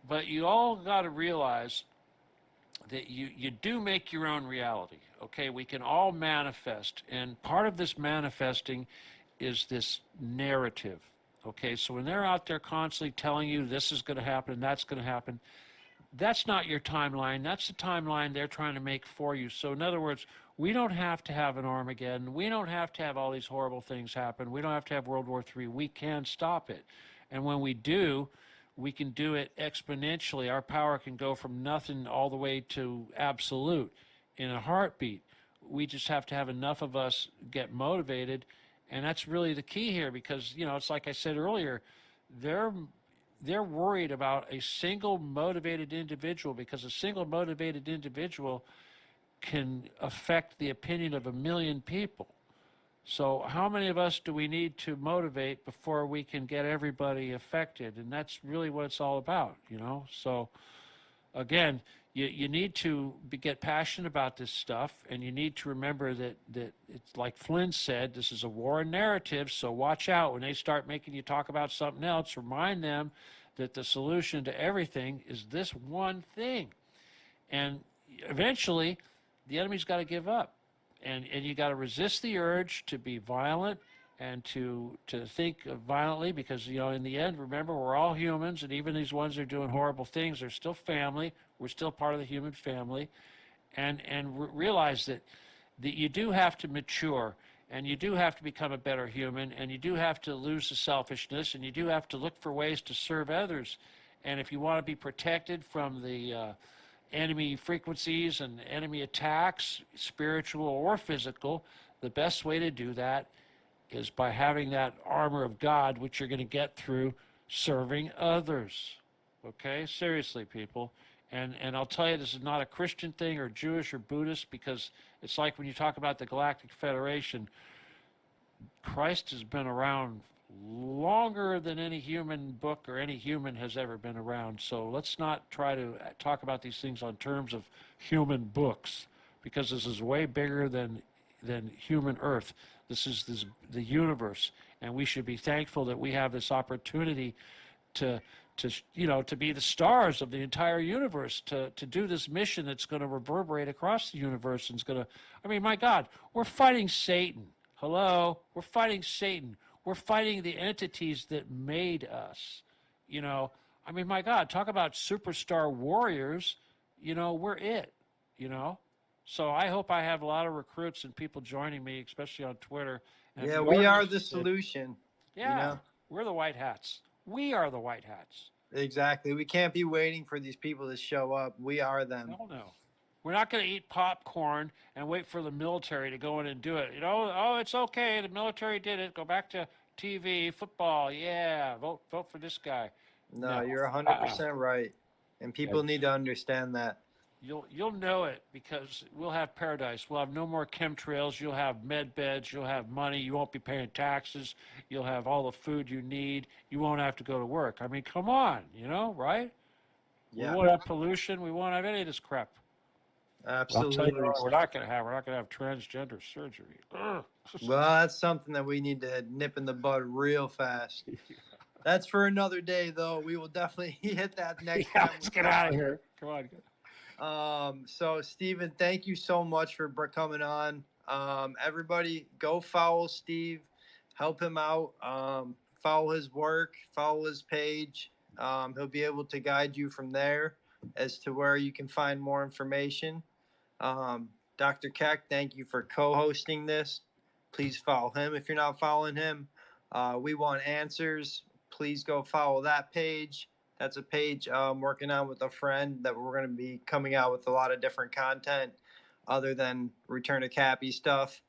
A: But you all got to realize that you do make your own reality. Okay, we can all manifest, and part of this manifesting is this narrative. Okay, so when they're out there constantly telling you this is going to happen and that's going to happen, that's not your timeline. That's the timeline they're trying to make for you. So in other words, we don't have to have an Armageddon. We don't have to have all these horrible things happen. We don't have to have World War III. We can stop it. And when we do, we can do it exponentially. Our power can go from nothing all the way to absolute in a heartbeat. We just have to have enough of us get motivated. And that's really the key here, because, you know, it's like I said earlier, they're worried about a single motivated individual, because a single motivated individual can affect the opinion of 1 million people. So how many of us do we need to motivate before we can get everybody affected? And that's really what it's all about, you know? So again, you need to get passionate about this stuff, and you need to remember that it's like Flynn said, this is a war in narratives, so watch out. When they start making you talk about something else, remind them that the solution to everything is this one thing. And eventually, the enemy's got to give up. And you got to resist the urge to be violent and to think violently, because, you know, in the end, remember, we're all humans, and even these ones that are doing horrible things, they're still family. We're still part of the human family. And realize that you do have to mature, and you do have to become a better human, and you do have to lose the selfishness, and you do have to look for ways to serve others. And if you want to be protected from the enemy frequencies and enemy attacks, spiritual or physical, the best way to do that is by having that armor of God, which you're going to get through serving others. Okay? Seriously, people. And I'll tell you, this is not a Christian thing or Jewish or Buddhist, because it's like when you talk about the Galactic Federation, Christ has been around longer than any human book or any human has ever been around. So let's not try to talk about these things on terms of human books, because this is way bigger than human Earth. This is the universe, and we should be thankful that we have this opportunity to be the stars of the entire universe, to do this mission that's going to reverberate across the universe, and it's going to, I mean, my God, we're fighting Satan. Hello? We're fighting Satan. We're fighting the entities that made us. You know, I mean, my God, talk about superstar warriors. You know, we're it, you know? So I hope I have a lot of recruits and people joining me, especially on Twitter. And
C: Yeah, we are the solution.
A: Yeah,
C: you know?
A: We're the white hats. We are the white hats.
C: Exactly. We can't be waiting for these people to show up. We are them.
A: Hell no. We're not going to eat popcorn and wait for the military to go in and do it. You know, oh, it's okay. The military did it. Go back to TV, football. Yeah, vote for this guy.
C: No, you're 100% right. And people need to understand that.
A: You'll know it, because we'll have paradise. We'll have no more chemtrails. You'll have med beds. You'll have money. You won't be paying taxes. You'll have all the food you need. You won't have to go to work. I mean, come on, you know, right?
C: Yeah.
A: We won't have pollution. We won't have any of this crap.
C: Absolutely.
A: I'll tell you what we're not going to have. We're not going to have transgender surgery.
C: Well, that's something that we need to nip in the bud real fast. That's for another day, though. We will definitely hit that next time.
A: Let's get out of here. Come on.
C: So Steven, thank you so much for coming on. Everybody go follow Steve, help him out. Follow his work, follow his page. He'll be able to guide you from there as to where you can find more information. Dr. Keck, thank you for co-hosting this. Please follow him if you're not following him. We Want Answers. Please go follow that page. That's a page I'm working on with a friend that we're going to be coming out with a lot of different content other than Return to Cappy stuff.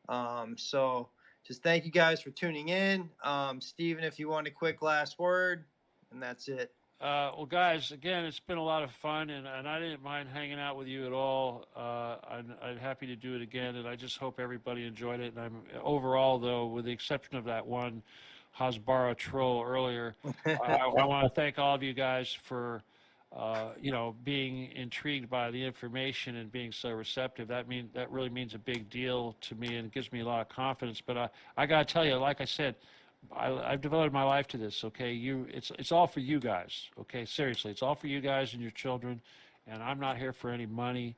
C: So just thank you guys for tuning in. Steven, if you want a quick last word, and that's it.
A: Well, guys, again, it's been a lot of fun, and I didn't mind hanging out with you at all. I'm happy to do it again, and I just hope everybody enjoyed it. And overall, though, with the exception of that one Hasbara troll earlier, I want to thank all of you guys for, being intrigued by the information and being so receptive. That really means a big deal to me, and it gives me a lot of confidence. But I got to tell you, like I said, I've devoted my life to this. Okay, it's all for you guys. Okay, seriously, it's all for you guys and your children, and I'm not here for any money.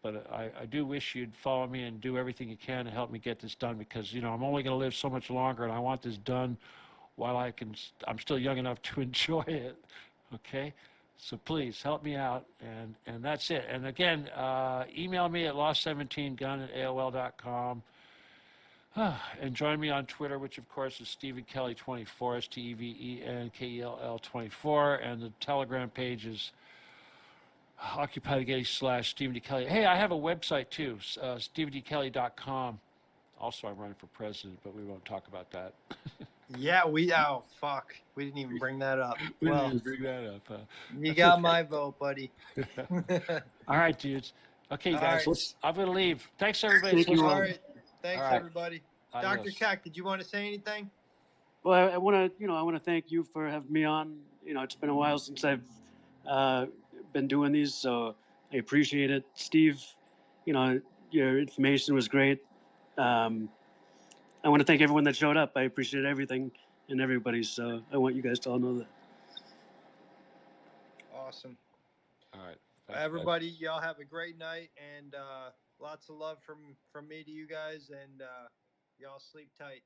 A: But I do wish you'd follow me and do everything you can to help me get this done, because I'm only going to live so much longer, and I want this done while I'm still young enough to enjoy it. Okay, so please help me out, and that's it. And again, email me at lost17gun@aol.com. And join me on Twitter, which of course is Stephen Kelley 24, STEVENKELL 24, and the Telegram page is Occupy the Getty / Stephen D. Kelley. Hey, I have a website too, StephenDKelley.com. Also, I'm running for president, but we won't talk about that.
C: Yeah, oh fuck, we didn't even bring that up.
A: We
C: Well,
A: didn't bring that up.
C: you got my vote, buddy.
A: All right, dudes. Okay,
C: All
A: guys,
C: right.
A: I'm going to leave. Thanks, everybody.
B: Thank you
C: All
B: all.
C: right. Thanks,
A: All right.
C: everybody. Dr.
A: Adios.
C: Keck, did you want to say anything?
B: Well, I want to thank you for having me on. It's been a while since I've been doing these, so I appreciate it. Steve, your information was great. I want to thank everyone that showed up. I appreciate everything and everybody, so I want you guys to all know that.
C: Awesome.
A: All right. Thanks,
C: Everybody, y'all have a great night, and lots of love from me to you guys, and y'all sleep tight.